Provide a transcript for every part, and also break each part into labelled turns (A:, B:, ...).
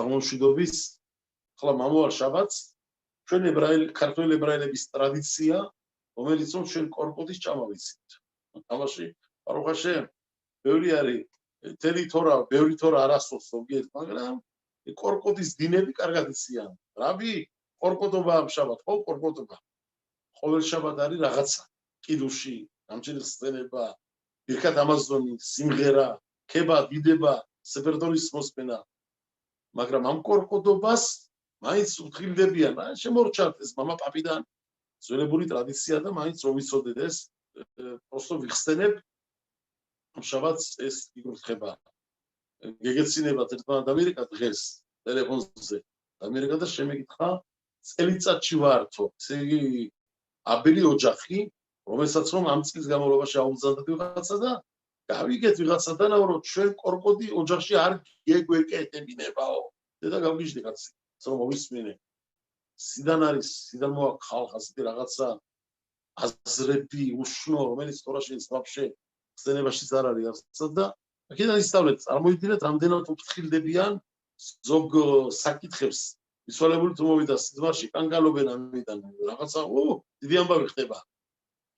A: აღმოჩნდობის ახლა მომავალ შაბათს ჩვენ ქართველ ებრაელების ტრადიცია, რომელიც რომ ჩვენ კორკოტის ჭამა ვიცით. თამაში ბარუხაშე ბევრი არის ბევრი თორა არასწორს ზოგიერთ, მაგრამ კორკოტის დინები კარგად იციან. რაბი კორკოტობა ამ შაბათ, ხო კორკოტობა. ყოველ შაბათ არის რაღაცა, კიდუში, გამჭირი ხსენება, ბირქათ ამაზონი, სიმღერა, ქება, დიდება, სეფერდონის მოსმენა. მაგრამ ამ კორკოტობას მაინც უთხილდებიან, შემორჩათ ეს მამა პაპიდან ძველებური ტრადიცია და მაინც რომ ვიცოდეთ ეს просто ვიხსენებ ამ შაბათს ეს იკურთხება. გეგეცინება ერთმანეთ ამერიკა დღეს ტელეფონზე ამერიკა და შემეკითხა წელიწადში ვართო. ესე იგი აბელი ოჯახი, რომელსაც რომ ამ წლის განმავლობაში აუგზავნეთ ვიღაცა და გავიგეთ ვიღაცადანაო რომ ჩვენ კორკოტი ოჯახში არ გეგვეკეთებინებაო. და გავგიჟდი კაცი, რომ მოვისმინე. სიდან არის, სიდან მოაქვს ხალხ ასეთი რაღაცა აზრები, უშნო, რომელიც თორაში ვაფშე ხსენებაშიც არ არის არსად და აქედან ისწავლეთ, წარმოიდგინეთ, რამდენად უფრთხილდებიან ზოგ საკითხებს. ისვალებული თუ მოვიდა სიზმარში, კანკალობენ ამიდან რაღაცა, დიდი ამბავი ხდება.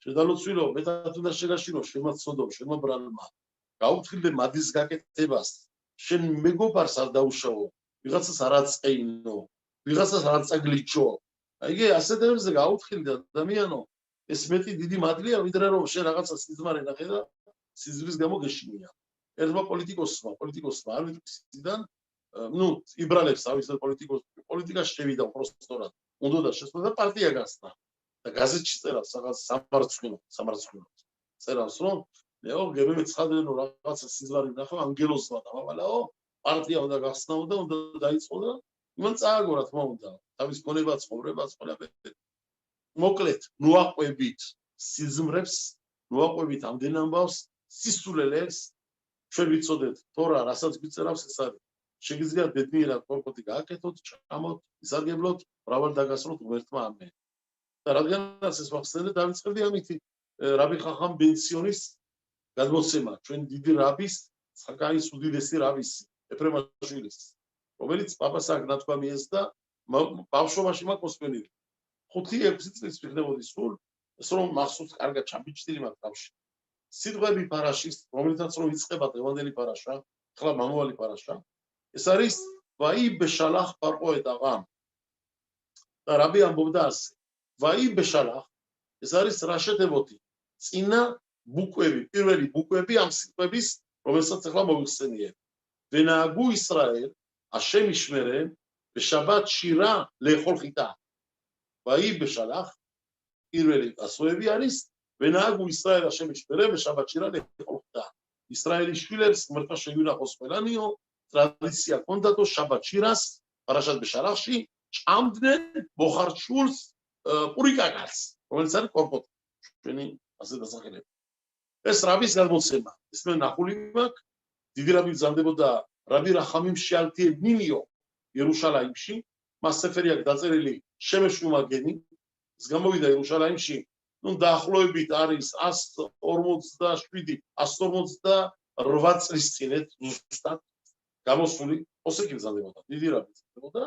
A: შედალოცვილო, მეტად უნდა შეგაშინო, შემაცოდო, შემობრალმა. გაუფრთხილდე მადის გაკეთებას. შენ მეგობარს არ დაუშავო, ვიღაცას არ აწეინო, ვიღაცას არ წაგლიჩო. აიგე, ასეთებზე გაუფრთხილდე ადამიანო, ეს მეტი დიდი მადლია, ვიდრე რომ შენ რაღაცა სიზმარე ნახე და სიზმრის გამო გეშინია. ერთმა პოლიტიკოსმა, არ ვიცი სიდან, იბრალებს ავისეთ პოლიტიკას შევიდა უბრალოდ. უნდა შესვლა და პარტია გასწნა. და გაზეთში წერავს რაღაც სამარცხვინო. წერავს რომ ლეო გებემეცხადენო რაღაცა სიზმარი ნახო ანგელოზმა და მავალაო პარტია უნდა გახსნაო და უნდა დაიწყო და იმან წააგო რა თქმა უნდა. თავის ქონება, ცხოვრება, ყველაფერი. მოკლედ, ნუაყვებით სიზმრებს, ნუაყვებით ამდენ ამბავს, სისულელეს ჩვენ ვიცოდეთ, თორა რასაც გვიწერავს ეს არის. შეგიძლიათ ბედნიერად კორკოტი გააკეთოთ, ჭამოთ, ისარგებლოთ, მრავალ დაგასროთ ღმერთმა ამენ. და რადგანაც ეს ვახსენეთ, დავიწყებდი ამითი რაბი ხახამ ბენციონის გადმოცემა, ჩვენ დიდი რაბის, საკაის უდიდესი რაბისი, ეფრემაშვილის, რომელიც პაპას აქ ნათქვამი ესდა, ბავშვობაში მაქვს მოსმენილი. 5-6 წლის ვიხდებოდი სულ, ეს რომ მახსოვს კარგად ჩამბიჭდილი მაქვს თავში. სიტყვები პარაშის, რომელიცაც რომ იწყება დღევანდელი პარაშა, ახლა მომავალი პარაშა, ეს არის ვაი ბეშალახ პარყოეთ აღამ. და რაბი ამბობდა ასე. ვაი ბეშალახ, ეს არის რა შედებოდი. წინა ბუკვები, პირველი ბუკვები ამ სიტყვების, რომელსაც ახლა მოვიხსენიებ. ვენაგუ ისრაელ, აშემ იშმერე, ბეშაბათ შირა ლეხოლ ხიტა. ვაი ბეშალახ, პირველი ასოები არის ვენაგუ ისრაელ, აშემ იშმერე, ბეშაბათ შირა ლეხოლ ხიტა. ისრაელის შვილებს ღმერთმა შეგვინახოს ყველანიო, ტრადიცია ჰქონდათო შაბათ შირას, პარაშათ ბეშალახში ჭამდნენ მოხარჩულს პურიკაკას, რომელიც არის კორკოტი. ჩვენი ასე დასახელება. ეს რაბის გადმოცემა, ეს მე ნახული მაქვს, დიდი რაბი ბრძანდებოდა რაბი რახამიმ შეალთიებნილიო იერუშალაიმში, მას სეფერი აქვს დაწერილი შემეშუმაგენი, ეს გამოვიდა იერუშალაიმში, დაახლოებით არის 148 წლის წინ ზუსტად გამოსული, ოსეკი ბრძანდებოდა, დიდი რაბი ბრძანდებოდა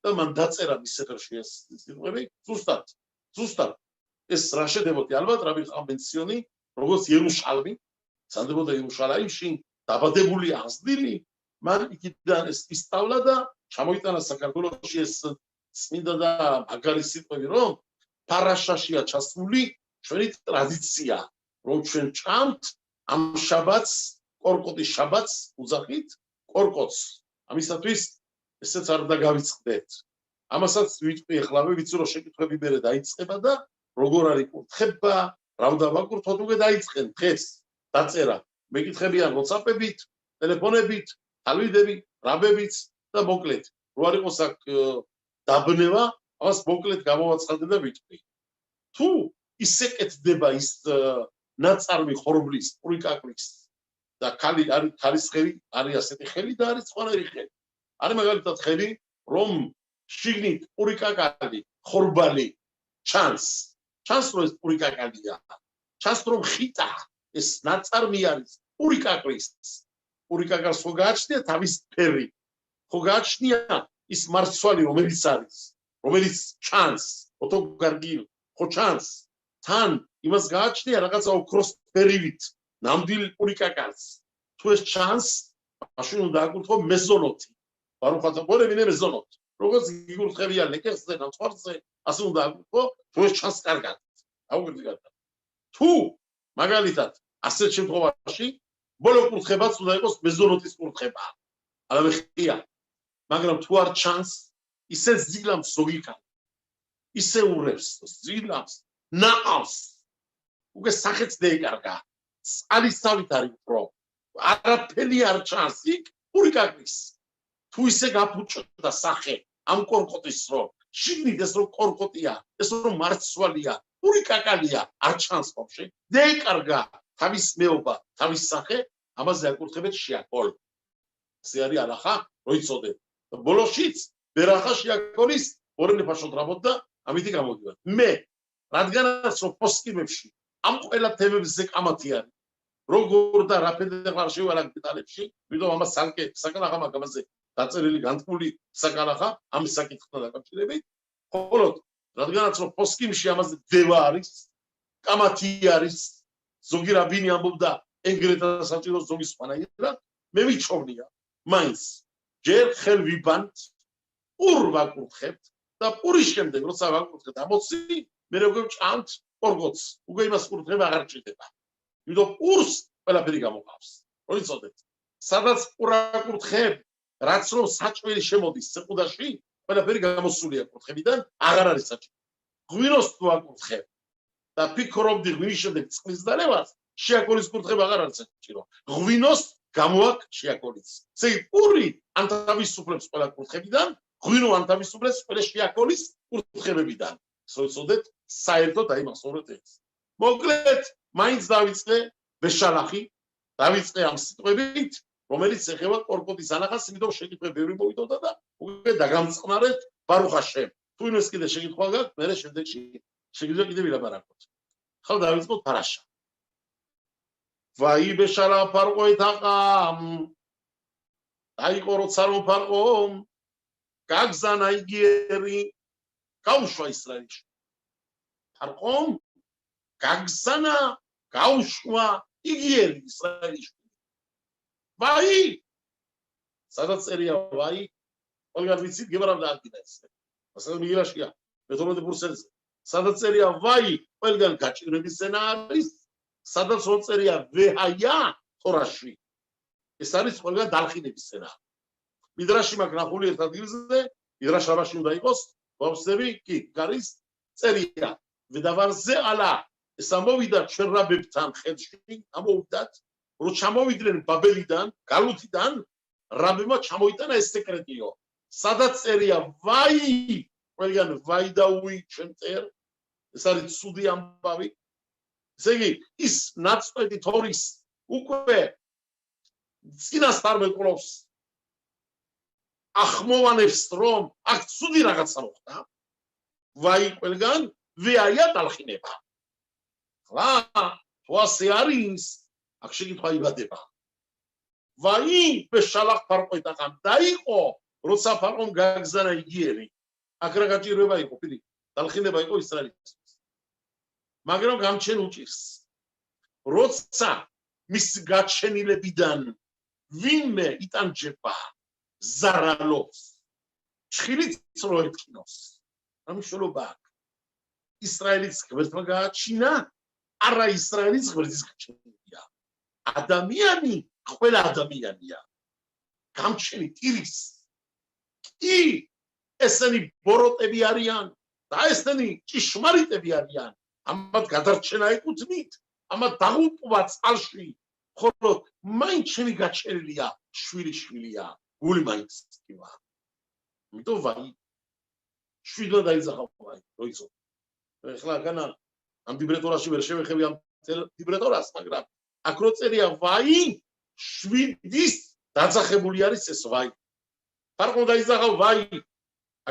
A: და მან დაწერა მის სეფერში ეს სიტყვები, ზუსტად ეს რა შედებოდი, ალბათ რაბი ხახამ ბენციონი, როგორც იერუშალმი, ბრძანდებოდა იერუშალაიმში, დაბადებული აღზრდილი, მან იქიდან ეს ისწავლა და ჩამოიტანა საქართველოში ეს წმინდა და მაგარი სიტყვები, რომ პარაშაშია ჩასული ჩვენი ტრადიცია, რომ ჩვენ ჭამთ ამ შაბათს, კორკოტის შაბათს უძახით კორკოტს. ამისათვის ესეც არ დაგავიწყდეთ. ამასაც ვიტყვი ახლავე, ვიცი რომ შეკითხვები მერე დაიწყება და როგორ არის კურთხება, რა უნდა ვაკურთხოთ, უკვე დაიწყენ დღეს დაწერა. მეკითხებიან WhatsApp-ებით, ტელეფონებით, თალვიდები, რაბებიც და მოკლედ. რო არ იყოს აქ დაბნება, ამას მოკლედ გამოვაცხადე და ვიტყვი. თუ ისე კეთდება ის ნაწარმი ხორბლის, პურიკაკლის და ქალის ხელი არის ასეთი ხელი და არის სხვანაირი ხელი. არის მაგალითად ხელი, რომ შიგნით პურიკაკალი, ხორბალი ჩანს რომ ეს პურიკაკალია. ჩანს რომ ხიტა ეს ნაწარმი არის პურიკაკლის. პურიკაკალს ხო გააჩნია თავის ფერი. ხო გააჩნია ის მარცვალი რომელიც ჩანს ото გარგილ ხო ჩანს თან იმას გააჩნია რაღაცა ოქროს ფერივით ნამდვილ პურიკაკას თუ ეს ჩანს მაშინ უნდა აკურთხო მეზონოთი ბარუხათა ყურებინე მეზონოთი როგორც იგურთხებიან ლეკერზე ნაცვარზე ასე უნდა აკურთხო თუ ეს ჩანს კარგად აუგრძიგად თუ მაგალითად ასეთ შემთხვევაში ბოლო კურთხებაც უნდა იყოს მეზონოთის კურთხება αλλά ხია მაგრამ თუ არ ჩანს ისე ზილამს ზოგიკა ისე ურევს ზილამს ნაყავს უკვე სახეც დაიკარგა წყალისავით არის უფრო არაფერი არ ჩანს იქ პურიკაკის თუ ისე გაფუჭდა სახე ამ კორკოტის რო შიგნით ეს რო კორკოტია ეს რო მარცვალია პურიკაკალია არ ჩანს ხომში დაიკარგა თავის მეობა თავის სახე ამაზე აკურთხებთ შეაკოლ ესე არის არახა რო იცოდე ბოლოშიც ბერახა შეაკოლის ორნიფაშოთ რაბოდა ამითი გამოდივარ მე რადგანაც რო პოსტკიმებში ამ ყველა თემებზე კამათი არის როგორ და რა ფედერალ შევალა დეტალებში ვიდრე ამას საკალახა მაგამაზე დაწერილი განთქმული საკალახა ამ საკითხთან დაკავშირებით ხოლო რადგანაც რო პოსტკიმში ამაზე დევა არის კამათი არის ზოგი რაბინი ამბობდა ეგრეთ საჭირო ზოგი სხვანაირად მე ვიცოვნია მაინც ჯერ ხელ ვიბანთ პურ ვაკურთხებთ და პურის შემდეგ როცა ვაკურთხებთ ამოცი მე როგორ ჭამთ ორგოც უკვე იმას კურთხება აღარ ჭირდება ვიდრე პურს ყველაფერი გამოყავს რო იცოდეთ სადაც პურა კურთხებ რაც რომ საჭველი შემოდის სიყუდაში ყველაფერი გამოსულია კურთხებიდან აღარ არის საჭირო ღვინოს თუ აკურთხებ და ფიქრობდი ღვინის შემდეგ წყლის დალევას შეაკოლის კურთხება აღარ არის საჭირო ღვინოს გამოაკ შეაკოლის ესე იგი პური ანთავისუფლებს ყველა კურთხებიდან ღვინო ანთავისუფლებს ყველა შეაკოლის კურთხებებიდან სწორედ საერთოდ აიმახსოვრეთ ეს მოკლედ მაინც დავიწყე ბეშალახი დავიწყე ამ სიტყვებით რომელიც ეხება კორკოტის ანახას იმიტომ შეკითხები ბევრი მოვიდოდა და უკვე დაგამწყნარეთ ბარუხაშემ თუ იმეს კიდე შეკითხვა გაქვთ მე შემდეგში შეგიძლია კიდე ვილაპარაკოთ ხალ დავიწყოთ ფარაშა ვაი ბეშალა ფარყო ეთაყამ დაიყო როცა რომ ფარყო გაგზანა იგიერი გაუშვა ისრაელში ფარყომ გაგზანა გაუშვა იგიერი ისრაელში ვაი სადაც წერია ვაი ყველგან ვიცით გებრამ დაადგინა ეს ასე მიგრაშია მეთორმეტე ბურსელზე სადაც წერია ვაი ყველგან გაჭირების სცენა არის სადაც რო წერია ვეჰაია თორაში ეს არის ყველგან დალხინების სცენა მიდრაში მაგ ნახული ერთ ადგილზე მიდრაშ რაბაში უნდა იყოს ვავსები კი გარის წერია ვედავარზე ალა ეს ამოვიდა ჩვენ რაბებთან ხელში ამოვიდათ რო ჩამოვიდნენ ბაბელიდან გალუთიდან რაბებმა ჩამოიტანა ეს სეკრეტიო სადაც წერია ვაი ყველგან ვაი და უი ჩვენ წერ ეს არის ცუდი ამბავი ესე იგი ის ნაცვლადი თორის უკვე წინასწარ მეკვლობს ახმოვანებს რომ აქ ცუდი რაღაცა მოხდა ვაი ყველგან ვეაია დალხინება ხლა თუ ასე არის აქ შეკითხვა იბადება ვაი ბეშალახ ფარყო ეთაყამ დაიყო როცა ფარყომ გაგზანა იგიერი აქ რა გაჭირვება იყო პირი დალხინება იყო ისრაელისთვის მაგრამ გამჩენ უჭირს როცა მის გაჩენილებიდან ვინმე იტანჯება ზარალობს ჩხილიც რო ეთქინოს ამშოლობა ისრაელის ღმერთმა გააჩინა არა ისრაელის ღმერთის გაჩენილია ადამიანი ყველა ადამიანია გამჩენი ტირის კი ესენი ბოროტები არიან და ესენი ჭიშმარიტები არიან ამათ გადარჩენა ეკუთვნით ამათ დაღუპვა წყალში ხოლო მაინც ჩემი გაჩენილია შვილია გული მაინც კივა იმიტომ ვაი შვიდო დაიძახა ვაი როიცო ეხლა განა ამ ლიბრეტორაში ვერ შევეხები ამ ლიბრეტორას მაგრამ აქ რო წერია ვაი შვიდის დაძახებული არის ეს ვაი ფარყო დაიძახა ვაი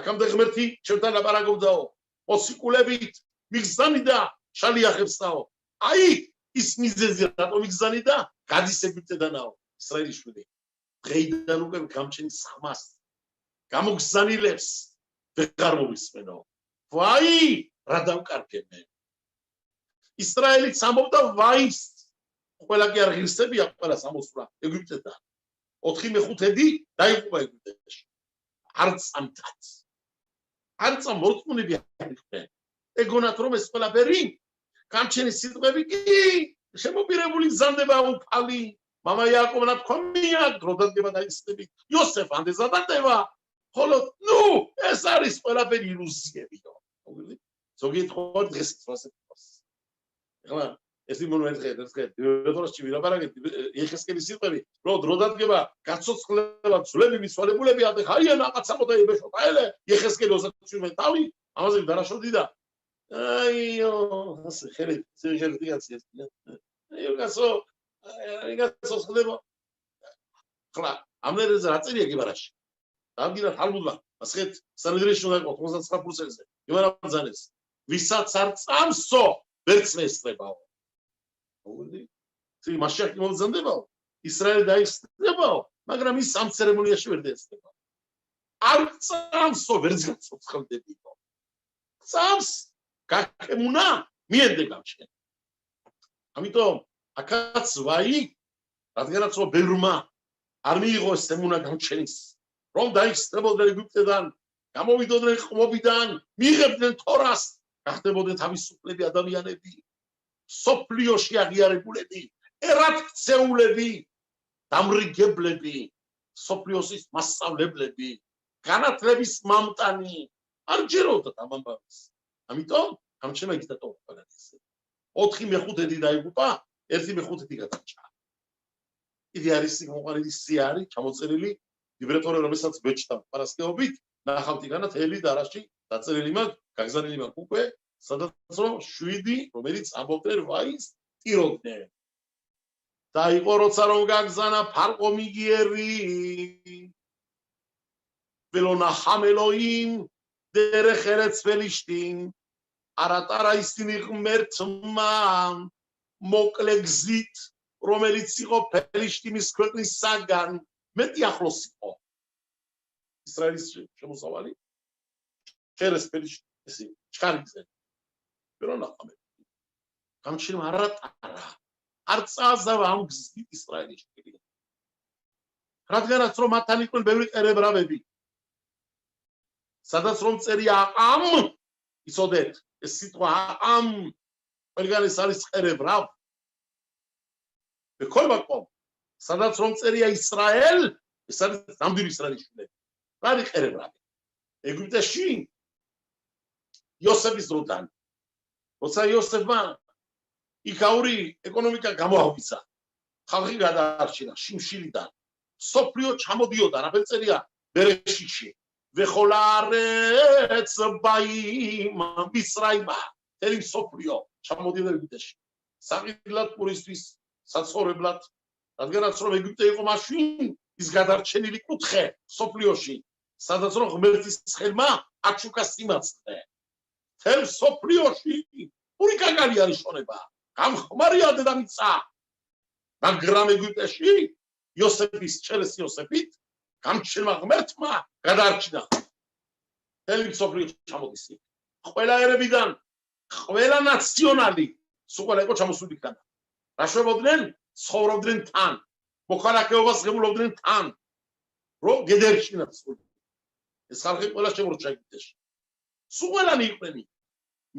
A: აქამდე ღმერთი ჩვენთან ლაპარაკობდაო მოციქულებით მიგზანიდა შალიახებსაო აი ის მიზეზი რატომ მიგზანიდა გადის ეგვიპტედანაო ისრაელის შვილი დღეიდან უკვე გამჩენის ხმას გამოგზანილებს ვეღარ მოვისმენო. ვაი, რა დავკარგებენ. ისრაელიც ამბობდა ვაის, ყველა კი არ ღირსებია, ყველა სამოსვლა ეგვიპტედან. 4/5 დაიღუპა ეგვიპტეში. არწამთაც. არწამ მორწმუნეები არიყვნენ. ეგონათ რომ ეს ყველაფერი გამჩენის სიტყვები კი შემოპირებული გზანდება უფალი. მამა იაკობმა თქვა მია დრო დადგება დაისწრები. იოსებ ანდეზე დატევა. ხოლო ნუ ეს არის ყველაფერი ილუზიებიო. ზოგიერთ ხოლმე დღეს ვასწავლებს. ეხლა ეს იმუნერგეტიკა დირექტორში ვილაპარაკეთ ეხესკელის სიტყვები რომ დრო დადგება გაცოცხლება ძვლები მიცვალებულები ადე ხარიან რაღაცა მოდაიბეშო აელე ეხესკელი 27 თავი ამაზე დარაშოდი და აიო ასე ხელი სერგერტიკაციას ეგაცო ხდება ხლა ამერეზე რა წერია გიბარაში დამგირა თალმუდმა ასეთ სანედრეში უნდა იყო 99%-ზე იმარამძანეს ვისაც არ წამსო ვერც მეესწრებაო თი მასშაკი მომზანდებაო ისრაელი დაიხსნებაო მაგრამ ის ამ ცერემონიაში ვერ დაეცდება არ წამსო ვერც გაცოცხლდებიო წამს გაკემუნა მიენდე გამჩნე ამიტომ აქაც ვაი რადგანაც რომ ბერმა არ მიიღო ეს ემუნა გამჩენის რომ დაიხსნებოდნენ ეგვიპტედან გამოვიდოდნენ ყმობიდან მიიღებდნენ თორას გახდებოდნენ თავისუფლები ადამიანები სოფლიოში აღიარებულები ერათქცეულები დამრიგებლები სოფლიოსის მასწავლებლები განათლების მამტანი არ ჯეროდათ ამ ამბავს ამიტომ გამჩენა ის დატოვა გადაიხსნა 4/5 დაიღუპა 1/5 გადარჩა იგი არის მოყარილი სიარი ჩამოწერილი ლიბრეტორი რომელსაც ბეჭდა პარასკევობით ნახავთ იგანა თელი დარაში დაწერილი მაგ გაგზავნილი მაგ უკვე სადაც რომ 7 რომელიც ამბობდნენ ვაის ტიროდნენ დაიყო როცა რომ გაგზანა ფარყო მიგიერი ველონა ხამელოიმ დერე ხერეც ფელიშტინ არატარა ისინი ღმერთმა მოკლე გზით რომელიც იყო ფელიშტიმის ქვეყნისაგან მეტი ახლოს იყო ისრაელის შემოსავალი ხერეს ფელიშტიმის ჩხარიძე ვერონა ხამე გამჩინო არატარა არ წაზავა ამ გზით ისრაელის რადგანაც რომ მათთან იყვნენ ბევრი ყერებრავები სადაც რომ წერია ამ იცოდეთ ეს სიტყვა ამ ყველგან ეს არის ყერებრავ ეკოლბაკო სადაც რომ წერია ისრაელ ეს არის ნამდვილი ისრაელის შვილები რა არის ყერებრავი ეგვიპტეში იოსების დროდან როცა იოსებმა იქაური ეკონომიკა გამოავიცა ხალხი გადაარჩინა შიმშილიდან სოფლიო ჩამოდიოდა რაფერ წერია ბერეშიში ვეხოლარეც ბაიმ ისრაიმა ელი სოფლიო ჩამოდიოდა ეგვიპტეში საყიდლად პურისთვის საცხოვრებლად რადგანაც რომ ეგვიპტე იყო მაშინ ის გადარჩენილი კუთხე სოფლიოში სადაც რომ ღმერთის ხელმა აჩუკას იმაწყე თელ სოფლიოში პური კაკალი არის შონება გამხმარია დედამიწა მაგრამ ეგვიპტეში იოსების ჩერეს იოსებით გამჩენმა ღმერთმა გადარჩინა თელი სოფლიო ჩამოდის ყველა ერებიდან ყველა ნაციონალი სულ იყო ჩამოსული იქიდან რაშვებოდნენ ცხოვრობდნენ თან მოქალაქეობას ღებულობდნენ თან რომ გედერჩინათ ეს ხალხი ყველა შემორჩა ეგვიპტეში სულ ყველანი იყვნენ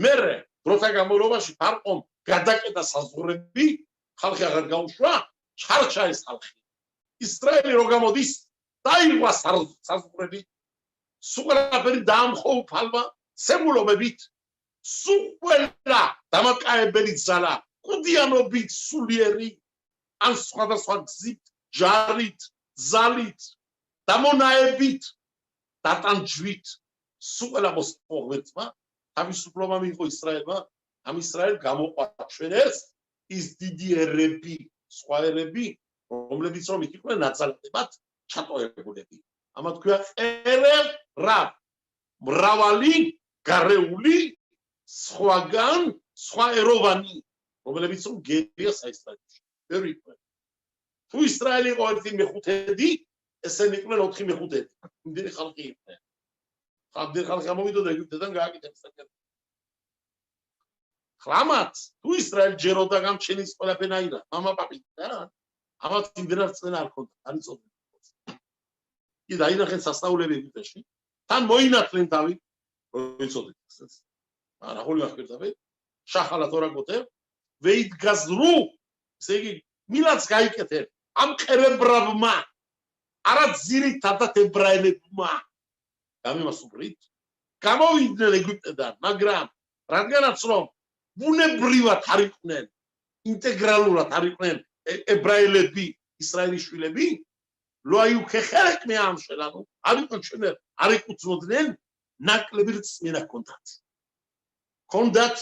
A: მერე დროთა განმავლობაში ფარყომ გადაკეტა საზღვრები ხალხი აღარ გაუშვა ჩარჩა ეს ხალხი ისრაელი რო გამოდის დაიღვა საზღვრები სულ ყველაფერი დაამხო უფალმა სემულობებით სულ ყველა დამაკაებელი ძალა კუდიანობით სულიერი ან სხვადასხვა გზით ჯარით ზალით დამონაებით დატანჯვით სულ ყველა მოსწორებმა თავისუფლება მიიღო ისრაელმა ამ ისრაელ გამოყვაჩვენეს ის დიდი ერები სხვა ერები რომლებიც რომ იყვნენ ნაცალდებად ჩატოებულები ამათ ქვია ერებ რა მრავალი გარეული სხვაგან სხვა ეროვანი რომლებიც რომ გერია საისრაელში ბევრი იყვნენ თუ ისრაელი იყო 1/5 ესენი იყვნენ 4/5. იმდენი ხალხი იყვნენ. ხალხი გამოვიდოდა ეგვიპტედან გააკეთეს საკითხი. ხლამაც თუ ისრაელი ჯეროდა გამჩენის ყველაფერნაირად, მამა პაპიდან, ამათ იმდენად წენა არ ქონდა, არ იწოდნენ. კი დაინახეთ სასწაულები ეგვიპტეში. თან მოინათლენ თავი, რომ იცოდეთ ესეც. არა, ხოლმე ახერდავე. შახალათ ორაკოთე, ვეიდგაზრუ, ესე იგი, მილაც გაიკეთებ ამ ყერებრაბმა, არა ძირითადად ებრაელებმა. გამიმასუბრით, გამოვიდნენ ეგვიპტედან, მაგრამ რადგანაც რომ ბუნებრივად არ იყვნენ, ინტეგრალურად არ იყვნენ ებრაელები, ისრაელის შვილები, lo ayu khexerek me am shelanu ari qonchener ari qutzoდნენ ნაკლები რწმენა ჰქონდათ. ჰქონდათ,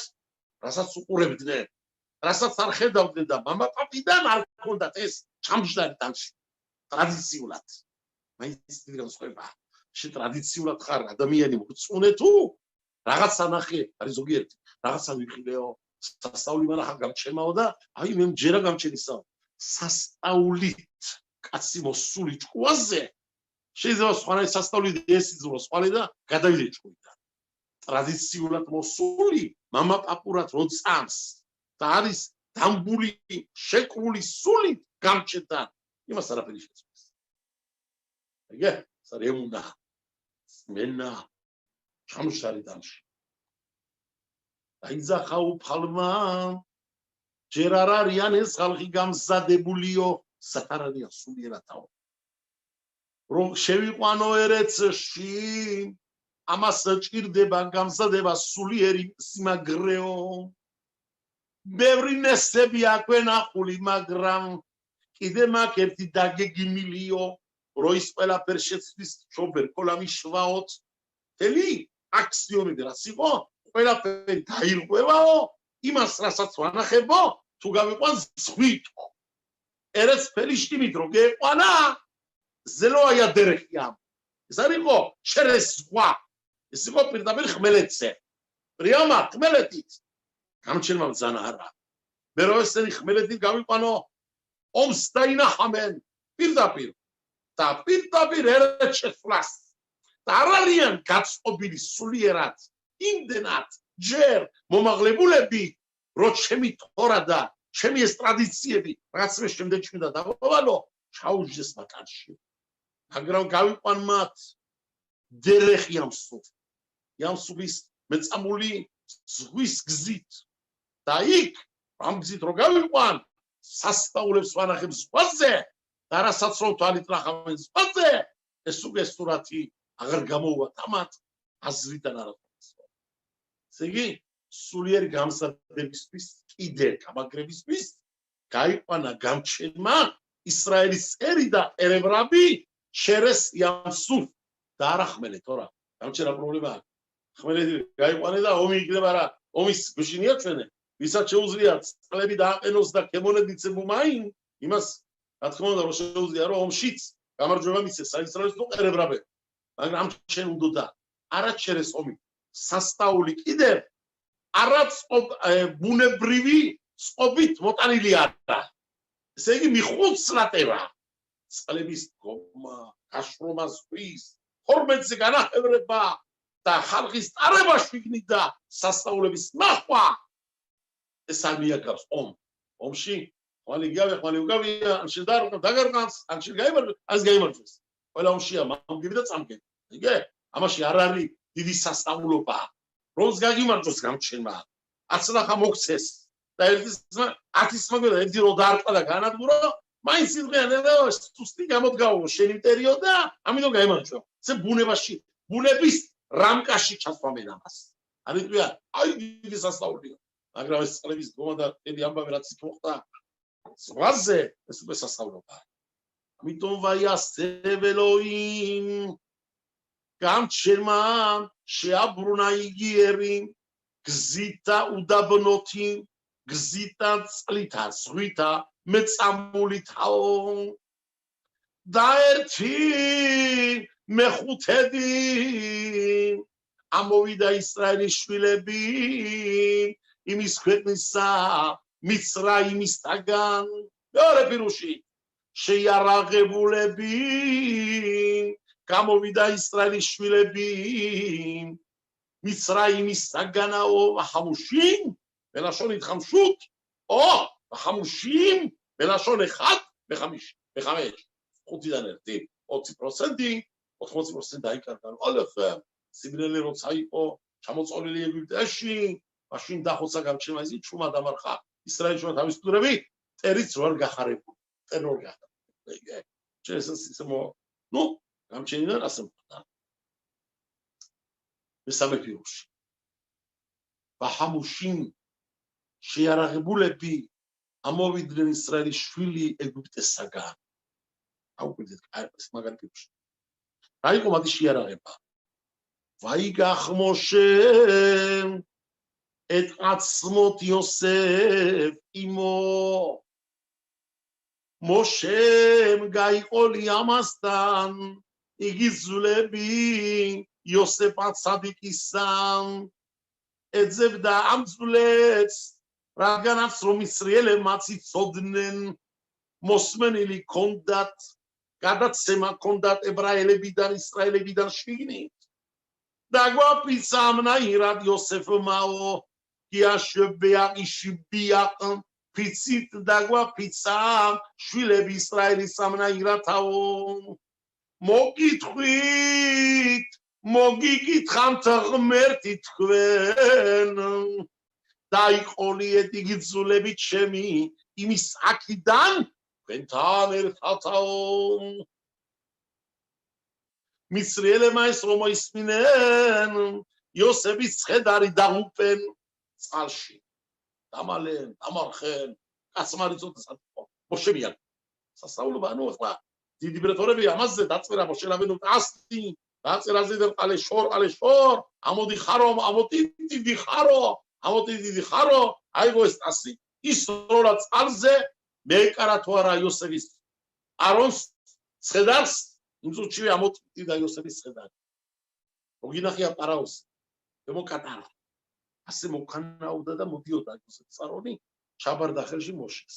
A: რასაც უყურებდნენ, რასაც არ ხედავდნენ და მამა პაპიდან არ ჰქონდათ ეს ჩამჯდარი ტანში. ტრადიციულად. მაინც დიდგან სხვა. შე ტრადიციულად ხარ ადამიანი მორწმუნე თუ რაღაცა ნახე, არის ზოგიერთი, რაღაცა ვიხილეო, სასწაული მანახა გამჩემაო და აი მე მჯერა გამჩენისაო. სასწაულით კაცი მოსული ჭკუაზე შეიძლება სხვანაირ სასწაული ესიძროს ხვალე და გადავიდე ჭკუიდან. ტრადიციულად მოსული მამა პაპურად რო წამს და არის დამბული შეკრული სული გამჩედა, იმას არაფერი შეცვლის. აიგე? სარემუნა მენა ჩამშარი დამში. აიძახა უფალმა ჯერ არ არიან ეს ხალხი გამზადებულიო სათარადია სულიერათაო. რომ შევიყვანო ერეთში ამას ჭირდება გამზადება სულიერი სიმაგრეო. ბევრი ნესები აქვე ნახული, მაგრამ კიდე მაგ ერთი დაგეგმილიო, რო ის ყველაფერ შეცვლის შობერ კოლამი შვაოთ. თელი აქსიომები რაც იყო, ყველაფერი დაირღვევაო, იმას რასაც ვანახებო, თუ გავიყვან ზღვიტო. ერეს ფელიშტიმით რო გეყვანა, ზელოაია დერეხიამ. ეს არ იყო შერეს ზღვა. ეს იყო პირდაპირ ხმელეთზე. პრიამა ხმელეთით. გამჩენმა ბრძანა არა. მე რო ესენი ხმელეთით გავიყვანო, ომს დაინახამენ პირდაპირ. და პირდაპირ ერეთ შეცვლას. და არ არიან გაწყობილი სულიერად, იმდენად ჯერ მომაღლებულები, რო ჩემი თორა და ჩემი ეს ტრადიციები რაღაცა შემდეგ ჭმიდა დავავალო, ჩაუჯდეს მაკანში. მაგრამ გავიყვან მათ დერეხი ამსუ. ამსუის მეწამული ზღვის გზით. და იქ ამ გზით რო გავიყვან, სასწაულებს ვანახებ ზღვაზე, და რასაც რომ თვალით ნახავენ ზღვაზე, ეს უკვე სურათი აღარ გამოვა თამათ აზრიდან არ აქვს. ესე იგი, სულიერი გამზადებისთვის, კიდე გამაგრებისთვის, გაიყვანა გამჩენმა ისრაელის წერი და ერებრაბი შერეს იამსუ და არა ხმელეთ, თორა გამჩენა პრობლემა აქვს. ხმელეთი გაიყვანე და ომი იქნება რა, ომის გუშინია ჩვენე, ვისაც შეუძლია წყლები დააყენოს და ქემონებით მუმაინ, იმას რა თქმა უნდა, რომ შეუძლია რომ ომშიც გამარჯვება მისცეს საისრაელის თუ ერებრაბები. მაგრამ ჩვენ უნდა არა შერეს ომი, სასწაული კიდე არაც ბუნებრივი წყობით მოტანილი არა. ესე იგი მიხუცლატება წყლების გომა, გაშრომა ზღვის, ფორმებზე განახევრება და ხალხის წარება შიგნით და სასწაულების ნახვა. ეს არ მიაგავს ომში ხვალე გიგავია, ხვალე უგავია, ან დაგარყანს, ან გაიმარჯვეს, ან გაიმარჯვეს. ყველა ომშია მამგები და წამგები. იგე? ამაში არ არის დიდი სასწაულობა. რომს გაგიმარჯვოს გამჩენმა, აცნახა მოგცეს და ერთის მაგდა ერთი რო დაარტყა და განადგურა, მაინც იძღიან და სუსტი გამოდგაო შენი პერიო და ამიტომ გაიმარჯვა. ეს ბუნებაში, ბუნების რამკაში ჩასვამენ ამას. ამიტყვია, აი დიდი სასწაულია. მაგრამ ეს წყლების გომა და დიდი ამბავი რაც იქ მოხდა ზღვაზე, ეს უკვე სასწაულობაა. ამიტომ ვაიასებელოიმ გამჩენმა შეაბრუნა იგიერი გზითა უდაბნოთი გზითა წყლითა ზღვითა მეწამულითაო და ერთი მეხუთედი ამოვიდა ისრაელის შვილები იმის ქვეყნისა მიცრაიმისთაგან მეორე პირუში შეიარაღებულები გამოვიდა ისრაელის შვილები მისრაიმის საგანაო ხამუშინ მელაშონ ითხამშუთ ო ხამუშინ მელაშონ ეხად მეხამიში მეხამეში 5-დან 1 20% 80% დაიკარგა ყველაფერი სიბრელი როცა იყო ჩამოწოლილი ეგვიპტეში მაშინ დახოცა გამჩნევა ის ჩუმა დამარხა ისრაელშმა თავის ტურები ტერიც როარ გახარებულ ტერორ გახარებულ ჩესის მო ნუ გამჩენიდან ასე მოხდა მესამე პირში ბაჰამუშინ შეიარაღებულები ამოვიდნენ ისრაელის შვილი ეგვიპტესაგან აუკვირდეთ ეს მაგარი პირში რა იყო მათი შეიარაღება ვაიგახ მოშე et atzmot Yosef imo Moshem gaikoli amastan igizulები Yosef atsadikisam et zevda amzulets რაგანაც რომ ისრაელებმაც იცოდნენ მოსმენილი კონდათ გადაცემა კონდათ ებრაელებიდან ისრაელებიდან შიგნით დაგვაფიცამნა ირად იოსეფმაო გიაშბეაიშბიაკ ფიცით დაგვაფიცამ შვილები ისრაელის სამნაირათაო მოგითხვით მოგიკითხამთ ღმერთი თქვენ დაიყოლიეთ იგიძულები ჩემი იმის აქიდან თქვენთან ერთათაო მისრიელებმა ეს რომ ისმინენ იოსების ცხედარი დაღუპენ წყალში დამალენ დამარხენ კაცმარიცოთ მოშებიან სასწაულობა ანუ ახლა დიდი ბრეთორები ამაზე დაწერა მოშერაბენო ასტი დაწერაზე და ყალე შორ ამოდი ხარო ამოდი დიდი ხარო აიგო ეს ასი ის როლა წყალზე მეეკარა თუ არა იოსების არონს ცხედარს იმწუჩივე ამოწმდი და იოსების ცხედარი მოგინახია პარაოს მოკატარა ასე მოქანაუდა და მოდიოდა იოსების წარონი ჩაბარდა ხელში მოშეს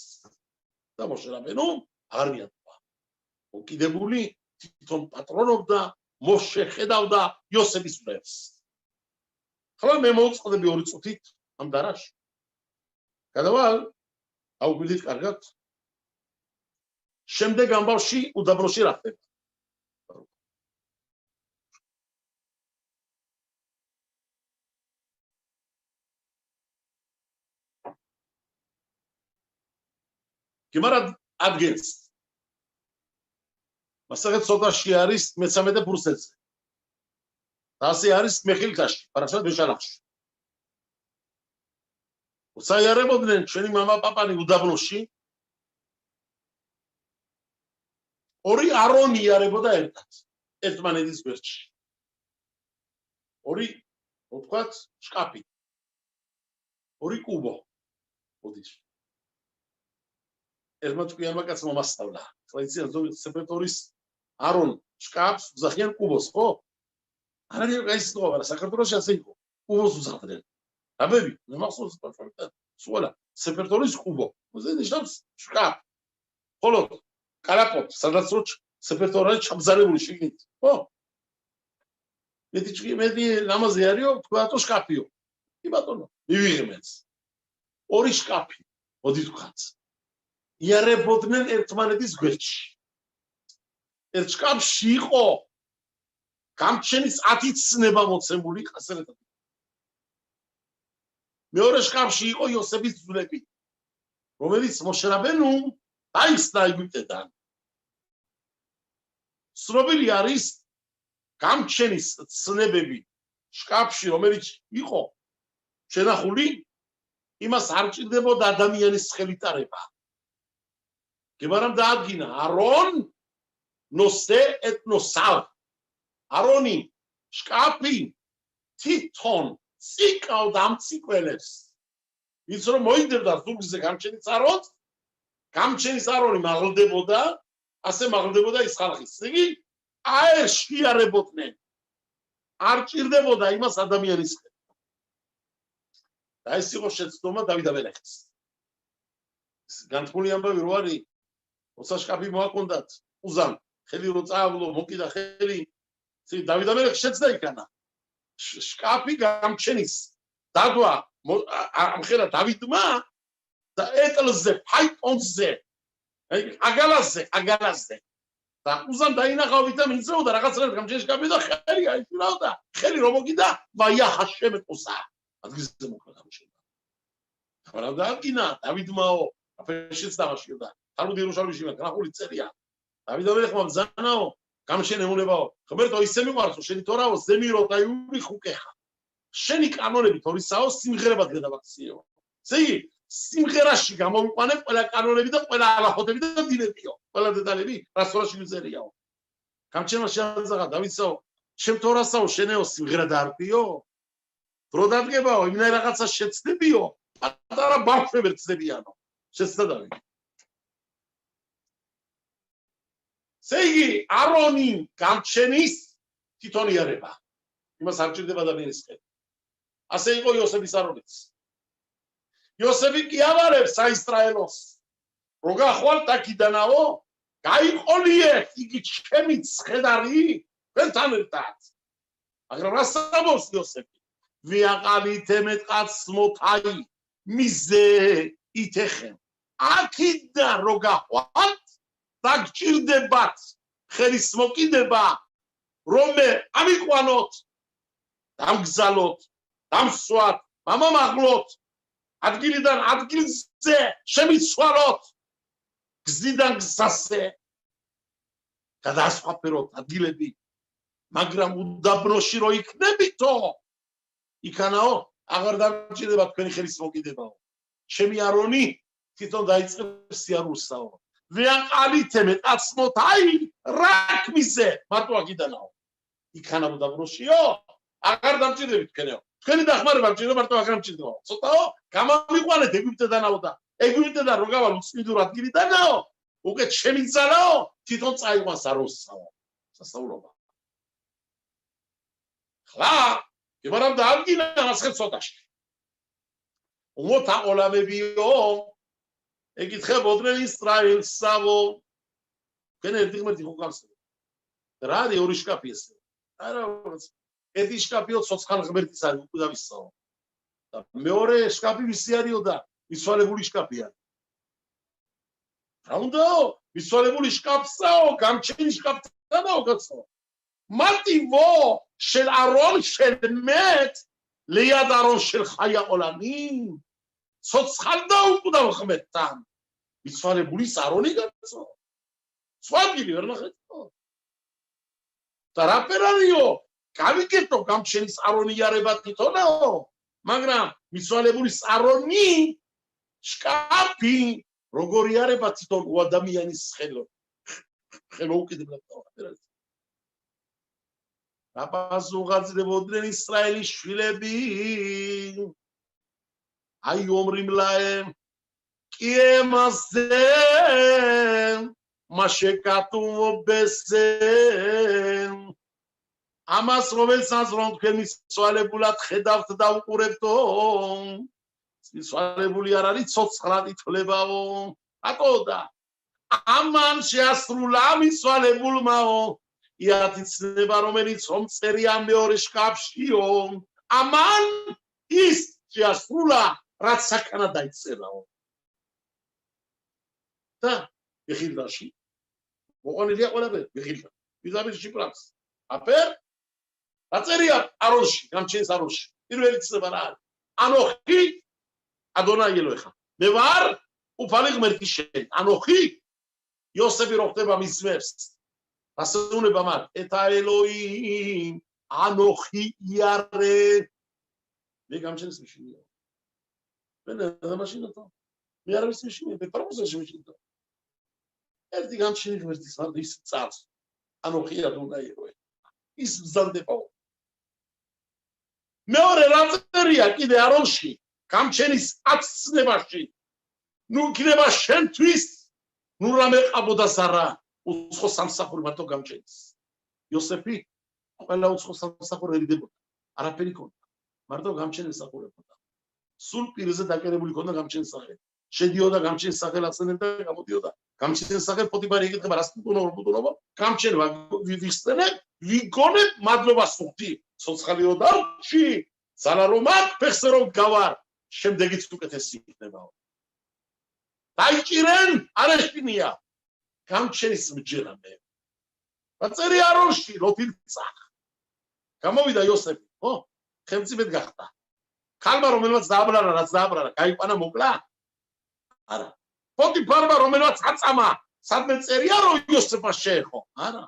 A: და მოშერაბენო აღარ მიატყვა მოკიდებული თვითონ პატრონობდა მოშე ხედავდა იოსების ვლებს ხოლო მე მოვწყდები 2 წუთით ამ დარაში გადავალ აუგვიდით კარგად შემდეგ ამბავში უდაბროში რა ხდება გიმარად ადგილს მასაღეთ სოდაში არის მე-13 ბურსელზე და ასე არის მეხილკაში პარაშად ბეშალახში უცაიარებოდნენ ჩვენი მამა პაპანი უდაბნოში ორი არონი იარებოდა ერთად ერთმანეთის გვერდში ორი ვთქვათ შკაფი ორი კუბო მოდის ერთმა თქვიანმა კაცმა მასწავლა ტრადიცია ზოგი სეპრეტორის არონ შკაფს უძახიან კუბოს ხო არანაირი გაიცნობა რა საქართველოში ასე იყო კუბოს უძახდნენ აბები მე მახსოვს პარფორმეტა სულა სეპრეტორის კუბო მოზე ნიშნავს შკაფ ხოლო კალაპოტ სადაც რო სეპრეტორი ჩამზარებული შიგნით ხო მეტი ლამაზე არისო თქვათო შკაფიო კი ბატონო მივიღებენს ორი შკაფი მოდი თქვათ იარებოდნენ ერთმანეთის გვერდში ერთ შკაფში იყო გამჩენის 10 ცნება მოცემული ხასერეთად მეორე შკაფში იყო იოსების ძვლები რომელიც მოშერაბენუ დაიხსნა ეგვიპტედან ცნობილი არის გამჩენის ცნებები შკაფში რომელიც იყო შენახული იმას არ ჭირდებოდა ადამიანის ხელიტარება გემარამ დაადგინა არონ ნოსე ეთნოსავ არონი შკაფი თვითონ ციკავდა ამ ციკველებს ის რომ მოიდებდა ზურგზე გამჩენის არონს გამჩენის არონი მაღლდებოდა ასე მაღლდებოდა ის ხალხის იგი აერში იარებოდნენ არ ჭირდებოდა იმას ადამიანის ხელით და ეს იყო შეცდომა დავით აბელეხის განთქმული ამბავი რო არის როცა შკაფი მოაქონდათ უზან ხელი რო წაავლო მოკიდა ხელი დავით ამერეხ შეცდა იქანა შკაფი გამჩენის დადვა ამხელა დავითმა და ეტლზე ფაიტონზე აგალაზე და უზან დაინახა ვიტამინ C და რაღაცნაირად გამჩენის შკაფი და ხელი აიჭირავდა ხელი რომ მოკიდა ვაია ჰაშემ ეთოსა ადგილზე მოკლა გამჩენა მაგრამ დაადგინა დავითმაო აფეშიც დამაშიოდა თალმუდი იერუსალიმში გრაფული წერია დავით ამერეხმა ბრძანაო გამშენებულებაო ხმერთო ისე მიყვარს რომ შენი თორაო ზემირო და იური ხუკეხა შენი კანონები თორისაო სიმღერებად გადავაქციეო ესე იგი სიმღერაში გამოვიყვანებ ყველა კანონები და ყველა ალაჰოდები და დინებიო ყველა დეტალები რასწორაში მიზერიაო გამჩენმა შეაძაღა დავითსაო შენ თორასაო შენეო სიმღერა დაარქვიო დრო დადგებაო იმნაირ რაღაცა შეცდებიო პატარა ბავშვები ცდებიანო შეცდა დავით სეიგი არონი გამჩენის თვითონიარება იმას არ ჭირდება ადამიანის ხელი ასე იყო იოსების არონიც იოსები კი ავარებს საისრაელოს რო გახვალ ტაკიდანაო გაიყოლიეთ იგი ჩემი ცხედარი ყველთან ერთად მაგრამ რას ამბობს იოსები ვიაყალით ემეტყაც მოთაი მიზე ითეხენ აქიდან რო გახვალ დაგჭირდებათ ხელის მოკიდება რომ ამიყვანოთ დამგზალოთ დამსვათ მამამაღლოთ ადგილიდან ადგილზე შემიცვალოთ გზიდან გზაზე გადასხვაფეროთ ადგილები მაგრამ უდაბნოში რო იქნებითო იქანაო აღარ დამჭირდება თქვენი ხელის მოკიდებაო ჩემი არონი თვითონ დაიწყებს სიარულსაო ვეაყალითე მეტაცმოთაი რაკმიზე მარტო აქიდანაო იქანა უდაბნოშიო აღარ დამჭირდებით თქვენეო თქვენი დახმარება მჭირდება მარტო აღარ მჭირდება ცოტაო გამომიყვანეთ ეგვიპტედანაო და ეგვიპტედან რო გავალ უწმიდურ ადგილიდანაო უკვე ჩემი ძალაო თვითონ წაიყვანს აროსსაო სასწაულობა ხლა იმარამ დაადგინა მასხეთ ცოტაში უმოთა ყოლამებიო ეკითხებოდნენ ისრაელსავო თქვენ ერთი ღმერთი ხო გავსწრებთ რა არის ორი შკაფი ესე არა ერთი შკაფიო ცოცხალ ღმერთის არის უკვდავისაო და მეორე შკაფი ვისი არისო და მისვალებული შკაფია რა უნდაო მისვალებული შკაფსაო გამჩენი შკაფთანაო კაცო მარტივო შენ არონ შენ მეტ ליד ארון של חי העולמים, צוצחלדה וקודם חמתם, מצווה לבוליס ארוני גצו, צווה גילי, ורנחתו. תרפרניו, כמי כתו, גם כשניס ארוני ירבת איתונאו, מגרם, מצווה לבוליס ארוני, שקפי, רוגור ירבת איתון, הוא אדם יניס חלו, חלו כדי בלתו, הפסוק לבודרן ישראלי שילבי היו אומרים להם כי הם עשה מה שכתוב בסם אמס רובל סזרון כניסוע לבולת חדב תדאו קורבתו ניסוע לבולי הררי צוצחלת התחלבאו התודה אמן שאסרו לה ניסוע לבול מאו იათიცნება რომელიც ომწერია მეორე შკაფშიო ამან ის შეასრულა რაც საკანა დაიწერაო და ეხილდაში მოყოლილია ყველაფერი ეხილდა ვიზაბიში პრავს აფერ აწერია აროში გამჩენს აროში პირველი ცნება რა არის ანოხი ადონაი ელოეხა მე ვარ უფალი ღმერთი შენ ანოხი იოსები რო ხდება მის ძმებს ასუნება მარ ეტა ელოიმ ანოხი იარე მე გამჩენს მიშინია მე და მაშინათო მე არ ვიცი მიშინია მე პროპოზიცია მიშინია ერთი გამჩენი ღმერთის არ ის წარს ანოხი ადონაირო ის ბზანდებაო მეორე რამწერია კიდე არონში გამჩენის აცნებაში ნუ კიდევა შენთვის ნუ რამე ყაბოდა ზარა უცხო სამსახური მარტო გამჩენს იოსეფი ყველა უცხო სამსახური ერიდებოდა არაფერი ქონდა მარტო გამჩენის სახურებოდა სულ პირზე დაკერებული ქონდა გამჩენის სახე შედიოდა გამჩენის სახელს ახსენებდა და გამოდიოდა გამჩენის სახე პოტიფარი ეკითხება რას პუტუნობა გამჩენება ვიხსენებ ვიგონებ მადლობას ვუხდი ცოცხალიო დავში ძალა რომ აქ ფეხზე რომ გავარ შემდეგიც უკეთესი იქნებაო დაიჭირენ არაშპინია გამჩენის მჯერამეაწერი აროში ლოთილცა გამოვიდა იოსები ხო ხელმწიფედ გახდა ქალმა რომელმაც დააბრალა რაც დააბრალა გაიყვანა მოკლა არა პოტიფარმა რომელმაც აწამა სადმე წერია რომ იოსება შეეხო არა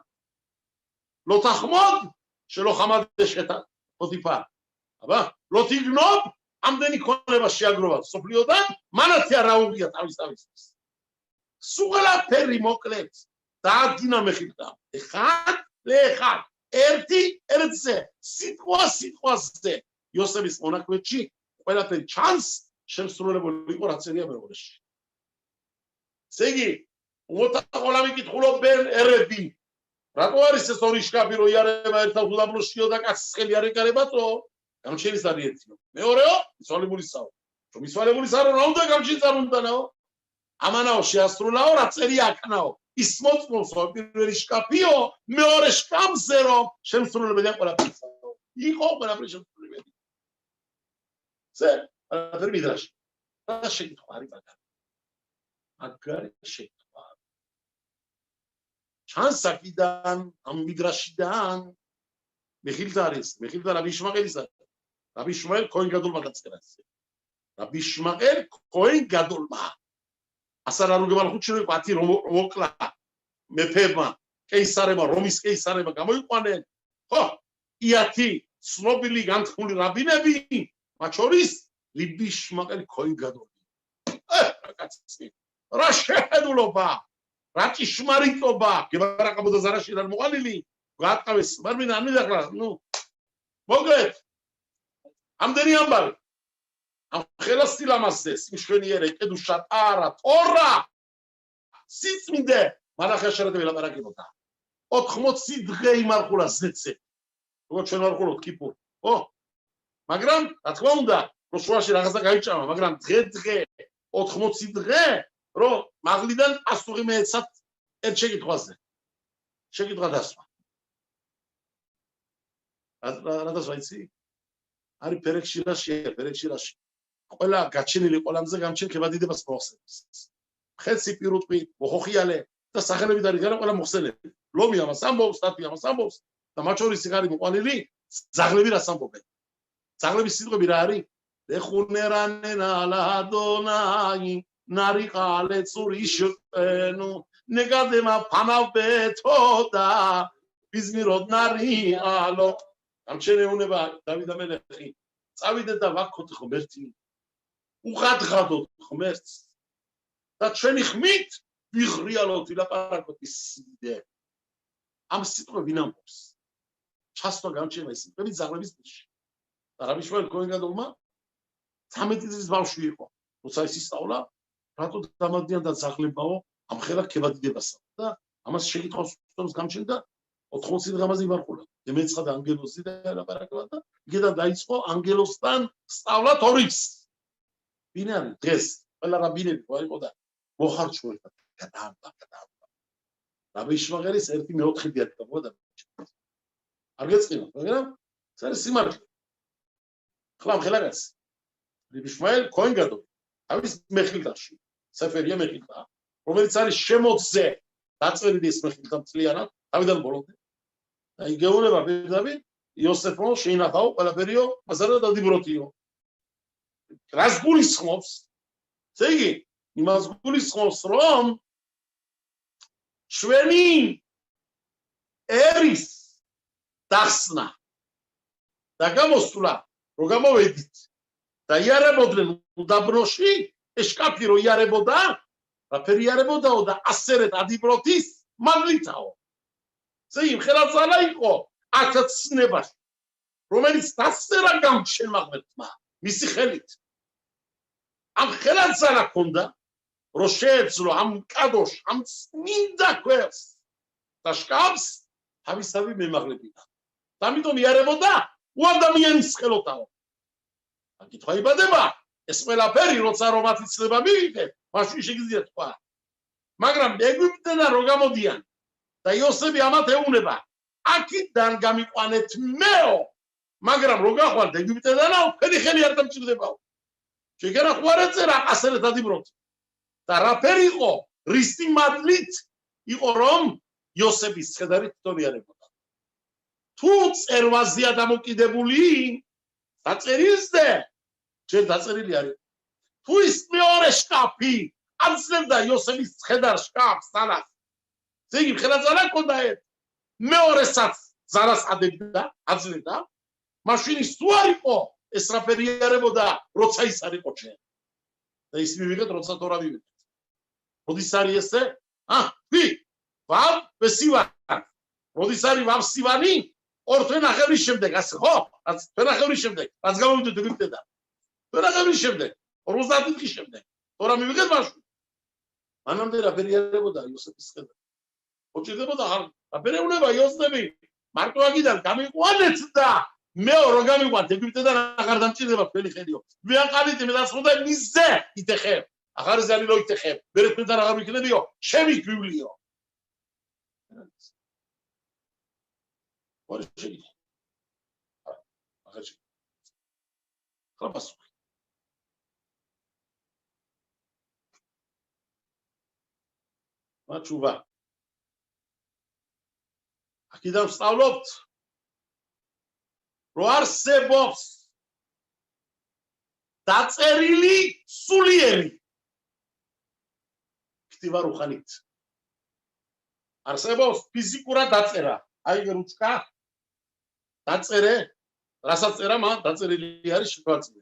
A: ლოთახმოდ შელოხამადე შეთა პოტიფარ აბა ლოთიგნობ ამდენი ქონება შეაგროვა სოფლიოდან მანათი არა უღია თავის სუღლაფერი მოკლედ დაადგინა მეხილდა ეხან ერთი ერთზე სიტყვაზე იოსების მონაკვეთში ყველაფერი ჩანს შემსრულებელი იყო რაც წერია მეუღლეში ესე იგი უმოთაყოლა მიკითხულობენ ერები რატო არის ეს ორი შკაფი რო იარება ერთად უდაბნოშიო და კაცის ხელი არ ეკარებათო გამჩენის არის ერთიო მეორეო მისვალებულისაო რომ მისვალებულის არა რა უნდა გამჩენს არ უნდანაო ამანაო შეასრულაო რა წერია აქნაო ის მოწმოსო პირველი შკაფიო მეორე შკაფზე რომ შემსრულებელია ყველაფერსაო იყო ყველაფერი შემსრულებელი ზე არ მიდრაში რა შეკითხვა არის მაგარი შეკითხვა ჩანსაკიდან ამ მიდრაშიდან მეხილდა არის მეხილდა რაბი ისმაყელის რაბი ისმაელ ქოინ გადულმა დაწერას რაბი ისმაელ ქოინ გადულმა ასარ არ უგებალ ხუჩინო პათი რომოკლა მეფებმა კეისარებმა რომის კეისარებმა გამოიყვანენ ხო იათი ცნობილი განთქმული რაბინები მათ შორის ლიბი ისმაელი ქოინ გადული რა კაცი რა შეხედულობა რა ჭიშმარიტობა გებარაკაბოდა ზარაში რა მოყალილი გაატყავეს მარმინა არ მიდახლა ნუ მოგეთ ამდენი ამბავი ამ ხელასtilamasse სიმშვენიერე კედუშა არა თორა სიწმინდე მანახაშარად ველაპარაკებოდა 80 დღე იმარხულა ზეცე როგორც ჩვენ ვარხულობთ კიპურ ხო მაგრამ რა თქმა უნდა რომ შუაში რაღაცა გაიჭამა მაგრამ დღე 80 დღე რომ მაღლიდან ასუღი მეეცათ ერთ შეკითხვაზე შეკითხვა დასვა რა დასვა იცი არის ფერექშირაში ყველა გაჩენილი ყველამზე გამჩენ ქებადიდებას მოხსენებს ხეცი პირუტყვი მოხოხიალე და სახელებით არის განა ყველა მოხსენები ლომი ამას ამბობს სტატია ამას ამბობს და მათ შორის არის მოყვანილი ზაღლები რას ამბობენ ზაღლების სიტყვები რა არის ეხუნერანენა ლადონაი ნარიყალე წურიშენო ნეგადემა ფანავბეთოდა ბიზმიროდ ნარიალო გამჩენეუნება დავით ამელეხი წავიდეთ და ვაქოთ ღმერთი უღადღადოთ ღმერთს და ჩვენი ხმით ვიღრიალოთ ვილაპარაკოთ ის სიდე ამ სიტყვები ვინ ამბობს ჩასვა გამჩენა ის სიტყვები ზაღლების პირში და რაბი შუელ ქოინგადულმა 13 წლის ბავშვი იყო როცა ის ისწავლა რატო დამადიან და ზაღლებაო ამ ხელა ქებადიდებასა და ამას შეკითხვას უსწრებს გამჩენდა 80 დღამაზე იმარხულა მეცხადა ანგელოზი და ლაპარაკობდა და იქიდან დაიწყო ანგელოსთან სწავლა თორიც ვინ არის დღეს ყველა რაბინები ყო და მოხარჩუერდა გადაამბა რაბი შმაღერის ერთი მეოთხედი ატყობა და არ გეწყინა მაგრამ ეს არის სიმართლე ხლამ ხელაგას რაბი შმაელ ქოინგადო ამის მეხილდაში სეფერია მეხილდა რომელიც არის შემოძზე დაწერილი ეს მეხილდა მთლიანად თავიდან ბოლომდე და იგეუნება პირდაპირ იოსეფო შეინახაო ყველაფერიო მასალა დადიბროთიო რას გულისხმობს ესე იგი იმას გულისხმობს რომ ჩვენი ერის დასნა და გამოსვლა რომ გამოვედით და იარებოდნენ უდაბნოში ეს შკაფი რო იარებოდა რაფერი იარებოდაო და ასერეთ ადიბროთის მადლითაო ესე იმ ხელაცალა იყო ათაც ცნებაში რომელიც დასწერა გამჩენმა ღმერთმა მისი ხელით ამ ხელაცალა ქონდა რომ შეეძლო ამ კადოშ ამ წმინდა ქვეს და შკაფს თავისთავი მემაღლებინა და ამიტომ იარებოდა უადამიანის ხელოთაო კითხვა იბადება ეს ყველაფერი როცა რომ აცილება მიიღე მაშინ შეგიძლია თქვა მაგრამ ეგვიპტედან რო გამოდიან და იოსები ამათ ეუნება აქედან გამიყვანეთ მეო მაგრამ რო გახვალთ ეგვიპტედანაო ფერი ხელი არ დამჭირდებაო შეგერა ხوارეწერა ასერეთ ადიბროთ და რაფერი იყო რისტი მადლით იყო რომ იოსების ცხედარი თვითონიანებოდა თუ წერვაზია დამოკიდებული დაწერილზე ჯერ დაწერილი არის თუ ის მეორე შკაფი ამცნებდა იოსების ცხედარ შკაფს ძალას ზეგი ხელა ძალა ქონდა მეორესაც ძალას აძლევდა მაშინ ის თუ არ იყო ეს რაფერი არებოდა როცა ის არ იყო ჩვენ და ის მივიღეთ როცა თორა მივიღეთ როდის არის ესე ვი ვავ ვესივან როდის არის ვავ სივანი ორ თვენახევრის შემდეგ ასე ხო თვენახევრის შემდეგ რაც გამოვიდეთ ეგვიპტედან თვენახევრის შემდეგ 50 დღის შემდეგ თორა მივიღეთ მაშინ მანამდე რაფერი არებოდა იოსების ცხედარი ოჭირდებოდა რაფერი უნდა იოსები მარტო აგიდან გამიყვანეთ და მეო რო გამიყვანთ ეგვიპტედან აღარ დამჭირდება თქვენი ხელიო ვიაყალით მე დასხოდა მისზე იტეხებ აღარ ზალი რო იტეხებ მე თქვენთან აღარ ვიქნებიო ჩემი გვივლიო ორი შეგი აღარ შეგი ხლაპასო მაჩუვა აქედან ვსწავლობთ რო არსებობს დაწერილი სულიერი ქთივა რუხანით არსებობს ფიზიკურად დაწერა აი რუჩკა დაწერე რასაც წერა მან დაწერილი არის შეფასება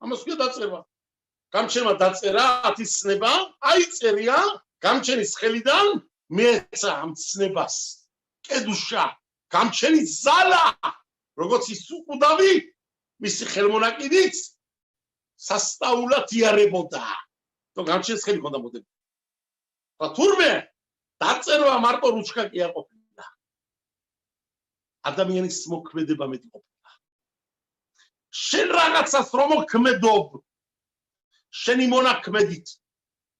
A: ამას ვქია დაწერა გამჩენა დაწერა ათისნება აი წერია გამჩენის ხელიდან მეეცა ამ ცნებას კედუშა გამჩენი ზალა როგორც ის უყუდავი მისი ხელმონაკიდით სასწაულად იარებოდა то გამჩენს ხელი ქონდა მოდები და თურმე დაწერვა მარტო რუჩკა კი არ ყოფილა ადამიანის მოქმედება მეტი ყოფილა შენ რაღაცას რომ მოქმედობ შენი მონაქმედით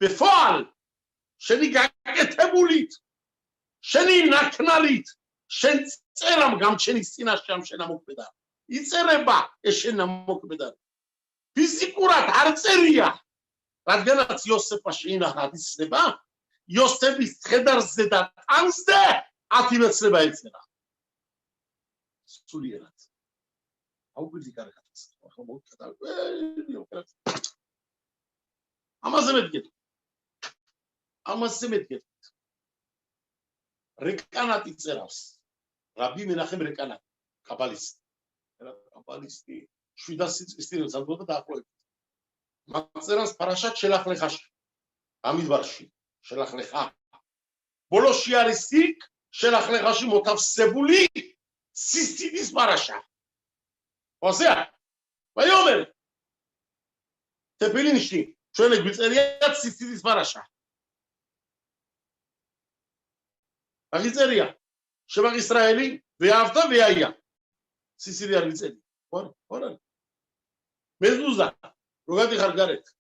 A: ბეფალ შენი გაკეთებულით შენი ნაკნალით შენ წერამ გამჩენის წინაშე ამ შენ ამოქმედა იწერება ეს შენ ამოქმედა ფიზიკურად არ წერია რადგანაც იოსეფა შეინახა იცნება იოსების ცხედარზე და ტანზე 10 მეცნება ეწერა სულიერად აუგვიდი კარგად ახლა მოვკეთა ამაზე მეთქეთ რეკანატი წერავს რაბი მენახემ რეკანატი კაბალისტი 700 წლის წინ ზამთრობდა დაახლოებით მაგწერას პარაშათ შელახლეხაში ამიდბარში შელახლეხა ბოლოში არის იქ შელახლეხაში მოთავსებული სისიდის პარაშა ოსია ვაიომერ თეფილინში ჩვენ გვიწერია სისიდის პარაშა აგიწერია შევაღ ისრაელი ვეავთა ვეაია სისიდი არ გიწედი ხო მეზუზა როგადი ხარ გარეთ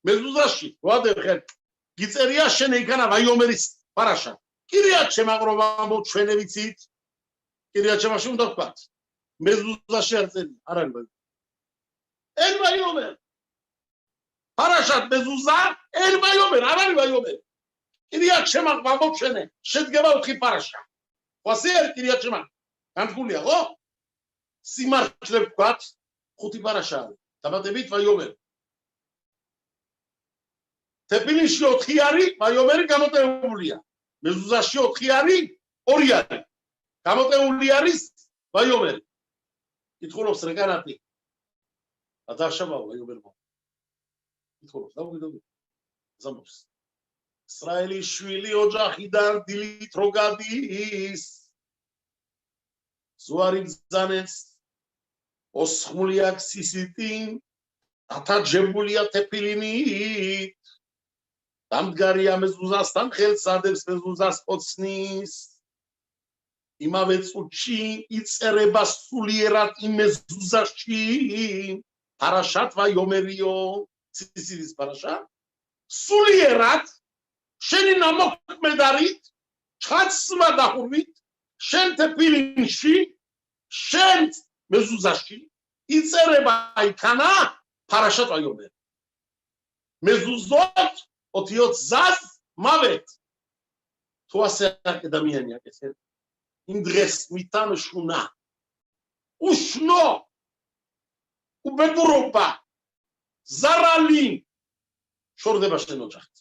A: მეზუზაში ვადერხერ გიწერია შენ იქანა ვაიომერის პარაშა კირიათ შემაყრობა ამბობ ჩვენე ვიცით კირიათ შემაში უნდა ვთქვათ მეზუზაში არ წერია არ არის ელ ვაიომერ პარაშად მეზუზა ელ ვაიომერ არ არის ვაიომერ კირიათ შემაყრობა ამბობ ჩვენე შედგება 4 პარაშა ვასერ კირიათ შემაყრობა განთქმულია ხო სიმართლე ვთქვათ 5 პარაშა არის დაბადებით ვაიომერ თეფილინში 4 არის ვაიომერი გამოტეულია მეზუზაში 4 არის 2 არის გამოტეული არის ვაიომერი კითხულობს რეკანატი ადაშავა ვაიომერმა კითხულობს დავიდოდი ზამბობს ისრაელის შვილი ოჯახიდან დილით რო გადის ზوارი ბრძანეს osხმული აქვს სისიტი ათაჯებულია თეფილინით დამდგარია მეზუზასთან ხელს ადებს მეზუზას ოცნის იმავე წუთში იწერება სულიერად იმ მეზუზაში პარაშათ ვაიომერიო სისიდის პარაშა სულიერად შენი ნამოქმედარით ჩაცმა დახურვით შენ თეფილინში შენ მეზუზაში იწერება იქანა ფარაშატ ვაიომერ მეზუზოთ ოტიოთ ზას მავეთ თუ ასე აკადემიანი აკეთებ იმ დღეს მითან შუნა უშნო უბედურობა ზარალი შორდება შენ ოჯახს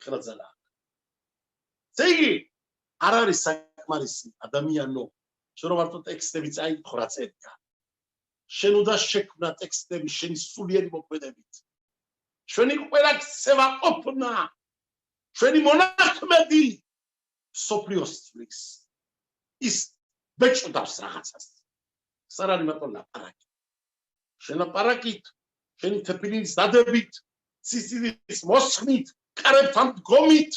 A: ხელა ძალა ზეგი არ არის საკმარისი ადამიანო შენ რომ მარტო ტექსტები წაიკითხო რა წერია შენ უნდა შექმნა ტექსტები შენი სულიერი მოქმედებით ჩვენი ყველა ქცევა ყოფნა ჩვენი მონაქმედი სოფლიოს წლის ის ბეჭდავს რაღაცას ეს არ არის მარტო ლაპარაკი შენ ლაპარაკით შენი თეფილინის დადებით სისილის მოსხმით კარებთან დგომით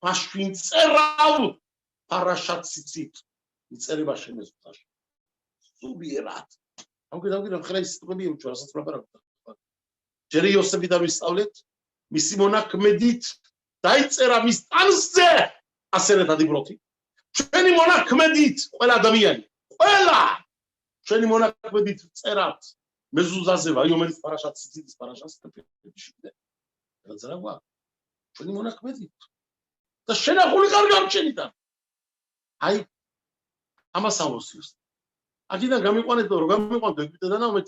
A: მაშინ წერავ პარაშატ ციცით იწერება შენ მეზუზაში სულიერად ამგვარად ხლა ის სიტყვები უჩვენე რასაც ლაპარაკობ ჯერ იოსებიდან ვისწავლეთ მისი მონაქმედით დაიწერა მის ტანზე ასერეთ ადიბროთი ჩვენი მონაქმედით ყველა ადამიანი ყველა ჩვენი მონაქმედით წერავთ მეზუზაზე ვაიომერის პარაშატ ციცის პარაშატს თეფილინში რა ზრავა ჩვენი მონაქმედით და შენახული ხარ გამჩენიდან აი ამას ამოსიოს აქედან გამიყვანეთ რომ გამიყვანეთ ეგვიპტედან და მე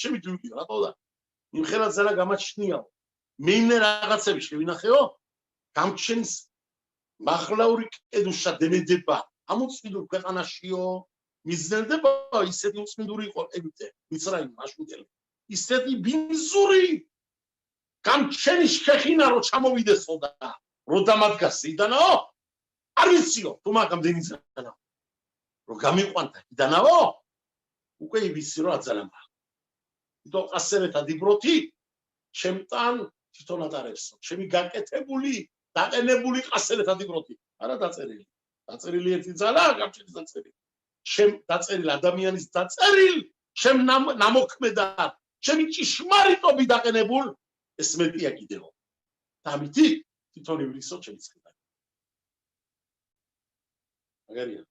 A: ჩემი ჯგუფი რატო და იმ ხელად ზარა გამაჩნიაო მეინე რაღაცები შევინახეო გამჩენის მაღლაური კედუშა დემედება ამოწმინდურ ქვეყანაშიო მიზნდება ისეთი უწმინდური იყო ეგვიპტე მიცრაიმი მაშინდელი ისეთი ბინზური გამჩენის შეხინა რო ჩამოვიდესო და რო დამადგას იდანაო არ ვიციო თუ მაგამ დინიცანა რო გამიყვანთა იდანაო უკვე ივიცი რომ აძალამა თო ასერეთ ადიბროთი ჩემთან თვითონ ატარებსო ჩემი გაკეთებული დაყენებული ყასერეთ ადიბროთი არა დაწერილი ერთი ძალა გამჩენის დაწერილი ჩემ დაწერილ ადამიანის დაწერილ ჩემ ნამოქმედად ჩემი ჭიშმარიტობი დაყენებულ ეს მეტია კიდევ ამითი თვითონ ივლისო ჩემი ცხიდა აგარია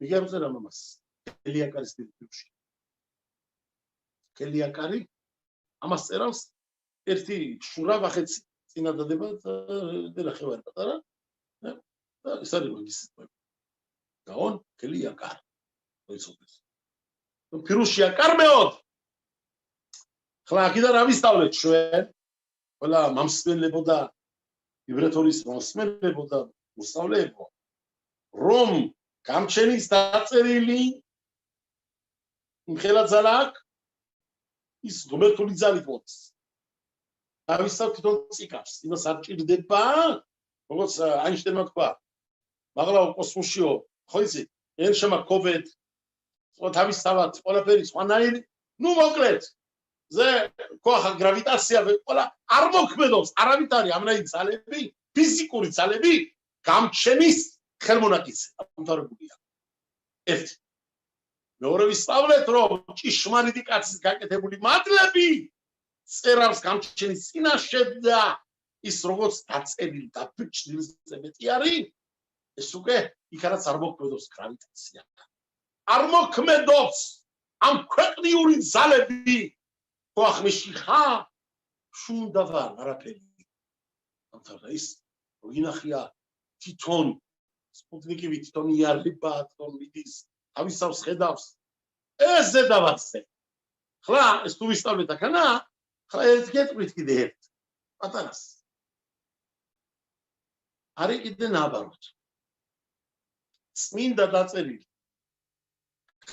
A: მიგერუზე რამამას კელიაკარის ტიპში კელიაკარი ამას წერავს ერთი შურა ვახეცი წინა დადება და ნახევარი პატარა და ეს არის მაგის სიტყვები გაონ კელიაკარ მოიცოდეს ფირუშია კარმეოდ ხლა აქედან რა ვისწავლეთ ჩვენ ყველა მამსმელებო და იბრეთორის მოსმელებო და მოსწავლებო რომ გამჩენის დაწერილი იმხელა ძალა აქვს ის ღმერთული ძალით მოდის დავისწავთ თვითონ წიკავს იმას არ ჭირდება როგორც აინშტაინმა თქვა მაგრამ კოსმოსიო ხო იცი ერთ შემაქოვეთ ხო თავისთავად ყველაფერი სხვანაირი ნუ მოკლედ ზე ქოხა გრავიტაცია ყველა არ მოქმედობს არავით არის ამნაირი ძალები ფიზიკური ძალები გამჩენის ხელმონაკისე ამთავრებულია ერთი მეორე ვისწავლეთ რომ ჭიშმარიტი კაცის გაკეთებული მადლები წერავს გამჩენის წინაშე და ის როგორც დაწერილი და ბიჭდილზე მეტი არის ეს უკვე იქაც არ მოქმედობს გრავიტაცია არ მოქმედობს ამ ქვეყნიური ძალები ხოახმეში ხა შუნდავა არაფერი ამთავრდა ის ვინახია თვითონ სპუტნიკივი თვითონ იარება თვითონ მიდის თავისავს ხედავს ეს ზედავაცე ხლა ეს თუ ვისწავლეთ აქანა ხლა ერთ გეტყვით კიდე ერთ პატარას არის კიდე ნაბაროთ წმინდა დაწერილი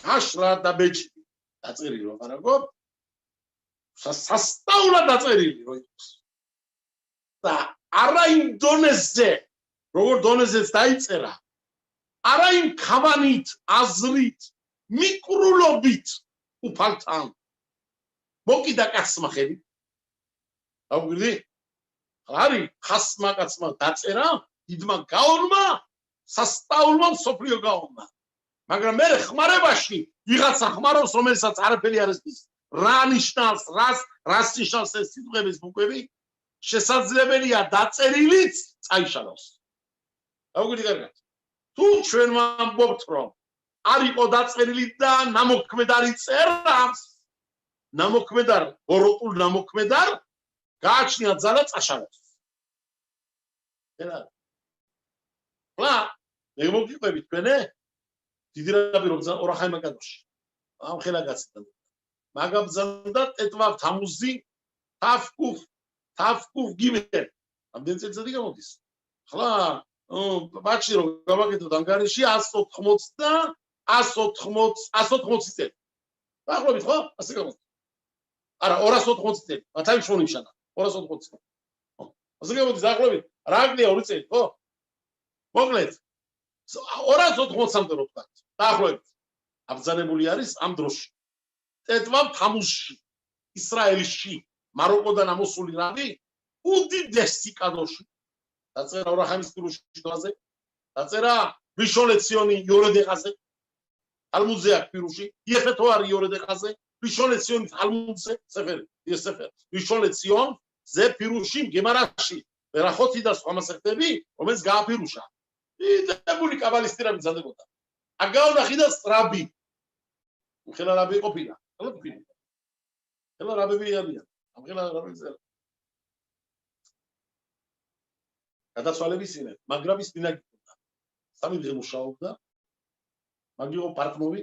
A: ხაშლა და ბეჭი დაწერილი ვაპარაკობ სასწაულად დაწერილი რო იყოს და არა იმ დონეზე როგორ დონეზეც დაიწერა არა იმ ქავანით აზრით მიკრულობით უფალთან მოკიდა კაცმა ხელი აღვიდი არის ხასმა კაცმა დაწერა დიდმა გაონმა სასწაულმა სოფლიო გაონმა მაგრამ მე ხმარებაში ვიღაცა ხმარობს რომელსაც არაფერი არ ესმის რა ნიშნავს, რას ნიშნავს ეს სიტყვების ბუკვები? შესაძლებელია დაწერილიც წაიშალოს. აუგიდი კარგად. თუ ჩვენ ვამბობთ, რომ არ იყო დაწერილი და ნამოქმედარი წერავს, ნამოქმედარ, ოროტულ ნამოქმედარ, გააჩნია ძალა წაშალოს. ეხლა მე მოგიყვებით თქვენე? დიდი რაბი რომ ორახაიმა კადოში. ამ ხელა გაცდა. მაგაბძანდა ტეტვავ თამუზი თაფკუф გიმერ. ამდენ წელიწადი გამოდის. ხლა ბაჩი რომ გავაკეთოთ ანგარიში 180 და 180 წელი. დაახლოებით ხო? ასე გამოდის. არა 280 წელი. მათი შონიშანა 280 წელი. ასე გამოდის დაახლოებით. რა გქნია 2 წელი, ხო? მოკლედ 280-მდე რო ვთქვათ. დაახლოებით. აბრძანებული არის ამ დროში. ტეტვავ თამუზში, ისრაელში, მაროკოდან ამოსული რაბი უდიდესი კადოში. დაწერა ორახაიმის პირუშიდაზე, დაწერა ვიშოლეციონი იორედეხაზე, თალმუდზე აქ პირუში, იეხეთო არის იორედეხაზე, ვიშოლეციონი თალმუდზე, სეფერი, ეს სეფერი. ვიშოლეციონ ზე პირუში გემარაში, ვერახოთი და სხვა მასახტები, რომელიც გააფირუშა. დიდებული კაბალისტირები მზადდებოდა. აგავნახი და სტრაბი. ხელა რაბი ყოფილა. ხელა რაბები არიან. ამ ხელა რაბები წერა. გადაცვალების წინე მაგრაბის დინაგი ჰქონდა. 3 დღე მუშაობდა. მაგ იყო პარტნიორი.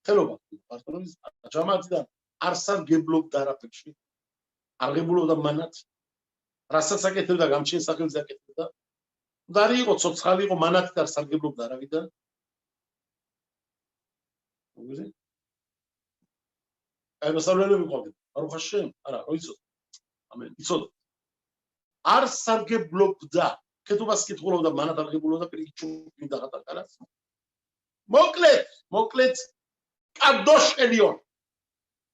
A: ხელობა პარტნიორის ჯამათიდან არ სარგებლობდა არაფერში. აღებულობდა მანათ. რასაც აკეთებდა გამჩენ სახელზე აკეთებდა. მდარი იყო ცოცხალი იყო მანათ და სარგებლობდა არავიდან. მოგიზი? აი მასალები ვიყავდი. ბარუხ ჰაშემ, არა, როიცოდ. ამენ, იცოდო. არ სარგებლობდა, კეთობას კითხულობდა, მანათ აღებულობდა პირიქით მინდა ხატარკარას. მოკლედ, კადოშ ელიონ.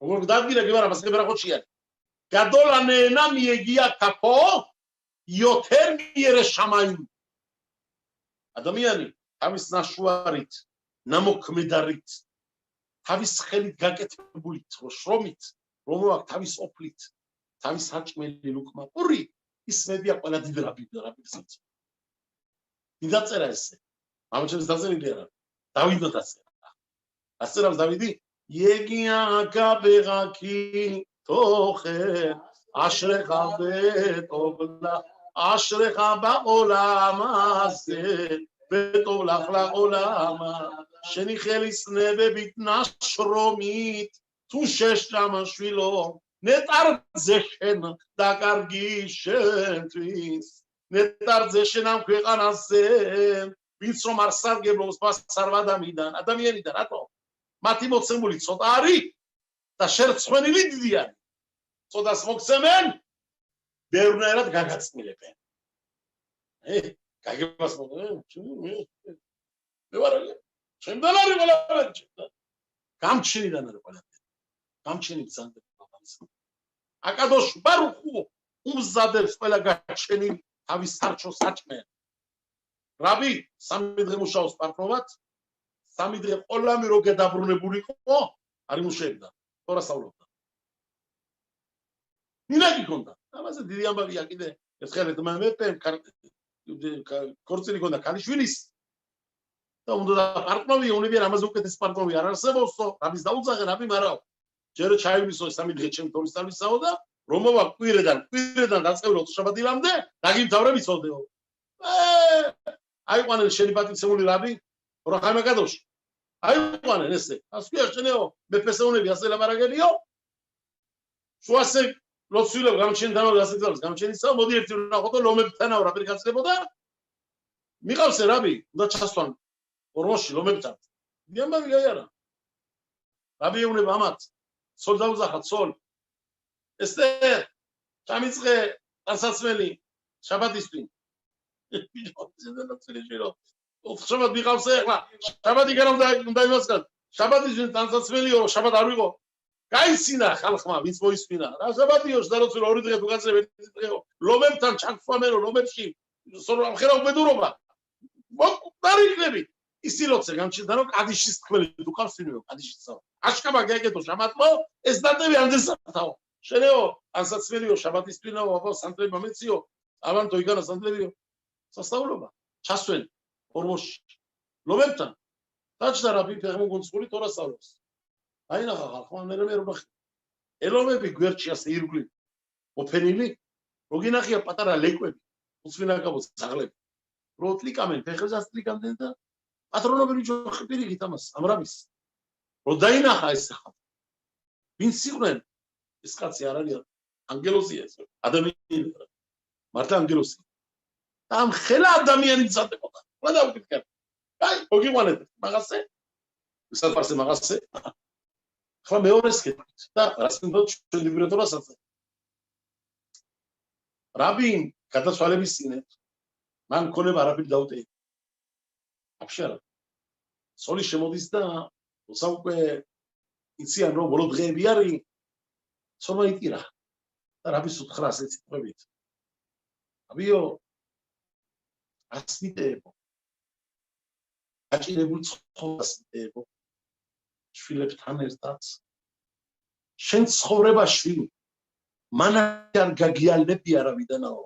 A: როგორ დადგირა გებარა მასები რა ხოჩიანი. გადოლანენა მიეგია კაფო, იოთერ მიერე შამაიმ. ადამიანი თავის ნაშუარით, ნამოქმედარით, თავის ხელით გაკეთებული შრომით, რომ აქვს თავის ოფლით, თავის საჭმელი ლუკმა პური, ის მედია ყველა დიდ რაბის. დაწერა ესე. ამაჩემს დაწერილი არა. დავიდო დაწერა. აწერავს დავიდი, იეგია გაბეღაკი თოხე, აშრეხა ბეტობლა, აშრეხა ბაოლამაზე, ბეტობლა ხლა ყოლამა, შენი ხელის ნებებით ნაშრომით, თუ შეშრამაშვილო, ნეტარზე შენ დაკარგი შენთვის, ნეტარზე შენ ამ ქვეყანაზე, ვინც რომ არ სარგებლობს მასარვადამიდან, ადამიანიდან, რატო? მათი მოცემული ცოტა არის და შერცხვენილი დიდი არის. ცოტას მოგცემენ, ბევრნაირად გაგაწმილებენ. გაგებას მოგცემენ, მე ვარ არის, ჩემთან არის ყველაფერი. გამჩენიდან არის ყველაფერი. გამჩენი ბრძანდება ამას. აკადოშ ბარუხუ უმზადებს ყველა გაჩენილი თავის სარჩო საჭმე. რაბი 3 დღე მუშაობს პარტნიორად, 3 დღე ყოლამი რო გადაბრუნებულიყო, არ იმუშავებდა, თორა სწავლობდა. მინაგი ქონდა. ამაზე დიდი ამბავია კიდე. ერთხელ მეპემ ქორწილი ქონდა ქალიშვილის და უნდა პარტნიორი უნებიან ამაზე უკეთეს პარტნიორი არ არსებობსო, რაბის დაუძახე, რაბი მარაო. ჯერ ჩაივისო 3 დღე ჩემ თორის სწავლისაო და რომოვა კვირედან დაწყევროთ შაბათილამდე, დაგიმთავრებ იცოდეო. აიყვანენ შენი პატიცემული რაბი, ორახაიმა კადოში. აიყვანენ ესე. ასკია შენეო, მეფესეუნები ასე ლაპარაკებიო. შუასე ლოცვილებ გამჩენთან გასაგზავნოს, გამჩენისაო, მოდი ერთი ვნახოთ, ლომებთანაო რაბი გაცდებოდა. მიყავს რაბი, უნდა ჩასვან ოროში ლომებთან. დიამბავი არა. რაბი ეუნება ამათ. ცოლ დაუძახა, ცოლ. ესე ჩამიწყე ტანსაცმელი შაბათისთვის. შაბათ მიყავს ახლა. შაბათი გარამ უნდა იმასკან. შაბათისთვის ტანსაცმელიო, შაბათ არ ვიყო. გაისინა ხალხმა, ვინც მოისმინა. რა შაბათიო, შედაროცილო 2 დღე თუ გაწევ 1 დღეო. ლომებთან ჩაგხვამერო, ლომებში. სულ ამხერა უბედურობა. დარიგლები. ისილოცე გამჩნდა რომ კადიშის თქმელი თუ ყავს ვინმე კადიშისა აშკაბა გეგეთო შაბათო ეს დატევი ამდესათაო შენეო ანსაცმელიო შაბათის თვინაო აბა სანტრება მეციო ავანტო იგანა სანტრებიო სასწაულობა ჩასვენ ორმოში ლობებთან დაჭდა რაბი ფეხმოგონცხული თორასწავლოს აი ნახა ხალხმა მერე რობახი ელომები გვერდში ასე ირგვლივ მოფენილი როგინახია პატარა ლეკვები უცვინაგაბოს ზაღლები როტლიკამენ ფეხებზე ასტრიკამდნენ და პატრონობები ჯოხი პირიქით ამას ამ რამის რო დაინახა ეს ხალხი ვინც იყვნენ ეს კაცი არ არის ანგელოზია ეს ადამიანი მართლა ანგელოზი და ამ ხელა ადამიანი მზადდებოდა რა დავკითხე აი მოგიყვანეთ მაგასე ვისაფარზე მაგასე ხლა მეორეს კეთით და რას მინდო ჩვენ ლიბრეტორასაც რაბინ გადაცვალების წინეთ მან მქონება არაფერი დაუტეი აფშარა სოლი შემოდის და როცა უკვე იციან რომ ბოლო დღეები არის სოლა იტირა და რაბის უთხრა ასე სიტყვებით აბიო ასნიტეებო აჭირებულ ცხოვრასნიტეებო შვილებთან ერთად შენ ცხოვრებაში მანარ გაგიალები არავიდანაო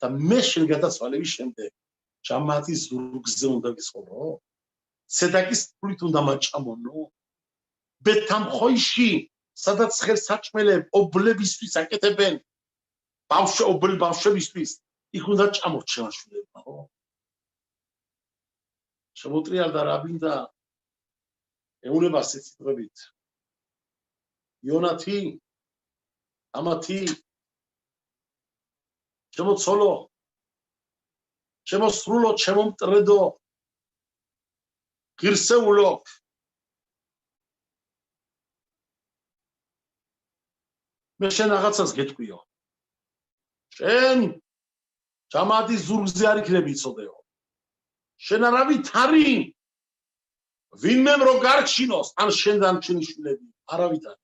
A: და მე შენ გადაცვალების შემდეგ ჯამათის ზურგზე უნდა გისხოვრო ცედაკის ფულით უნდა მაჭამონო ბეთამხოიში სადაც ხელსაჭმელებ ობლებისთვის აკეთებენ ბავშვებისთვის იქ უნდა ჭამოთ შემაშულებაო შემოტრიალდა რაბინდა ეუნება სიტყვებით იონათი ამათი შემოცოლო შემოსრულო შემომტრედო ღირსეულო მე შენ რაღაცას გეტყვიო შენ ჯამათის ზურგზე არ იქნები იცოდეო შენ არავით არი ვინმემ რო გარჩინოს ან შენდან ჩვენი შვილები არავით არ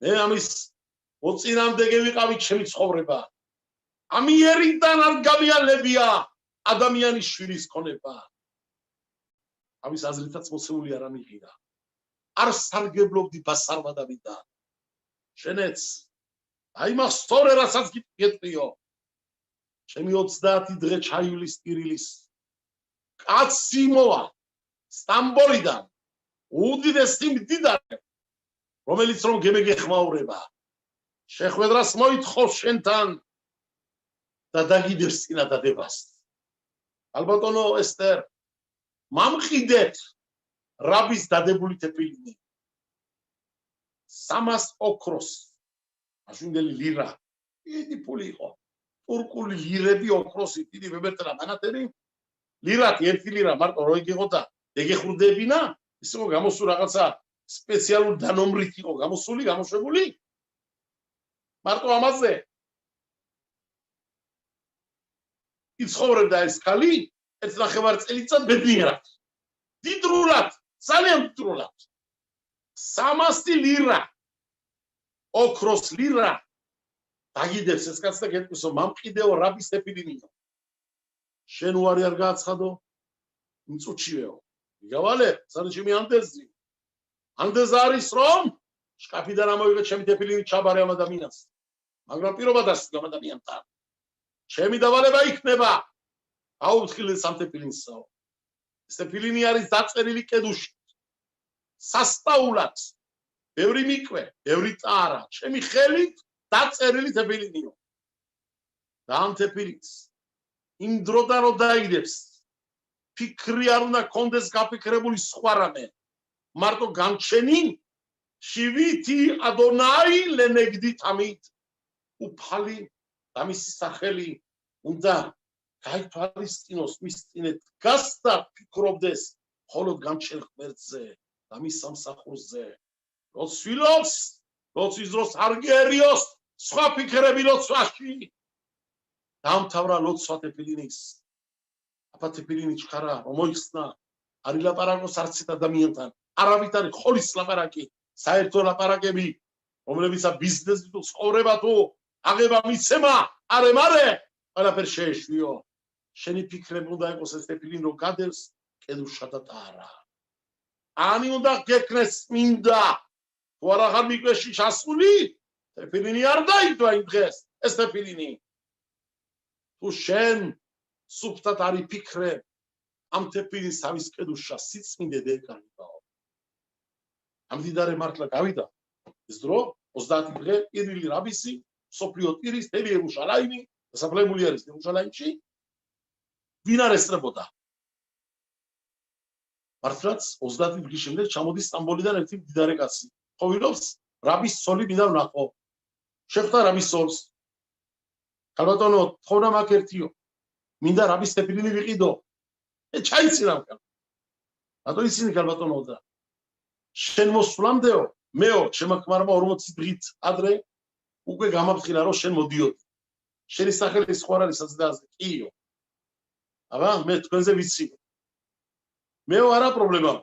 A: მე ამის მოწინამდე გევიყავი ჩემი ცხოვრება ამიერიდან არ გამიალებია ადამიანის შვილის ქონება ამის აზრითაც მოცემული არ ამიღირა არ სარგებლობდი ბასარვადავიდან შენეც აი მას სწორე რასაც გეტყვიო ჩემი 30 დღე ჩაივლის ტირილის კაცი მოვა სტამბოლიდან უდიდესი მდიდარი რომელიც რომ გემეგეხმაურება შეხვედრას მოითხოვს შენთან და დაგიდებს წინადადებას ალბათონო ესტერ მამყიდეთ რაბის დადებული თეფილინი 300 ოქროს აშუნდელი ლირა დიდი ფული იყო ტურკული ლირები ოქროსი დიდი ვებერტლა მანათერი ლირათი 1 ლირა მარტო რო იგიღოდა ეგეხურდებინა ის იყო გამოსულ რაღაცა სპეციალურ დანომრით იყო გამოსული გამოშვებული მარტო ამაზე იცხოვრებდა ეს ხალი 1.5 წელიწად ბედნიერად დიდრულად ძალიან დიდრულად 300 ლირა ოქროს ლირა დაგიდებს ეს კაცს და გეტყვისო მამყიდეო რაბის თეფილინიო შენ უარი არ გააცხადო მწუჩიეო იგავალე სანჩიმი ანდეზი ანდეზ არის რომ შკაფიდან ამოვიღე ჩემი თეფილინი ჩაბარე ამ ადამიანს მაგრამ პირობა დასწრო ამ ადამიანთან ჩემი დავალება იქნება აუთხილე სამთეფილინსაო ეს თეფილინი არის დაწერილი კედუში სასწაულად ბევრი მიკვე ბევრი ტარა ჩემი ხელით დაწერილი თეფილინიო და ამ თეფილინს იმ დროდან რომ დაიგდებს ფიქრი არ უნდა კონდეს გაფიქრებული სხვა რამე მარტო გამჩენი შივითი ადონაი ლენეგდი თამით უფალი და მისი სახელი უნდა გაითვალისწინოს მის წინეთ გასდა ფიქრობდეს მხოლოდ გამჩენ ღმერთზე და მის სამსახურზე როცვილობს როცვის დროს არ გერიოს სხვა ფიქრები ლოცვაში დამთავრა ლოცვა თეფილინის აბა თეფილინი ჩხარა რომ მოიხსნა არ ილაპარაკოს არც ერთ ადამიანთან არავით არის ხოლის ლაპარაკი საერთო ლაპარაკები რომლებიცაც ბიზნესი თუ ცხოვრება თუ აღება მიცემა არემარე ყველაფერი შეეშვიო შენი ფიქრები უნდა იყოს ეს თეფილინი რომ გადევს კედუშადა არა. Ani უნდა გეკნეს მინდა. თუ არ აღარ მიკვეში ჩასული, თეფილინი არ დაიდვა იმ დღეს, ეს თეფილინი. თუ შენ სუფთად არ იფიქრებ, ამ თეფილის თავის კედუშა სიწმინდე დეკარგავ. ამდიდარე მართლა გავიდა ეს დრო 30 დღე პირველი რაბისი სოფლიო ტირის თელი იერუშალაიმი დასაფლებული არის იერუშალაიმში ვინ არ ესწრებოდა მართლაც 30 დღის შემდეგ ჩამოდის სტამბოლიდან ერთი მდიდარი კაცი ხოვილობს რაბის სოლი მინდა ვნახო შეხვდა რაბის სოლს ქალბატონო თხოვნა მაგ ერთიო მინდა რაბის თეფილინი ვიყიდო ჩაიცირავ რატო ისინი ქალბატონო და შენ მოსვლამდეო მეო შემოქმარმა 40 დღით ადრე უკვე გამაფრთხილა რომ შენ მოდიოდი შენი სახელი სხვა არის აზდაზე კიო აბა მე თქვენზე ვიცი მეო არა პრობლემა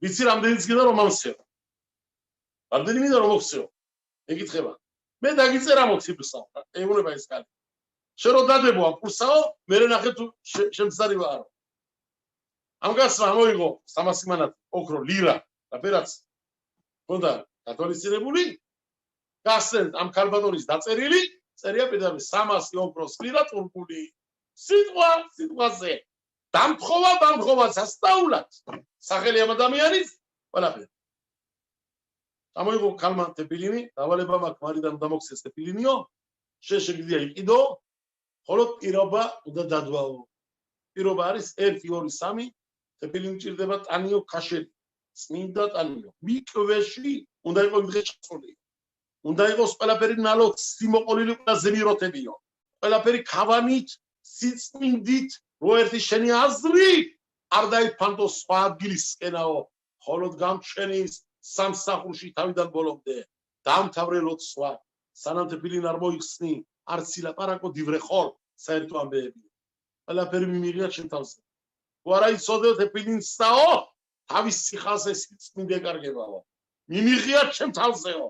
A: ვიცი რამდენიც გინდა რომ მომცეო რამდენი მინდა რომ მოხსეო ეკითხება მე დაგიწერა მოციბრსა ეუბნება ეს კაცი შენ რო დადებო ამ კურსაო მე ნახე თუ შემცარი ვარო ამ გასმა მოიღო 300 მანატი ოქრო ლირა რაფერაც ხონდა კათოლიციზებული გასცენ ამ ქალბატონის დაწერილი წერია პედაგოგი 300 ოქროს ლირა თურქული სიტყვაზე დამთხოვა სასწაულად სახელი ამ ადამიანის ყველაფერი ამოიღო ქალმა თეფილინი დავალება მაქვს მარიდან დამოქცეს თეფილინიო შეგვიძლია იყიდო ხოლო პირობა უნდა დადვაო პირობა არის 1 2 3 თეფილინი ჭირდება ტანიო ქაშელი წმინდა ტანიო მიკვეში უნდა იყოს დღე ჩასული უნდა იყოს ყველაფერი ნალოქ სიმოყოლილი ყველაზე მიროთებიო ყველაფერი ქავანით სიწმინდით რო ერთი შენი აზრი არ დაიფანტო სხვა ადგილისკენაო ხოლოდ გამჩენის სამსახურში თავიდან ბოლომდე დამთავრელოთ სხვა სანამ თეფილინი არ მოიხსნი არც ილაპარაკო დივრე ხორ საერთო ამბეები ყველაფერი მიმიღია შენ თავზე თუ არა იცოდე თეფილინსაო თავის სიხაზე სიწმინდე კარგებაო მიმიღია შენ თავზეო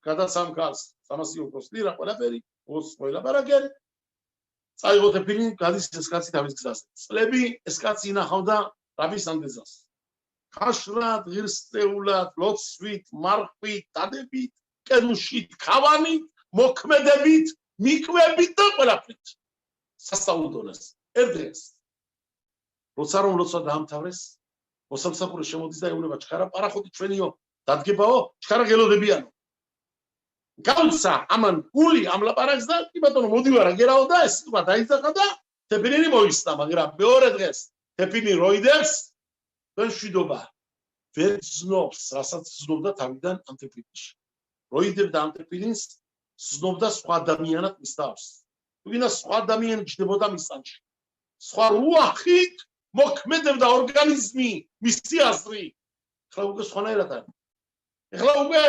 A: გადასამკარს 300 ოქროს ლირა ყველაფერი ოსმოილაპარაკე წაიღო თეფილინი გადის ეს კაცი თავის გზაზე წლები ეს კაცი ინახავდა რაბის ამდეზას ქაშრად ღირსეულად ლოცვით მარხვით დადებით კენუშით ქავანით მოქმედებით მიკვებით და ყველაფრით სასწაულდონეს ერთდღეს როცა რომ ლოცვა დაამთავრეს მოსამსახური შემოდის და ეუბნება ჩქარა პარახოდი ჩვენიო დადგებაო ჩქარა გელოდებიანო გავცა ამან გული ამ ლაპარაკს და კი ბატონო მოდივარ აგერაო და ეს სიტყვა დაიძახა და თეფილინი მოიხსნა მაგრამ მეორე დღეს თეფილინი როიდებს თქვენ შვიდობა ვერ ზნობს რასაც ზნობდა თავიდან ამ თეფილინში როიდებდა ამ თეფილინს ზნობდა სხვა ადამიანად მის თავს ვინა სხვა ადამიანი ჯდებოდა მის წანში სხვა რუახით მოქმედებდა ორგანიზმი მისი აზრი ახლა უკვე სხვანაირად არის ახლა უკვე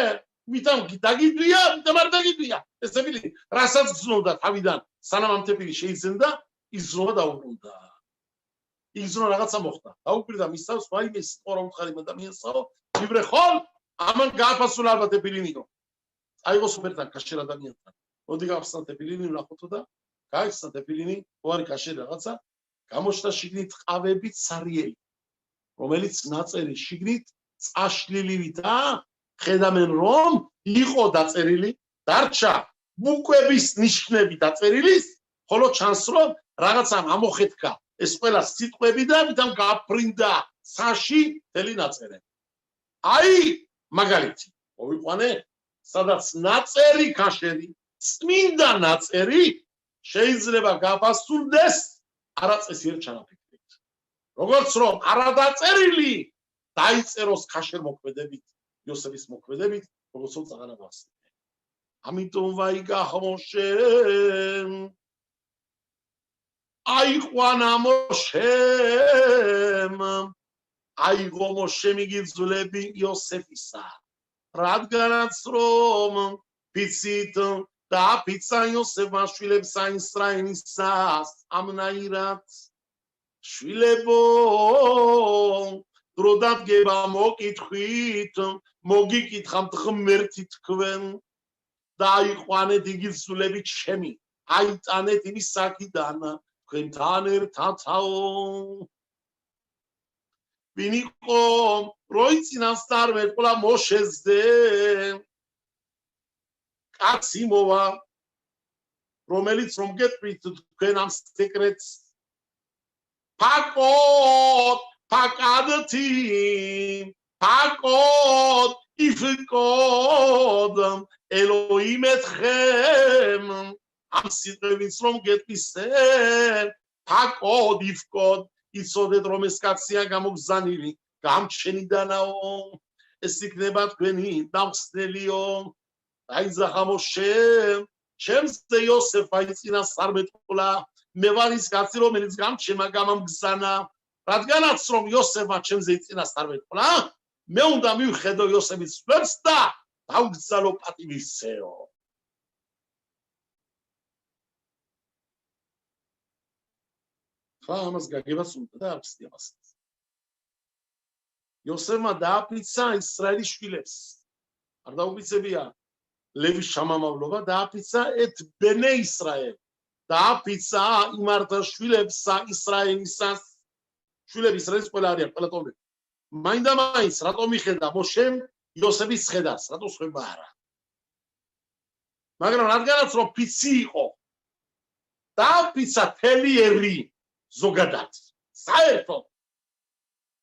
A: ვიტამ დაგიდვია ვიტამ არ დაგიდვია ეს თეფილინი რასაც ზნობდა თავიდან სანამ ამ თეფილი შეიძენდა იზრობა დაუბრუნდა იზრობა რაღაცა მოხდა დაუკვირდა მის თავს ვაიმე სიტყვა რომ ხარ იმ ადამიანსაო ვიბრე ხოლ ამან გააფასულა ალბათ თეფილინიო აიღო სუპერთან კაშერ ადამიანთან მოდი გავხსნა თეფილინი ვნახოთო და გაიხსნა თეფილინი ოარი კაშერი რაღაცა გამოჩნდა შიგნით ყავებით სარიელი რომელიც ნაწერი შიგნით წაშლილივითა ხედავენ რომ იყო დაწერილი დარჩა ბუკვების ნიშნები დაწერილის ხოლო ჩანს რომ რაღაცა ამოხეთქა ეს ყველა სიტყვები და ვიდან გაფრინდა საში თელი ნაწერები აი მაგალითი მოვიყვანე სადაც ნაწერი ქაშერი წმინდა ნაწერი შეიძლება გაფასულდეს არაწესიერ ჩანაფიქრით როგორც რომ არადაწერილი დაიწეროს ქაშერ მოქმედებით იოსების მოქმედებით როგორც რომ წაღანა გახსნე ამიტომ ვაიგა მოშემ აიყვანა მოშემ აიღო მოშემ იგიძვლები იოსებისა რადგანაც რომ ფიცით და ფიცა იოსებმა შვილებს აისრაელისას ამნაირად შვილებო დრო დადგება მოკითხვით მოგიკითხავთ ღმერთი თქვენ და აიყვანეთ იგიძვლებით ჩემი აიტანეთ იმის საკიდან თქვენთან ერთათაო ვინ იყო როიწინასწარ მეტყოლა მოშეზე კაცი მოვა რომელიც რომ გეტყვით თქვენ ამ სეკრეტს ფაკოდ ფაკადთი ფაკოდ იფკოდ ელოიმ ეთხემ ამ სიტყვებს რომ გეტყვისენ ფაკოდ იფკოდ იცოდეთ რომ ეს კაცია გამოგზანილი გამჩენიდანაო ეს იქნება თქვენი დამხსნელიო დაიძახა მოშე ჩემზე იოსეფ აიწინასწარ მეტყოლა მე ვარ ის კაცი რომელიც გამჩემა გამამგზანა რადგანაც რომ იოსეფმა ჩემზე იწინასწარ მეტყოლა მე უნდა მივხედო იოსების სვებს და დავგზავნო პატივისცეო ხა ამას გაგებას უნდა და აქვს ამას იოსებმა დააფიცა ისრაელის შვილებს არ დაუფიცებია ლევის შამამავლობა დააფიცა ეთ ბენე ისრაელ დააფიცა იმართა შვილებსა ისრაელისას შვილები ისრაელის ყველა არიან ყველა ტომები მაინდა-მაინც რატომ იხედა მოშემ იოსების ხედავს რატო ხება არა მაგრამ რადგანაც რომ ფიცი იყო დააფიცა თელიერი ზოგადად საერთოდ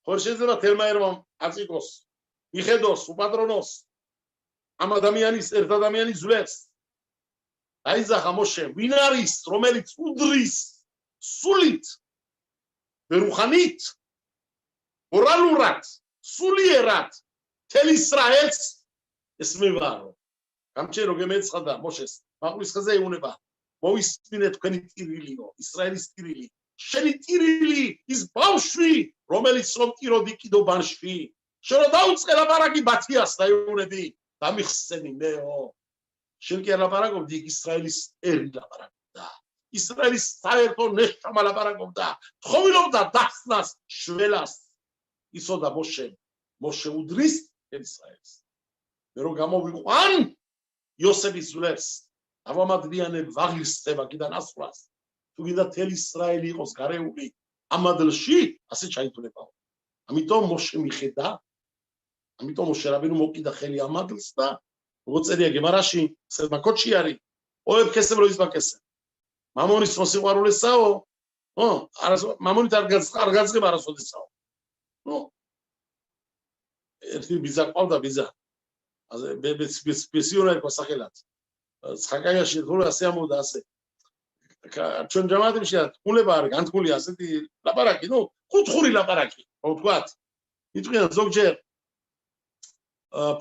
A: ხო შეიძლება თელმა ერმა აწიკოს იხედოს უპატრონოს ამ ადამიანის ერთ ადამიანის ძლებს დაიძახა მოშე ვინ არის რომელიც უდრის სულით ვერუხანით მორალურად სულიერად თელ ისრაელს ეს მე ვარო გამჩერო გემეცხადა მოშეს მაყვის ხეზე ეუნება მოვისმინე თქვენი ტირილიო ისრაელის ტირილი შენი ტირილი ის ბავშვი რომელიც რომ ტიროდი კიდობანში შენ დაუწყე ლაპარაკი ბათიას და ეუნები დამიხსენი მეო შენ კი ლაპარაკობდი ისრაელის ერი ლაპარაკობდა ისრაელის საერთო ნეშტამა ლაპარაკობდა თხოვილობდა დასნას შველას იცოდა მოშე უდრის ისრაელს მე რომ გამოვიყვან იოსების ძლებს ავამადლიანებ ვაღირსება კიდან ასვლას თუ გინდა თელი ისრაელი იყოს გარეული ამადლში ასე ჩაითვლებაო ამიტომ მოშე მიხედა ამიტომ მოშე რაბინო მოკიდა ხელი ამადლს და მოწერია გემარაში სერმაკოჩი არის ოებ ქესებ როის ბაკესე მამონის მოსიყვარულესაო მამონით არ გაძღება არასოდისაო ერთი ბიძა ყავდა ბიძა პენსიონერი გასახელად ცხაკაიაში თუ ასე ამოდა ასე ჩვენ ჯამათებში თქულება არის განთქმული ასეთი ლაპარაკი ხუთხური ლაპარაკი რო ვთქვათ იტყვიან ზოგჯერ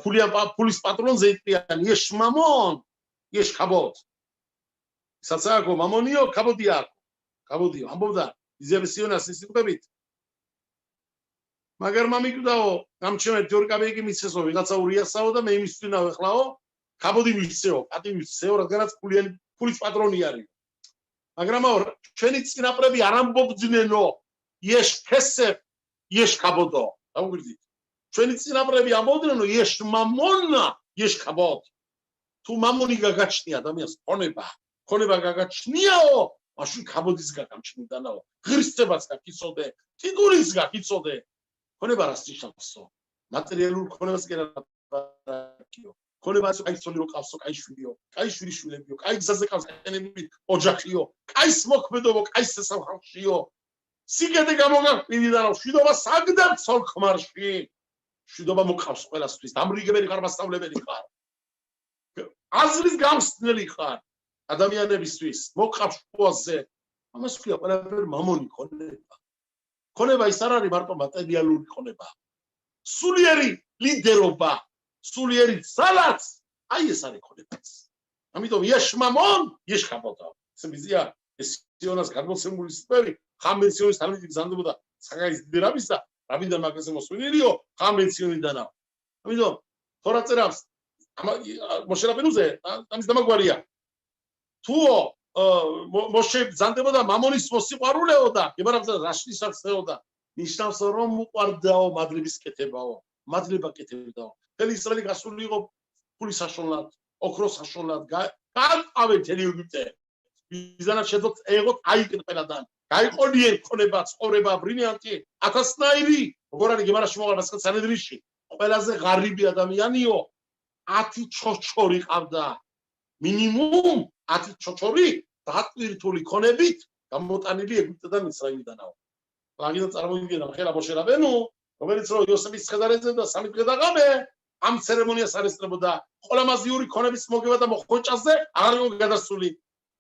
A: ფულის პატრონზე იტყვიან еш მამონ еш ქაბოდ საცაკო მამონიო ქაბოდია ქაბოდიო ამბობდა იზებსიონას ის სიტყვებით მაგრამ მამიკვდაო გამჩემეთ ჯორკაბეიკი მიცესო ვიღაცა ურიასაო და მე იმის ვინავ ეხლაო ქაბოდი მისცეო პატი მისცეო რადგანაც ფულის პატრონი არის მაგრამ ჩვენი წინაპრები არ ამბობდნენო еш ქესებ еш ქაბოდო დაუგვირდით ჩვენი წინაპრები ამბობდნენო еш მამონა еш ქაბოდ თუ მამონი გაგაჩნია ადამიანს ქონება გაგაჩნიაო მაშინ ქაბოდის გაგამჩნიდანაო ღირსებაც გაკიცოდე ტიტულის გაკიცოდე ქონება რას ნიშნავსო მატერიალურ ქონებას კი არა ქონებას აი სული რო ყავსო აი შვილიო აი შვილიშვილებიო აი გზაზე ყავს ენები ოჯახიო აი მოქმედობო აი სასახალშიო სიგეთე გამოგაყიდანო შვიდობა საგდარ ცოლქმარში შვიდობა მოყავს ყველასთვის დამრიგებელი ხარ მასწავლებელი ხარ აზრის გამსწნელი ხარ ადამიანებისთვის მოყავს შუაზე ამას ქვია ყველაფერი მამონი ქონება ის არ არის მარტო მატერიალური ქონება სულიერი ლიდერობა სულიერი ძალაც აი ეს არის ქონებაც ამიტომ еш მამონ еш ქაბოდა სმიზია ეს სიონას გადმოცემული სიტყვები ხამენციონის თარგმნით გზანდებოდა საკაის დირაბის და რაბინდა მაგაზე მოსვენილიო ხამენციონიდანა ამიტომ თორა წერავს მოშერაბენუზე ამის დამაგვარია თუო მოშე ბზანდებოდა მამონის მოსიყვარულეო და გებარაბდა რაშნისაც θεოდა ნიშნავს რომ უყვარდაო მადლების კეთებაო მადლება კეთებდაო თელი ისრაელი გასული იყო ფულის საშონლად ოქროს საშონლად გაყავენ თელი ეგვიპტე ბიზანად შეძლოთ ეღოთ აიკენ ყველადან გაიყოლიენ ქონება ცხოვრება ბრილიანტი ათასნაირი როგორ არის გემარაში მოყვა სანედრისში ყველაზე ღარიბი ადამიანიო 10 ჩოჩორი ყავდა მინიმუმ 10 ჩოჩორი დატვირთული ქონებით გამოტანილი ეგვიპტედან ისრაილიდანაო მაგიდა წარმოგიდგენა ხელა მოშე რაბენუ რომელიც რო იოსების ცხედარეზე და 3 დღე დაღამე ამ ცერემონიას არესტრებოდა ყოლამაზიური ქონების მოგება და მოხოჭაზე აღარ იყო გადასული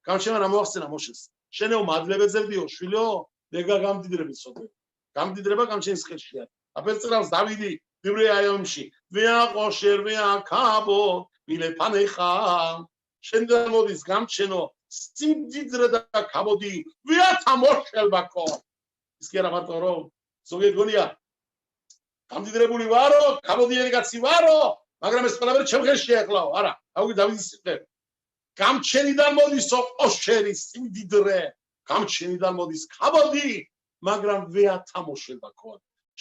A: გამჩენა რა მოახსენა მოშეს შენეო მადლებეძებდიო შვილო მეგა გამდიდრების სოდე გამდიდრება გამჩენის ხელშია აფერწერავს დავიდი ბიბრეაიომში ვეაყოშერ ვეაკაბო მილეფანეხა შენდა მოდის გამჩენო სიმდიდრე და კაბოდი ვეათა მოშელბაკო ის კი არა მარტო რომ ზოგიერთ გონია გამდიდრებული ვარო კაბოდიერი კაცი ვარო მაგრამ ეს ყველაფერი ჩემ ხელშია ეხლაო არა აუგი დავიდის სიტყვე გამჩენიდან მოდის ოყოშერი სიმდიდრე გამჩენიდან მოდის კაბოდი მაგრამ ვეათა მოშელბაკო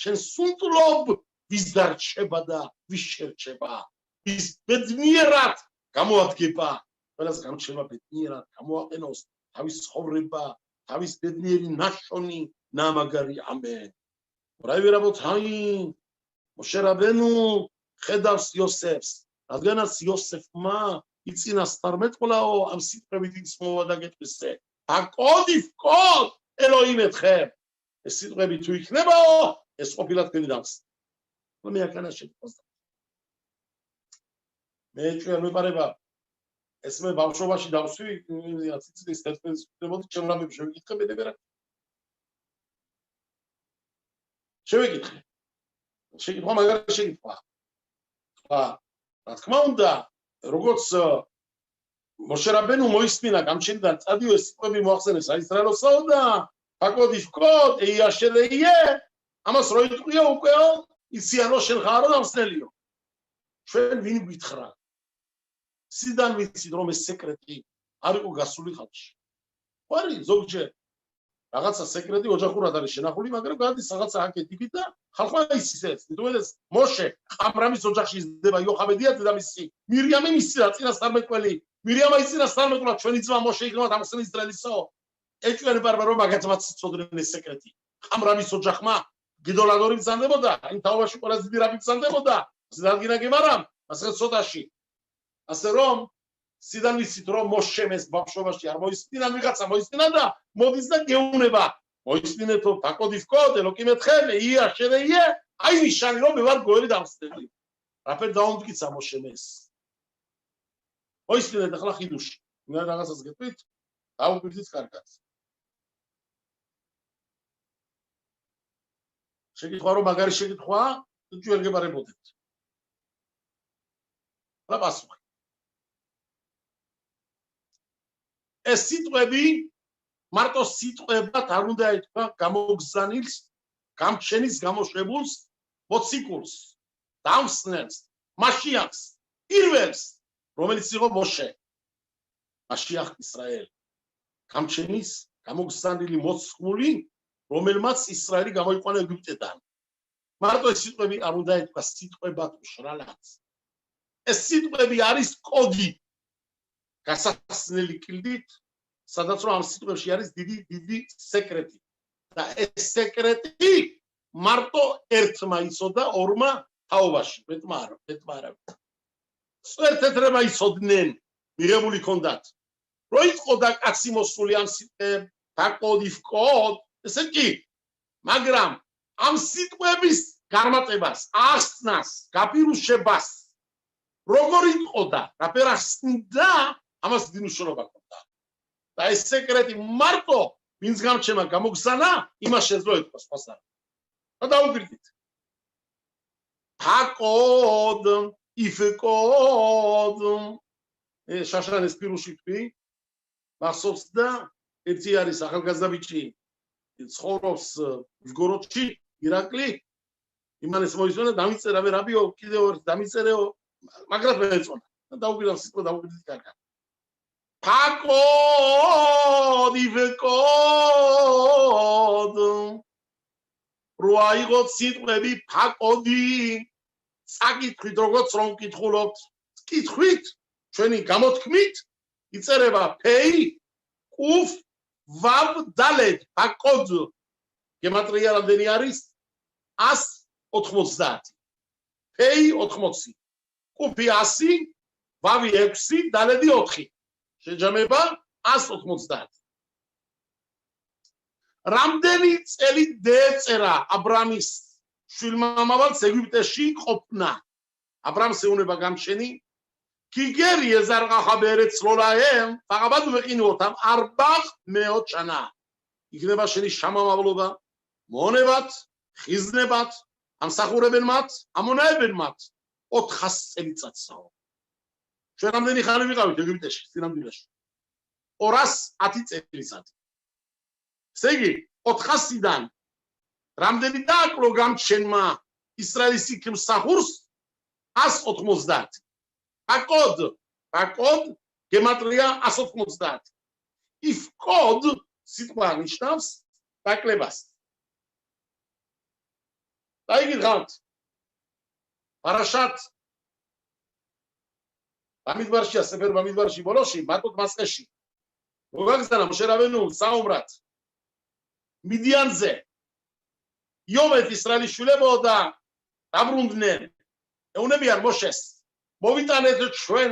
A: შენ სუნტლობ ვის დარჩება და ვის შერჩება ვის ბედნიერად გამოადგება ყველას გამჩება ბედნიერად გამოაყენოს თავის ცხოვრება თავის ბედნიერი ნაშონი ნამაგარი ამენ რაივერაბოთაი მოშე რაბენუ ხედავს იოსებს რადგანაც იოსებმა იწინა 12 ყოლაო ამ სიტყვებით იწმოვა და გეტყვისე აკოდიფკოდ ელოიმ ეთხებ ეს სიტყვები თუ იქნებაო ეს ყოფილად თქვენი დამს მე აკანა შეფოს მე ჩვენ მეპარება ეს მე ბავშვობაში დავსვი ციცის თერთმეტის მოდი ჩემ რამებს შევიკითხე მე ნებერა შევიკითხე შეკითხვა მაგარი შეკითხვა რა თქმა უნდა როგორც მოშე რაბენუ მოისმინა გამჩენიდან წადიო ეს სიტყვები მოახსენეს აისრაელოსაო და აკოდიფკოდ ეიაშელეიე ამას რო იტყვიო უკეო ისიანო შენ ხარო დამსნელიო ჩვენ ვინ გითხრა სიდან ვიცით რომ ეს სეკრეტი არ იყო გასული ხალხში ხარი ზოგჯერ რაღაცა სეკრეტი ოჯახურად არის შენახული მაგრამ გადის რაღაცა აკეთებით და ხალხმა ისიც თუმცა მოშე ყამრამის ოჯახში იზრდება იოხაბედია დედამისი მირიამი მისი რა წინასწარმეტ ყველი მირიამა იწინა სტარმეტულად ჩვენი ძმა მოშე იქნება დამხსენი ისრაელისო ეჭვენებარმა რომ მაგათმაც ცოდდნენ ეს სეკრეტი ყამრამის ოჯახმა გიდოლადორი ბრძანდებოდა იმ თავაში ყველაზე დიდი რაბი ბრძანდებოდა ზრადგინა გემარამ ასე ცოტაში ასე რომ სიდან ვიცით რომ მოშემეს ბავშვობაში არ მოისმინა ვიღაცა მოისმინა და მოდის და გეუნება მოისმინეთო ფაკოდიფკოდ ელოკიმეთხემე ია შენეიე აი ნიშანი რომ მე ვარ გოერი დამსწრელი რაფერ დაუნდკიცა მოშემეს მოისმინეთ ახლა ხიდუში უნდა რაღაცას გეტყვით დაუგვირდით კარგად შეკითხვა რომ მაგარი შეკითხვა თუ ვერ გებარებოდებთ რა პასუხი ეს სიტყვები მარტო სიტყვებად არ უნდა ეთქვა გამოგზანილს გამჩენის გამოშვებულს მოციქულს დამსნელს მაშიახს პირველს რომელიც იყო მოშე მაშიახ ისრაელი გამჩენის გამოგზანილი მოციქული რომელმაც ისრაელი გამოიყვანა ეგვიპტედან მარტო ეს სიტყვები არ უნდა ეთქვა სიტყვებად უშრალად ეს სიტყვები არის კოდი გასახსნელი კილდით სადაც რომ ამ სიტყვებში არის დიდი სეკრეტი და ეს სეკრეტი მარტო ერთმა იცოდა ორმა თაობაში მეტმა არა ერთმა იცოდნენ მიღებული ქონდათ რო იწყოდა კაცი მოსული ამ სიტყვებ დაკოდიფკოდ ესე კი მაგრამ ამ სიტყვების წარმატებას ახსნას გაპირუშებას როგორ იყოდა რაფერ ახსნდა ამას დიდი მნიშვნელობა ჰქონდა და ეს სეკრეტი მარტო ვინც გამჩენა გამოგზანა იმას შეძლო ეთქვა სხვას არა და დაუგვირდით ფაკოდ იფკოდ შაშანის პირუში თქვი მახსოვს და ერთი არის ახალგაზრდა ბიჭი ცხოვრობს ვიგოროდში ირაკლი იმანეს მოისმენა დამიწერა მე რაბიო კიდევ ერთ დამიწერეო მაგრამ მე ეწონა და დაუგვირდა სიტყვა დაუგვირდით კარგად ფაკოდ იფკოდ როაიღოთ სიტყვები ფაკოდი საკითხით როგორც რომ კითხულობთ კითხვით ჩვენი გამოთქმით იწერება ფეი კუფ ვავ დალეთ ფაკოდ გემატრია რამდენი არის 90. Pei 80. Kupi 100, vavi 6, daledi 4. შეჯამება 190. რამდენი წელი დაეწერა აბრამის შვილმამავალს ეგვიპტეში ყოფნა? აბრამს ეუბნება გამჩენი Kigeri ezarqa khaberet slolaem faqabat veqinotam 400 shana. იქნება შენი შამამავლობა, მონებად, ხიზნებად, ამსახურებენ მათ, ამონაებენ მათ 400 წელიწადსაო. ჩვენ რამდენი ხანი ვიყავით ეგვიპტეში, სინამდვილეში? 210 წელიწადი. ესე იგი 400-დან რამდენი დააკლო გამჩენმა ისრაელის იქ მსახურს 190. Pakod გემატრია 190. Ifkod სიტყვა ნიშნავს დაკლებას. დაიგიგავთ. პარაშათ ბამიდბარშია სეფერ ბამიდბარში ბოლოში მარტოდ მასყეში. მოგაგზავნა მოშე რაბენუ საუბრად. მიდიანზე. იოვეთ ისრაელის შვილებო და დაბრუნდნენ. ეუნებიან მოშეს. მოვიტანეთ ჩვენ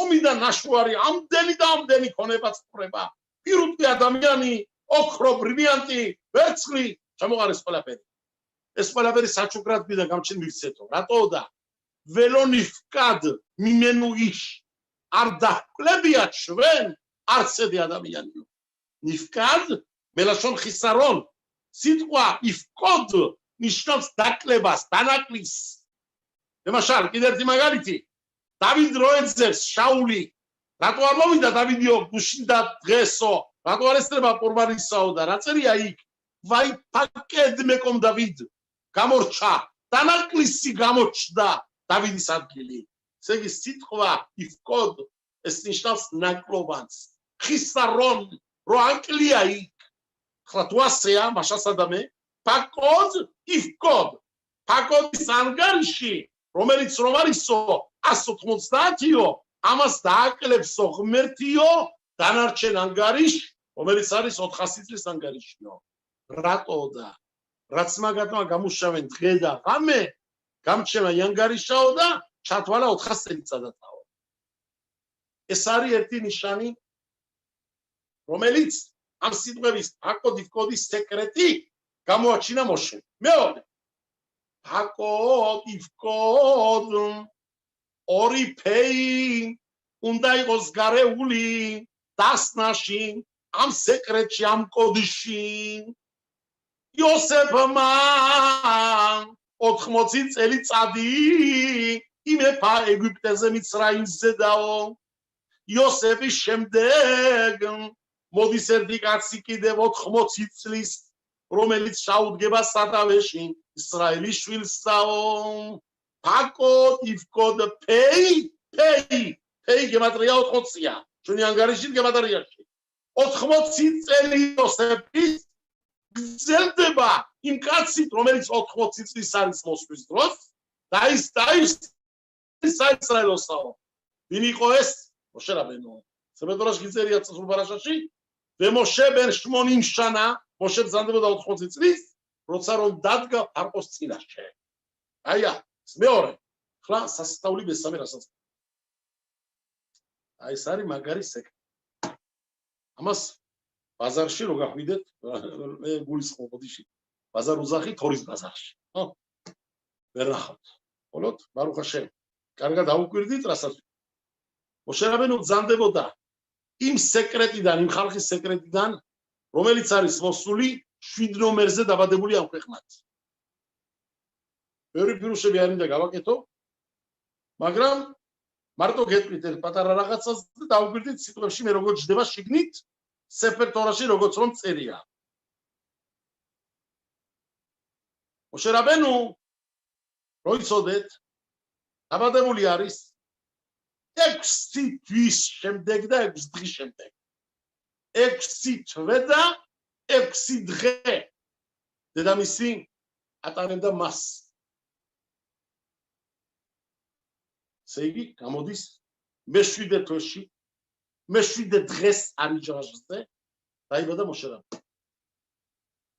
A: ომიდან ნაშუარი ამდენი ქონება წვრება. პირუტყვი ადამიანი, ოქრო, ბრილიანტი, ვერცხლი, ჩამოყარეს ყველაფერი. ეს ყველაფერი საჩუქრად მიდა გამჩენ მივცეთო. რატო და ველონიფკად მიმენუიშ არ დაკვლებია ჩვენ არცედი ადამიანიო. ნიფკად მელაშონ ხისარონ სიტყვა იფკოდ ნიშნავს დაკლებას, დანაკლის. ლემაშალ კიდევ ერთი მაგალითი. დავიდ როეძებს შაული რატო არ მოვიდა დავიდიო გუშინდა დღესო რატო არ ესწრება ყურბანისაო და რა წერია იქ ვაი პაკედ მეკომ დავიდ გამორჩა დანაკლისი გამოჩნდა დავიდის ადგილი ესე იგი სიტყვა იფკოდ ეს ნიშნავს ნაკლობანს ხისარონ რო ანკლია იქ ხლა თუ ასეა მაშასადამე პაკოდ იფკოდ პაკოდის ანგარიში რომელიც რომ არისო 190-იო ამას დააკლებსო ღმერთიო დანარჩენ ანგარიშ რომელიც არის 400 წლის ანგარიშიო რატო და რაც მაგათმა გამუშავენ დღე და ღამე გამჩემა ანგარიშაო და ჩათვალა 400 წელიწადათაო ეს არის ერთი ნიშანი რომელიც ამ სიტყვების აკოდიფკოდის სეკრეტი გამოაჩინა მოშე მეორე აკოდიფკოდ ორი ფეი უნდა იყოს გარეული დასნაში ამ სეკრეტში ამ კოდში იოსებმა 80 წელიწადი იმეფა ეგვიპტეზე მიცრაიმზე დაო იოსების შემდეგ მოდის ერთი კაცი კიდევ 80 წლის რომელიც ჩაუდგება სათავეში ისრაელის შვილსაო Pakod ifkod pei გემატრია 80-ია. ჩვენი ანგარიში გემატრიაში. 80 წელი იოსების გრძელდება იმ კაცით, რომელიც 80 წლის არის მოსვლის დროს და ის საისრაელოსაო. ვინ იყო ეს? მოშე რაბენო. სებედროში გიწერია წესულ პარაშაში. ვემოშე ბენ შმონიმ შანა, მოშე ბრძანდებოდა 80 წლის, როცა რომ დადგა ფარყოს წინაშე. აია მეორე ხლა სასწაული მესამე რასაც აი ეს არის მაგარი სეკრეტი ამას ბაზარში რო გახვიდეთ მე გულისხმობ ბოდიში ბაზარ უზახი თორის ბაზარში ხო ვერ ნახავთ ხოლოდ ბარუხ ჰაშემ კარგად აუკვირდით რასაც მოშერაბენო ბრძანდებოდა იმ სეკრეტიდან იმ ხალხის სეკრეტიდან რომელიც არის მოსული 7 ნომერზე დაბადებული ამ ქვეყნად ბევრი პირუსები არ მინდა გავაკეთო, მაგრამ მარტო გეტყვით ერთ პატარა რაღაცას და დავუკვირდით სიტყვებში მე როგორ ჯდება შიგნით სეფერ თორაში როგორც რომ წერია. მოშე რაბენუ რო იცოდეთ დაბადებული არის 6 თვის შემდეგ და 6 დღის შემდეგ. 6 თვე და 6 დღე დედამისი ატარებდა მას Სეიგი გამოდის მე-7 თვეში მე-7 დღეს არიჯაშზე დაიბადა მოშე რაბენუ.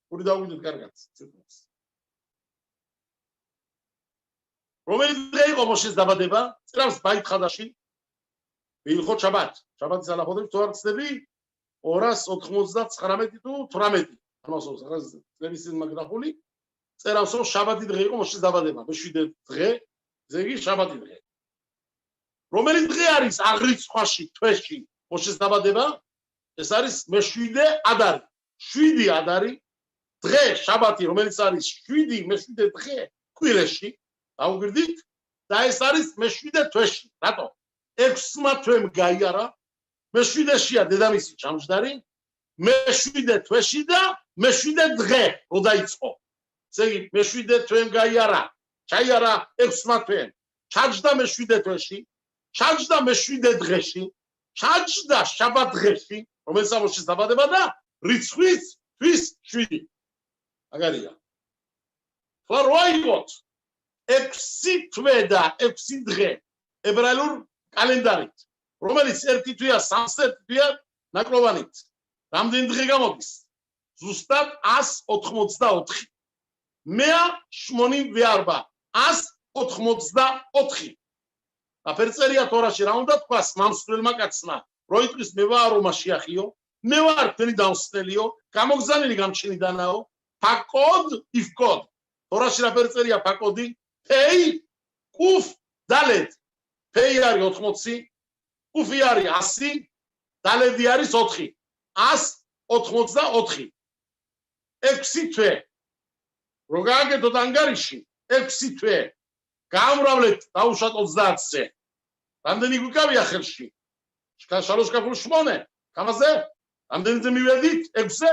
A: პური დავუვიდეთ კარგად ციტყვას. რომელიც დღე იყო მოშეს დაბადება, წერავს ბაით ხადაში. ვიღო შაბათ. შაბათის ალაფოდებს თუ არ ცდები 299 თუ 18. ამასოს რაღაც წლების წინ მაგრახული. წერავს რომ შაბათი დღე იყო მოშეს დაბადება. მეშვიდე დღე, ესე იგი შაბათი დღე. რომელიც დღე არის აღრიცხვაში, თვეში მოშეს დაბადება, ეს არის მეშვიდე ადარი. 7 ადარი დღე შაბათი, რომელიც არის 7 მეშვიდე დღე კვირაში, დაუგვირდით და ეს არის მეშვიდე თვეში. რატო? 6-მა თვემ გაიარა, მეშვიდეშია დედამისი ჩამჯდარი, მეშვიდე თვეში და მეშვიდე დღე რო დაიწყო. ესე იგი მეშვიდე თვემ გაიარა, ჩაიარა 6-მა თვემ, ჩაჯდა მეშვიდე თვეში, ჩაჯდა მეშვიდე დღეში, ჩაჯდა შაბათ დღეში, რომელიც ამოშეს დაბადება და რიცხვის თვის 7. აგარია. ხო რა იყოთ? 6 თვე და 6 დღე ებრაელურ კალენდარით, რომელიც ერთი თვეა, სამსერთ თვეა ნაკლოვანით. რამდენი დღე გამოდის? ზუსტად 184. 184. 184. აფერწერია თორაში რა უნდა თქვას მამსვლელმა კაცმა, რო იტყვის მე ვარ რომაშიახიო, მე ვარ თქვენი დამსწრელიო, გამოგზავნილი გამჩენიდანაო, ფაკოდ იფკოდ. თორაში რა ფერწერია ფაკოდი? ფეი კუფ დალეთ. ფეი არის 80, კუფი არის 100, დალედი არის 4. 184. 6 თვე. რო გააკეთოთ ანგარიში 6 თვე. გამრავლეთ დაუშვათ 30-ზე. რამდენი გვიკავია ხელში? 3/8. გამაზე? რამდენზე მივედით? 6-ზე?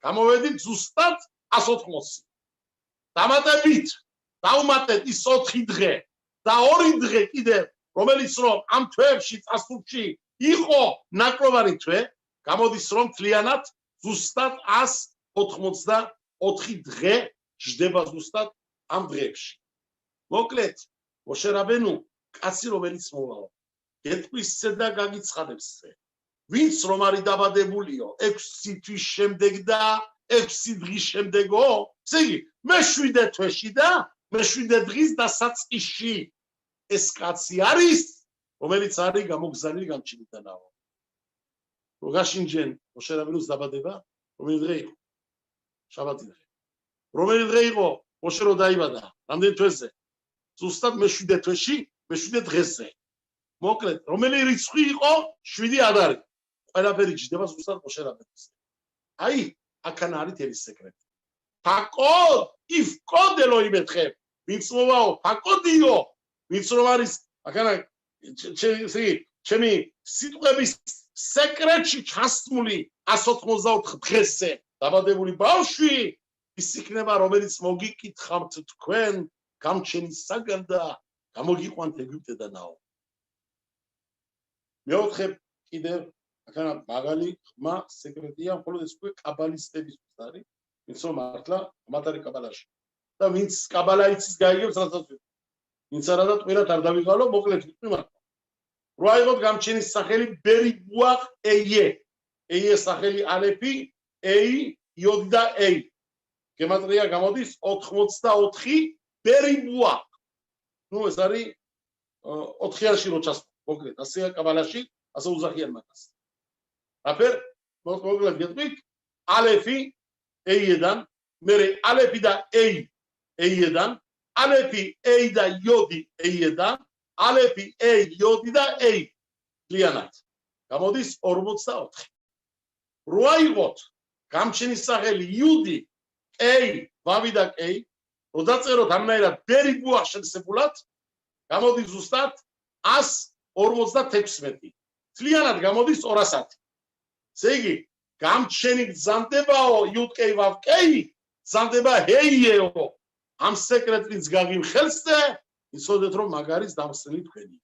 A: გამოვედით ზუსტად 180. დამატებით, დავუმატეთ ის 4 დღე და 2 დღე კიდევ, რომელიც რომ ამ თვეებში წასულში იყო ნაკლოვანი თვე, გამოდის რომ მთლიანად ზუსტად 184 დღე ჯდება ზუსტად ამ დღეებში. მოკლედ, მოშე რაბენუ კაცი რომელიც მოვაო, გეტყვის და გაგიცხადებს ზე. ვინც რომ არის დაბადებულიო 6 თვის შემდეგ და 6 დღის შემდეგო, ესე იგი, მე-7 თვეში და მე-7 დღის დასაწყისში ეს კაცი არის, რომელიც არის გამოგზავნილი გამჩენიდანაო. რო გაშინჯენ მოშე რაბენუს დაბადება, რომელი დღე იყო? შაბათი დღე. რომელი დღე იყო მოშე რო დაიბადა? რამდენი თვეზე? ზუსტად მე-7 თვეში, მე-7 დღეზე. მოკლედ, რომელი რიცხვი იყო? 7 ადარი. ყველაფერი ჯდება ზუსტად მოშე რაბენუს. აი, აქან არის თელის სეკრეტი. ფაკოდ იფკოდ ელოიმე თხებ. ვინც მოვაო, ფაკოდიო. ვინც რომ არის, აქანა ჩემი სიტყვების სეკრეტში ჩასმული 184 დღეზე დაბადებული ბავშვი ის იქნება, რომელიც მოგიკითხავთ თქვენ გამჩენისაგან და გამოგიყვანთ ეგვიპტედანაო. მეოთხე კიდევ აქანა მაგალი ხმა სეკრეტია, მხოლოდ ეს უკვე კაბალისტებისთვის არის, ვინც რომ მართლა მათ არის კაბალაში. და ვინც კაბალა იცის გაიგებს რასაც ვინც არა და ტყირად არ დავიღალო, მოკლედ ვიტყვი მართლა. რო აიღოთ გამჩენის სახელი ბერიბუახ ეიე. ეიე სახელი ალეფი, ეი, იოდი და ეი. გემატრია გამოდის 84 ბერიბუახ. ნუ ეს არის 4-იანში რო ჩასვა. მოკლედ, ასეა კაბალაში, ასე უზახიან მაგას. აფერ, მოკლედ გეტყვით, ალეფი ეიედან, მერე ალეფი და ეი ეიედან, ალეფი ეი და იოდი ეიედან, ალეფი ეი იოდი და ეი ლიანად. გამოდის 44. რო აიღოთ გამჩენის სახელი იუდი, ეი, ვავი და კეი, რო დაწეროთ ამნაირად ბერიბუახ შევსებულად, გამოდის ზუსტად 156. ლიანად გამოდის 210. ესე იგი, გამჩენი გზამდებაო იუდკეი ვავკეი, გზამდება ჰეიეო. ამ სეკრეტიც გაგიმხელს და იცოდეთ რომ მაგ არის დამსწრელი თქვენი.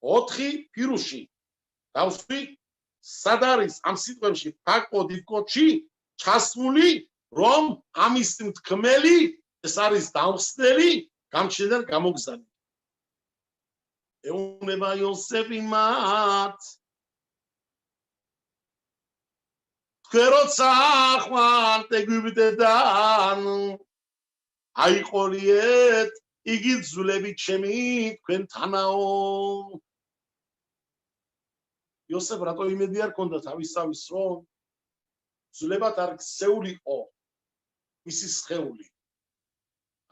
A: 4 ფირუში. დავსვი სად არის ამ სიტყვებში ფაკოდ იფკოდში ჩასმული რომ ამის თქმელი ეს არის დამსწრელი გამჩენიდან გამოგზავნილი. ეუნება იოსები მათ ქეროცა ხვალ ეგვიპტედან აიყოლიეთ იგი ძვლები ჩემი თქვენთანაო. იოსებ რატო იმედი არ ქონდა თავისავის რომ ძვლებად არ ქცეულიყო მისი სხეული.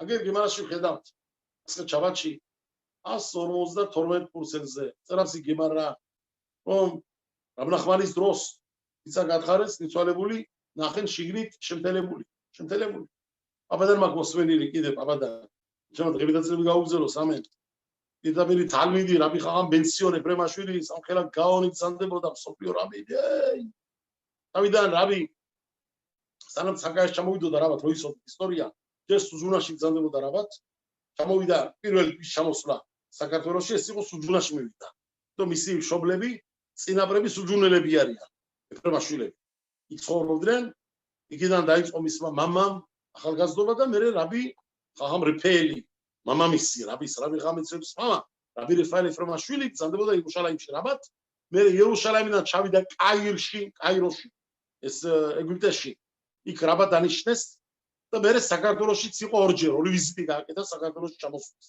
A: აგერ გემარაში ვხედავთ ასეთ ჩაბათში 152%-ზე წერავს გემარა რომ რაბნახმანის დროს ისა გათხარეს ნიცვალებული ნახენ შიგნით შემთელებული. აბადან მაგ მოსვენილი კიდე აბადან ჩემო დღეებიდაცები გაუგზელოს ამენ. პირდაპირ თალმიდი რაბი ხაღამ ბენსიონე პრემაშვილი სამხელად გაონით სანდებოდა სოფიო რაბი. თავიდან რაბი სანამ საკაეს ჩამოვიდოდა რაბათ როისო ისტორია ჯერ სუჟუნაში გზანდებოდა რაბათ ჩამოვიდა პირველი ჩამოსვლა საქართველოში ეს იყო სუჟუნაში მივიდა. რომ მისი მშობლები წინაპრები სუჟუნელები არიან ეფრემაშვილები. იქ ცხოვრობდნენ იქიდან დაიწყო მისმა მამამ ახალგაზრდობა და მე რაბი ხაღამ რეფელი მამამისი რაბი ხამეცების მამა რაბი რეფაელ ეფრემაშვილი გზანდებოდა იერუსალიმში რაბათ მე იერუსალიმიდან ჩავიდა კაიროში ეს ეგვიპტეში იქ რაბათ დანიშნეს და მე საქართველოშიც იყო ორჯერ ორი ვიზიტი გააკეთა საქართველოში ჩამოსვლის.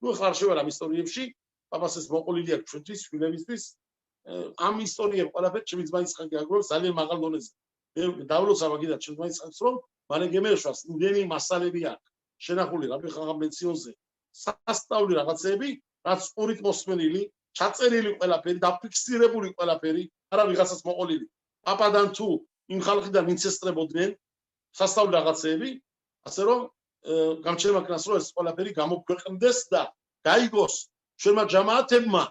A: ნუ ხარ შევარ ამ ისტორიებში პაპას ეს მოყოლილი აქვს ჩვენთვის შვილებისთვის ამ ისტორიებს ყველაფერი ჩემი ძმაის ხალხი აგროვებს ძალიან მაღალ დონეზე. მე დავლოცავ მაგიდან ჩემი ძმაის ხალხს რომ მალე გემეშვას იმდენი მასალები აქვს შენახული რაბი ხაღამ ბენსიონზე სასწაული რაღაცები რაც ყურით მოსმენილი ჩაწერილი ყველაფერი დაფიქსირებული ყველაფერი არა ვიღაცას მოყოლილი პაპადან თუ იმ ხალხიდან ვინც ესწრებოდნენ სასწაული რაღაცეები ასე რომ გამჩერმაქნას რომ ეს ყველაფერი გამოგვეყნდეს და გაიგოს ჩვენმა ჯამაათებმა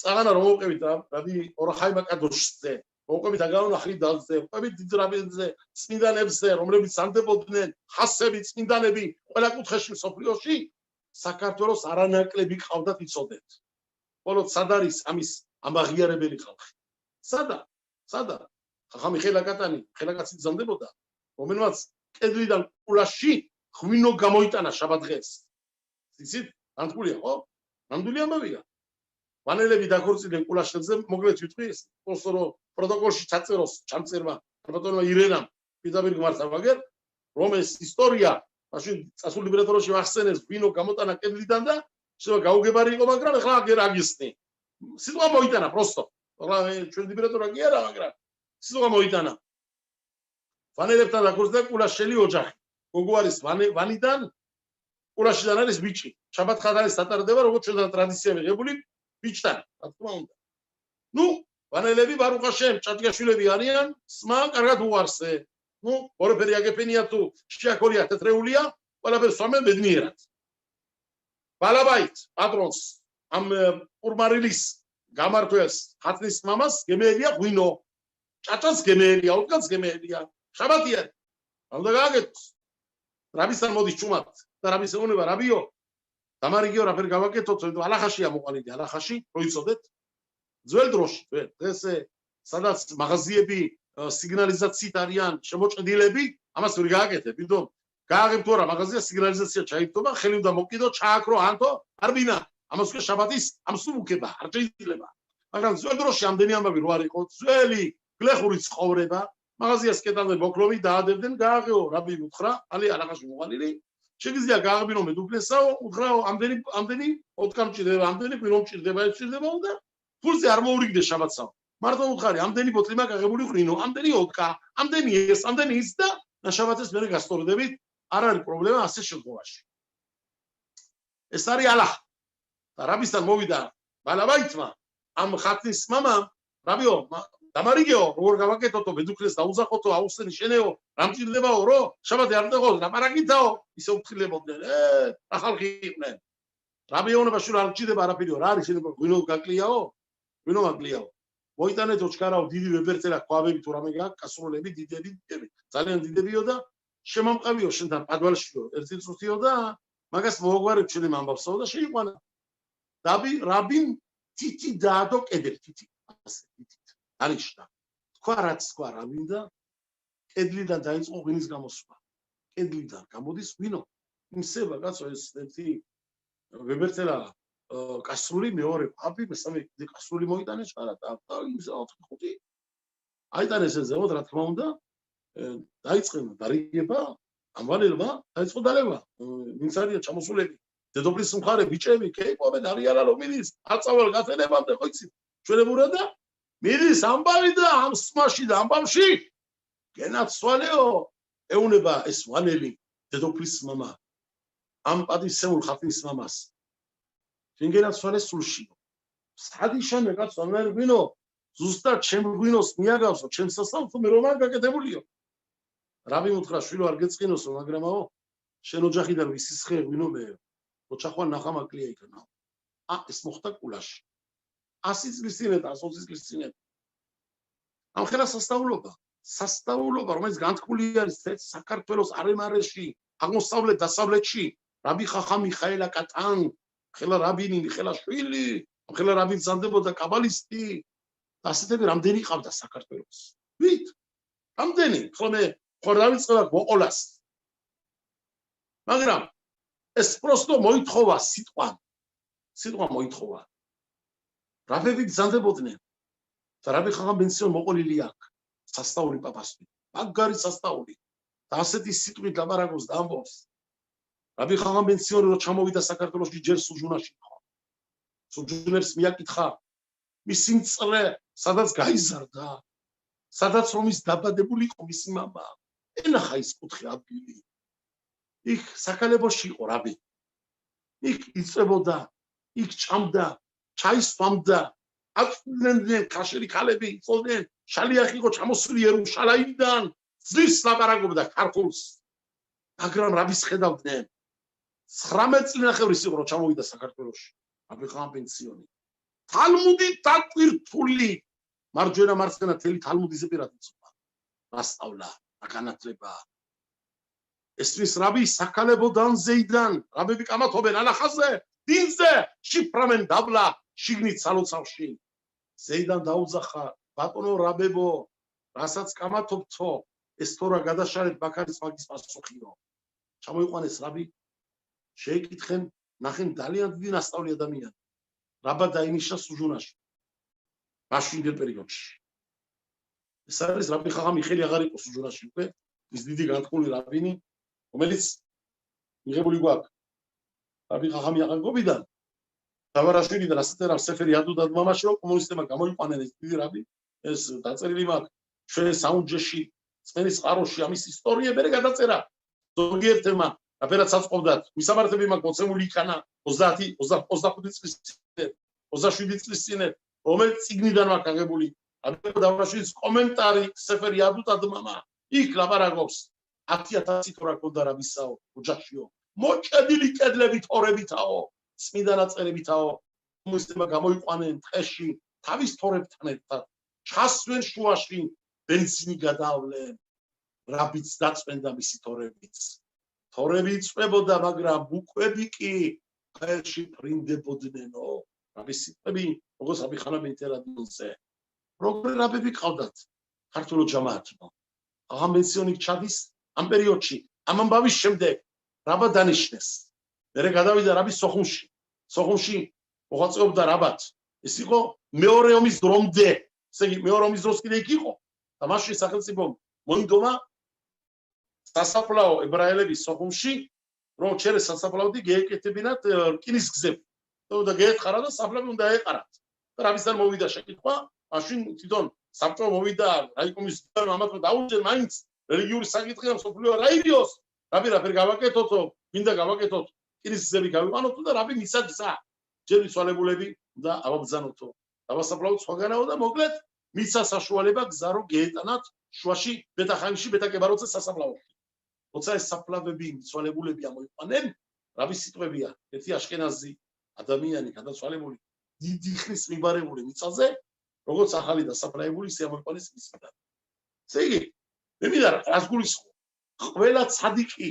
A: წაღანა რომ მოვყევით რაბი ორახაიმა კადოშზე მოვყევით აგავნახრი დალზე მოვყევით დიდ რაბინზე წმინდანებზე რომლებიც სანდებოდნენ ხასები წმინდანები ყველა კუთხეში სოფლიოში საქართველოს არანაკლები ყავდათ იცოდეთ მხოლოდ სად არის ამის ამაღიარებელი ხალხი სადა ხახამი ხელაკატანი ხელაკაცი გზანდებოდა რომელმაც კედლიდან ყულაში ღვინო გამოიტანა შაბათ დღეს იცით ანთქულია ხო ნამდვილი ამბავია ვანელები დაქორწინდნენ ყულაშებზე მოგლეთ ვიტყვი ეს პროტოკოლში ჩაწეროს ჩამწერმა ბატონმა ირენამ პირდაპირ გმართა მაგერ რომ ეს ისტორია მაშინ წასულ ლიბრეტოროში ვახსენეს ღვინო გამოტანა კედლიდან და შეიძლება გაუგებარი იყო მაგრამ ეხლა აგერ აგისნი სიტყვა მოიტანა პროსტო ეხლა ჩვენ ლიბრეტორა კი არა მაგრამ სიტყვა მოიტანა ვანელებთან დაქორწინდა ყულაშელი ოჯახი გოგო არის ვანიდან ყულაშიდან არის ბიჭი შაბათ ხადარის დატარდება როგორც ჩვენ ტრადიცია მიღებული ბიჭთან რა თქმა უნდა ნუ ვანელები ბარუხაშემ ჭაჭგაშვილები არიან სმა კარგად უარსე ნუ ორფერი აგეფენია თუ შეაქორია თეთრეულია ყველაფერს სვამენ ბედნიერად ბალაბაით პატრონს ამ ურმარილის გამართვეს ხათნის მამას გემეელია ღვინო ჭაჭას გემეელია უთკაც გემეელია შაბათია უნდა გააკეთოს რაბისთან მოდის ჩუმად და რაბის ეუბნება რაბიო დამარიგიო რაფერ გავაკეთოთ ალახაშია მოყალიდი ალახაში რო იცოდეთ ძველ დროში დღეს სადაც მაღაზიები სიგნალიზაციით არიან შემოჭრილები ამას ვერ გააკეთებ იმიტომ გააღებ თუ რა მაღაზია სიგნალიზაცია ჩაიტოვა ხელი უნდა მოკიდო ჩააქრო ანთო არბინა ამას უკვე შაბათის ამსუბუქება არ შეიძლება მაგრამ ძველ დროში ამდენი ამბავი რო არ იყო ძველი გლეხური ცხოვრება მაღაზიას კედელზე მოკლოვი დაადებდნენ გააღეო რაბი უთხრა ალი ალახაში მოყალილი შეგიძლია გააღებინო მედუქნესაო უთხრაო ამდენი ოთკამ ჭირდება ამდენი ღვინო ჭირდება ეს ჭირდება და ფულზე არ მოურიგდე შაბათსა მარტო უთხარი ამდენი ბოთლი მაქვს აღებული ღვინო ამდენი ოთკა ამდენი ეს ამდენი ის და შაბათს მე გასწორდებით არ არის პრობლემა ასე შემთხვევაში ეს არის ალახ და რაბისთან მოვიდა ბალაბაითმა ამ ხათნის მამამ რაბიო დამარიგეო როგორ გავაკეთოთო მედუქნეს დაუზახოთო აუსენი შენეო რამ ჭირდებაო რო შაბათი არ დაღო ლაპარაკითაო ისე უფრთხილებოდნენ ახალხი იყვნენ რაბიონება შურ არ ჭირდება არაფერიო რა არის შეიძლება ღვინო გაკლიაო ღვინო მაგლიაო მოიტანეთ ოჩქარაო დიდი ვებერწელა ქვაბები თუ რამე გაქვს კასროლები დიდები ძალიან დიდებიო და შემამყავიო შენთან პადვალშიო ერთი წუთიო და მაგას მოგვარებ ჩვენი ამბავსო და შეიყვანა რაბინ თითი დაადო კედელი თითი ასე თითი არიშდა თქვა რაც თქვა რაბინ და კედლიდან დაიწყო ღვინის გამოსვლა კედლიდან გამოდის ღვინო იმსება კაცო ეს ერთი ვებერწელა კასრული მეორე პაპი მესამე კასრული მოიტანეს ჩარა და იმსა 4-5 აიტანეს ეს ზემოთ რა თქმა უნდა დაიწყება დარიგება ამ ვალელმა დაიწყო დალევა ვინც არიან ჩამოსულები დედოფლის მხარე ბიჭები კეიპობენ არიან რომ მიდის აწავალ გათენებამდე ხო იცით ჩვენებურა და მიდის ამბავი და ამ სმაში და ამბავში გენაცვალეო ეუნება ეს ვალელი დედოფლის მამა ამ პატივსემულ ხალხის მამას შენ გენაცვალე სულში სადიშანე კაცო მე გვინო ზუსტად ჩემ გვინოს მიაგავსო ჩემ სასამართლო მე რომ არ გაკეთებულიო რაბი უთხრა შვილო არ გეწყინოსო მაგრამაო შენ ოჯახიდან ვისის ხე გვინო მე ოჩახვა ნახამაკლია იქნა ეს მოხდა კულაში 100 წლის წინეთ 120 წლის წინეთ ამ ხელა სასწაულობა რომელიც განთქმული არის საქართველოს არემარეში აღმოსავლეთ დასავლეთში რაბი ხახა მიხაელა კატან ხელა რაბინი ხელა შვილი ხელა რაბინი ზანდებოდა კაბალისტი ასეთები რამდენი ყავდა საქართველოს ვით რამდენი ხო მე ხო დავიწყებ მოყოლას მაგრამ ეს პროსტო მოითხოვა სიტყვა მოითხოვა რაბები გზანდებოდნენ და რაბი ხახა ბენსიონ მოყოლილი აქ სასწაული პაპასთვის მაგარი სასწაული და ასეთი სიტყვით ლაპარაკობს და ამბობს რაბი ხახა ბენსიონი რო ჩამოვიდა საქართველოში ჯერ სუჯუნაში იყო სუჯუნებს მიაკითხა მისი მწლე სადაც გაიზარდა სადაც რომ ის დაბადებული იყო მისი მამა ენახა ის კუთხე ადგილი იქ საკალებოში იყო რაბი იქ იწებოდა იქ ჭამდა ჩაისვამდა აწვდნენ ქაშერი ქალები იწოდნენ შალიახი იყო ჩამოსული იერუშალაიმიდან ზის ლაპარაკობდა ქართულს მაგრამ რაბის ხედავდნენ 19 წლინახევრის იყო რომ ჩამოვიდა საქართველოში რაბი ხახა ბენსიონი თალმუდი დატვირთული მარჯვენა მარცხენა თელი თალმუდის პირად იწვა მასწავლა განათლება ესმის რაბი საკალებოდან ზეიდან რაბები კამათობენ ანახაზე დინზე შიფრამენ დაბლა შიგნით სალოცავში ზეიდან დაუძახა ბატონო რაბებო რასაც კამათობთო ეს თორა გადაშარეთ ბაქარის მაგის პასუხიო ჩამოიყვანეს რაბი შეეკითხენ ნახენ ძალიან დიდი ნასწავლი ადამიანი რაბა დაინიშნა სუჟუნაში მაშინდელ პერიოდში ეს არის რაბი ხახა მიხელი აღარ იყო სუჟუნაში უკვე ის დიდი განთქმული რაბინი რომელიც მიღებული გვაქვს რაბი ხახა მიაღანგობიდან დავარაშვილიდან ასეთ რა სეფერი ადუდად მამაში რომ კომუნისტებმა გამოიყვანენ ეს დიდი რაბი ეს დაწერილი მაქვს ჩვენ საუნჯეში წმენის წყაროში ამის ისტორიები მე გადაწერა ზოგიერთმა აფერაც აწყობდათ მისამართები მაქვს მოცემული იქანა 30-25 წლის წინ 27 წლის წინ რომელიც წიგნიდან მაქვს აღებული ამ დავარაშვილის კომენტარი სეფერი ადუდად მამა იქ ლაპარაკობს 10,000 თორა ქონდა რაბისაო ოჯახშიო მოჭედილი კედლები თორებითაო წმინდა ნაწერებითაო კომუნისტებმა გამოიყვანენ ტყეში თავის თორებთან ერთად ჩასვენ შუაში ბენზინი გადავლენ რაბიც დაწმენდა მისი თორები იწვებოდა მაგრამ ბუკვები კი ხელში ფრინდებოდნენო რაბის სიტყვები როგორც რაბი ხანა მენტერადონზე როგორ რაბები ყავდათ ქართულ ჯამაათმა აღა ბენზიონი ჩადის ამ პერიოდში ამ ამბავის შემდეგ რაბა დანიშნეს მერე გადავიდა რაბის სოხუმში მოღვაწეობდა რაბად ეს იყო მეორე ომის დრომდე ესე იგი მეორე ომის დროს კიდე იქ იყო და მაშინ სახელმწიფომ მოინდომა სასაფლაო ებრაელების სოხუმში რომ ჩერე სასაფლაოდი გეეკეთებინათ რკინის გზები და გეეთხარა და საფლავი უნდა ეყარათ და რაბისთან მოვიდა შეკითხვა მაშინ თვითონ საბჭო მოვიდა რაიკომის ამათმა დაუჯერ მაინც რელიგიური საკითხია მსოფლიო რაიდიოს რაბი რაფერ გავაკეთოთო მინდა გავაკეთოთ რკინის გზები გავიყვანოთ და რაბი მისაგზა ჯერ მიცვალებულები და ავაბრძანოთო დავასაფლავოთ სხვაგანაო და მოკლედ მიცა საშუალება გზა რომ გეეტანათ შუაში ბეტახანიში ბეტაკებაროძე სასაფლაოში როცა ეს საფლავები მიცვალებულები ამოიყვანენ რაბის სიტყვებია ერთი აშკენაზი ადამიანი გადაცვალებული დიდი ხნის მიბარებული მიწაზე როგორც ახალი დასაფლავებული ისე ამოიყვანეს მისგან ესე იგი მე მინდა რას გულისხმობ ყველა ცადიკი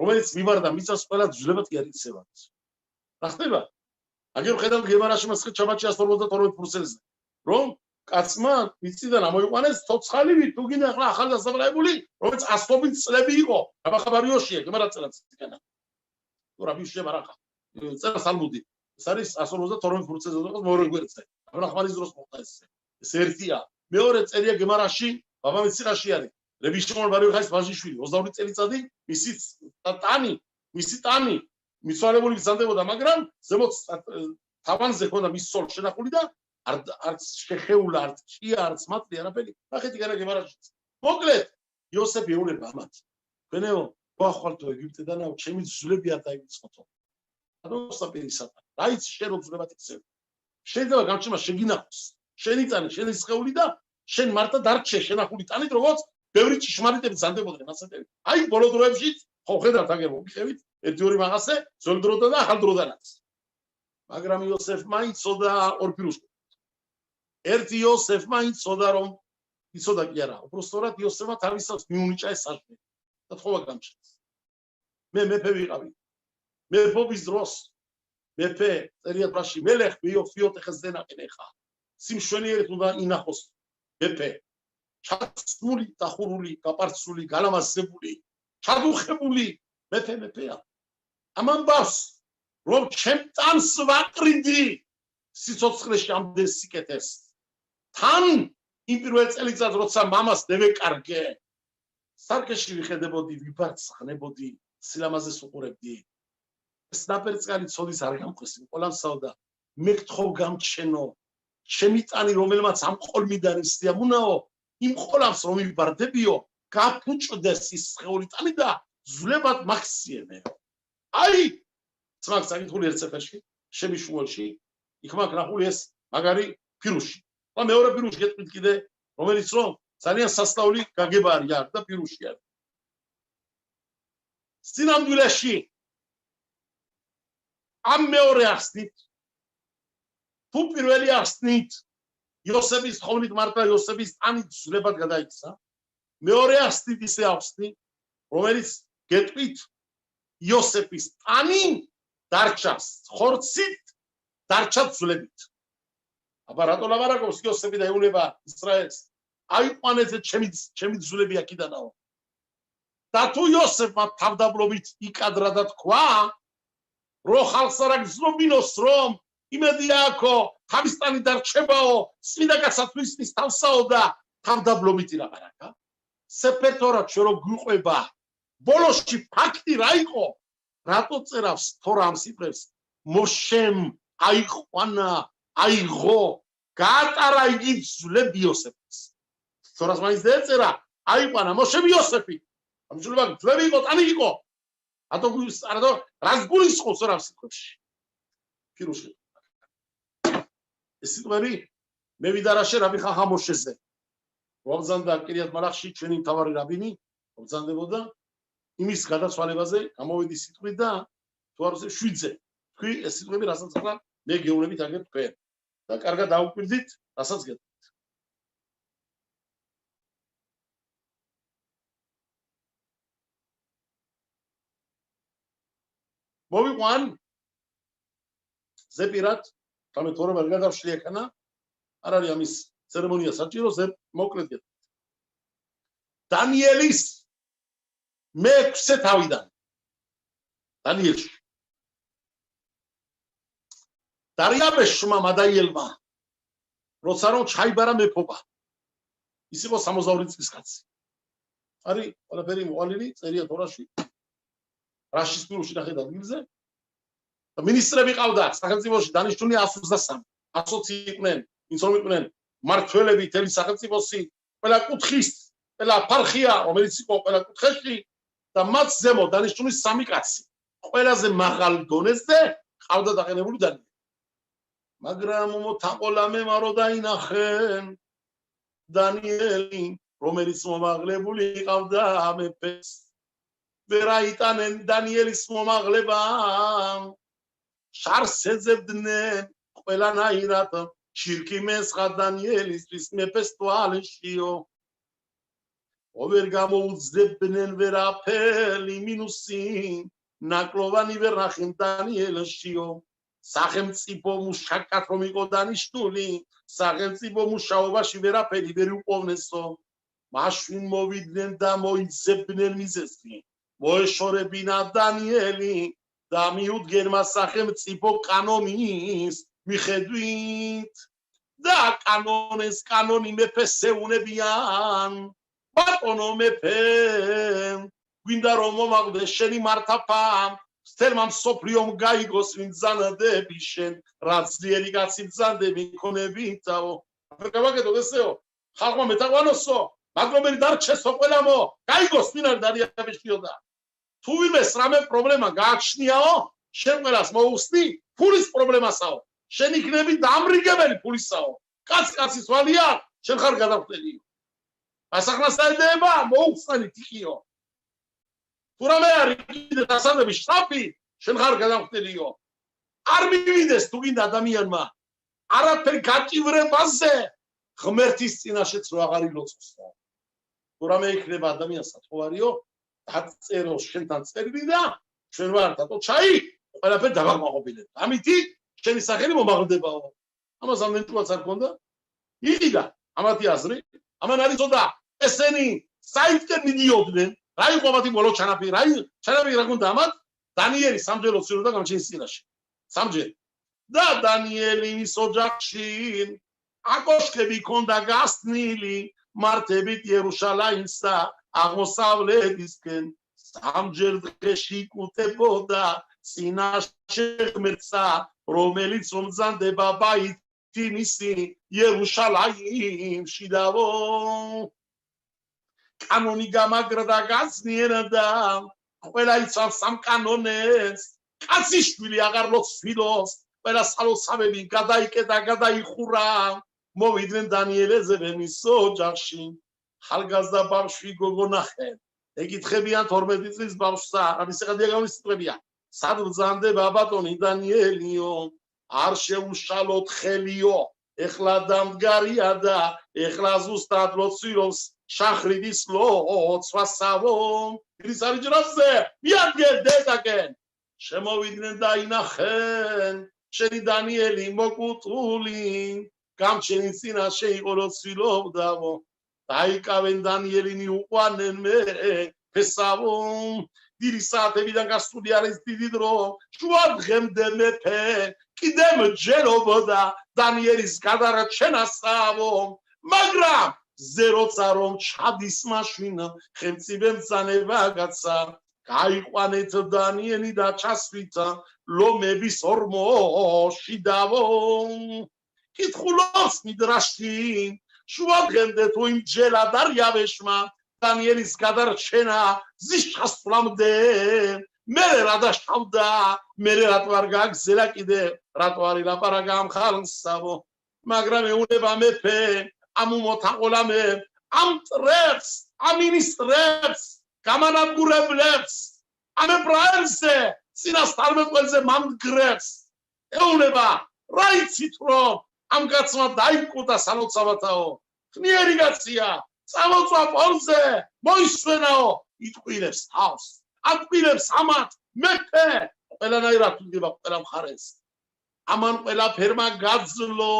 A: რომელიც მიბარდა მიწას ყველა ძვლებად კი არ იცებათ რა ხდება აგერ ხედავთ გემარაში მასხეთ ჩაბაჩი 152%-ზე რომ კაცმა მიწიდან ამოიყვანეს ცოცხალივით თუ გინდა ახლა ახალი დასაფლავებული რომელიც 100 წლები იყო აბახაბარიოშია გემარა წერაც იქანა თუ რა მიშე მარახა წერა სალმუდი ეს არის 152%-ზე და მეორე გვერდზე აბახაბარის დროს მოხდა ეს ერთია მეორე წერია გემარაში ბაბამიცირაში არის რები შიმონ ბარიოხაის ვაჟიშვილი 22 წელიწადი მისი ტანი მიცვალებული გზანდებოდა, მაგრამ ზემოთ თავანზე ქონდა მის სოლ შენახული და არც შეხეულა, არც ჭია, არც მატლი, არაფერი. ნახეთი გარაგე მარაშიც. მოკლედ, იოსები ეუბნება ამათ. თქვენეო, გვახვალთო ეგვიპტედანაო, ჩემი ძვლები არ დაივიწყოთო. როსაპირისათა. რაიც შენ რო ძვლებად იქცევ. შეიძლება გამჩნევა შეგინახოს. შენი წანი, შენი სხეული და შენ მარტა დარჩე შენახული ტანით, როგორც ბევრი ჭიშმარიტები ზანდებოდნენ ასეთები. აი ბოლო დროებში ხო ხედავთ აგერ მოგიხევით, ერთი-ორი მაღაზე, ძველ დროდან და ახალ დროდანაც. მაგრამ იოსეფმა იცოდა ორ პირούς. ერთი იოსეფმა იცოდა რომ იცოდა კი არა, უბრალოდ იოსეფმა თავისას მიუნიჭა ეს საქმე. და თხოვა გამჩნდეს. მე მეფე ვიყავი. მეფობის დროს მეფე წერია პრაში მელეხ ფიოტეხეს დენაყენეხა. სიმშვენიერით უნდა ინახოს მეფე. ჩაცმული, დახურული, გაპარცული, გალამაზებული, ჩადუხებული მეფეა. ამ ამბავს რომ ჩემ ტანს ვაყრიდი სიცოცხლეში ამდენ სიკეთეს. თან იმ პირველ წელიწადს როცა მამას დევეკარგე სარკეში ვიხედებოდი, ვიბარცხნებოდი, სილამაზეს უყურებდი. ეს ნაპერწკალი ცოდის არ გამყვეს, ყოლამსაო და მე გთხოვ გამჩენო, ჩემი ტანი რომელმაც ამ ყოლმიდან ისიამუნაო, იმ ყოლამს რომ ვიბარდებიო, გაფუჭდეს ის სხეული ტანი და ზვლებად მახსიენეო. აი, ძმაკ საკითხული ერთ წეფერში, შემიშუელში, იქ მაგ ნახული ეს მაგარი ფირუში. და მეორე ფირუში გეტყვით კიდე, რომელიც რომ ძალიან სასწაული გაგება არის არ და ფირუში არის. სინამდვილეში ამ მეორე ახსნით, თუ პირველი ახსნით, იოსების თხოვნით მართლა იოსების ტანით ზვლებად გადაიქცა, მეორე ახსნით ისე ახსნი, რომელიც გეტყვით, იოსების ტანი დარჩა ხორცით, დარჩა ზვლებით. აბა რატო ლაპარაკობს იოსები და ეუბნება ისრაელს? აიყვანეთ ჩემი ძვლები აქიდანაო. და თუ იოსებმა თავდაბლობით იკადრა და თქვა, რო ხალხს არ აგზნობინოს, რომ იმედია აქო, თავის ტანი დარჩებაო, წმინდა კაცათვისის თავსაო და თავდაბლობით ილაპარაკა. სეფერთორად შე რო გვიყვება, ბოლოში ფაქტი რა იყო? რატო წერავს თორა ამ სიფრებს? მოშემ აიყვანა, აიღო, გაატარა იგი ძვლები იოსეფს. თორას მაინც დაეწერა, აიყვანა, მოშემ იოსეფი. ამ ძვლები იყო, ტანი იყო. რატო რას გულისხმობს რა ამ სიტყვებში? ფირუში. ეს სიტყვები მე ვიდარაშე რაბი ხახა მოშეზე. ვაბზანდა კირიათ მალახში ჩვენი მთავარი რაბინი, ვაბზანდებოდა იმის გადაცვალებაზე გამოვედი სიტყვი და თუ არ ვზე 7-ზე. თქვი ეს სიტყვები რასაც ახლა მე გეუბნებით აგერ თქვენ. და კარგად დაუკვირდით, რასაც გეტყვით. მოვიყვან ზეპირად, თამე თორემ არ გადავშლი ეკანა, არ არის ამის ცერემონია საჭირო, მოკლედ გეტყვით. დანიელის მე-6 თავიდან. დანიელში. დარიაბეშმა მადაიელმა, როცა რომ ჩაიბარა მეფობა. ის იყო 62 წლის კაცი. არის ყველაფერი მოყოლილი, წერია თორაში. რაშის ფილმში ნახეთ ადგილზე. და მინისტრები ყავდა სახელმწიფოში დანიშნული 123. 120 იყვნენ, ვინც რომ იყვნენ მართველები თელი სახელმწიფოსი, ყველა კუთხის, ყველა ფარხია, რომელიც იყო ყველა კუთხეში და მათ ზემო დანიშნული 3 კაცი. ყველაზე მაღალ დონეზე ყავდა დაყენებული დანიელი. მაგრამ მოთაყოლამე მარო დაინახენ დანიელი, რომელიც მომაღლებული ყავდა მეფეს. ვერ აიტანენ დანიელის მომაღლება, შარს ეძებდნენ ყველანაირად, ჩირკი მესხა დანიელისთვის მეფეს თვალშიო. ვერ გამოუძლებდნენ ვერაფერი მინუსი, ნაკლოვანი ვერ ნახენ დანიელშიო. სახელმწიფო მუშაკად რომ იყო დანიშნული, სახელმწიფო მუშაობაში ვერაფერი ვერ უყოვნესო. მაშინ მოვიდნენ და მოიძებდნენ მიზეზი. მოეშორებინა დანიელი და მიუდგენმა სახელმწიფო კანონის მიხედვით და კანონი მეფეს ეუნებიან. ბატონო მეფე, გვინდა რომ მომაგდეს შენი მართაფა, Stelma sopriom gaigos vin zanadები შენ რაც ძლიერი კაცი ბრძანდები მქონებითაო აფრიკავაკეთო ესეო ხალხმა მეტაყვანოსო მაგრამ დარჩესო ყველამო გაიგოს ვინ არ დარიაბეშიოდა თუ ვინმეს რამე პრობლემა გააჩნიაო შენ ყველას მოუსწი ფულის პრობლემასაო შენ იქნები დამრიგებელი ფულისაო კაცის ვალია შენ ხარ გადახვდელიო ასახნასაედება მოუხსნით იქიო თუ რამე არის კიდე დასადები შტაფი შენ ხარ გადახვდელიო არ მივიდეს თუ გინდა ადამიანმა არაფერი გაჭივრებაზე ღმერთის წინაშეც რო აღარ ილოცოსო თუ რამე იქნება ადამიანს სათხოვარიო დაწერო შენთან წერილი და ჩვენ ვართ ატო ჩაი ყველაფერი დავაღმაყოფილებ ამითი შენი სახელი მომაღლდებაო ამას ამდენჭულაც არ ქონდა იყიდა ამათი აზრი ამან არიცოდა ესენი საითკენ მიდიოდნენ რა იყო მათი ბოლო ჩანაფიქრი რა გონდა ამათ დანიელი სამჯერ ოცნებდა გამჩენის წინაშე სამჯერ და დანიელი მის ოჯახში აკოშკები ქონდა გასწნილი მართებით იერუშალაიმსა აღმოსავლეთისკენ სამჯერ დღეში იკუტებოდა წინაშე ღმერთსა რომელიც მომძანდება ბაითი მისი იერუშალაიმში დავო კანონი გამაგრდა გაცნიერდა ყველა იცავს სამ კანონებს კაციშვილი აღარ ლოცვილოს ყველა სალოცავები გადაიკეტა გადაიხურა მოვიდნენ დანიელეზე მის ოჯახში ხალგაზრდა ბავშვი გოგონახე ეკითხებიან 12 წლის ბავშვსა ამის ხადია გამოსწრებია სად ბრძანდება ბატონი დანიელიო არ შეუშალოთ ხელიო ეხლა დამდგარია და ეხლა ზუსტად ლოცვილობს შახრიდის ლოცვასავო ის არის ჯრაზე მიადგენ დედაკენ შემოვიდნენ და ინახენ შენი დანიელი მოკუტული გამჩენის წინაშე იყო ლოცვილობდაო დაიკავენ დანიელი მიუყვანენ მე ფესავო დიდი საათებიდან გასული არის დიდი დრო შუა დღემდე მეფე კიდე მჯერობოდა დანიელის გადარჩენასავო მაგრამ ზეროცა რომ ჩადის მაშინ ხელმწიფე მბრძანება გაცა გაიყვანეთ დანიელი და ჩასვითა ლომების ორმოში დავო კითხულობს მიდრაში შუა დღემდე თუ იმ ჯელად არ იავეშმა დანიელის გადარჩენა ზის ჩასვლამდე მე რა დაშავდა მე რატო არ გაგზელა კიდე რატო არ ილაპარაკა ამ ხალხსავო მაგრამ ეუნება მეფე ამ მოთაყოლამე ამ ტრებს ამ მინისტრებს გამანადგურებლებს ამ ებრაელზე წინასწარმეტყველზე მამგრებს ეუნება რა იცით რომ ამ კაცმა დაიკუტა სალოცავათაო ხნიერი კაცია წამოწვა პოლზე მოისვენაო იტყვილებს თავს ატყვილებს ამათ მეფე ყველანაირად თუნდება ყველა მხარეს ამან ყველა ფერმა გაძლო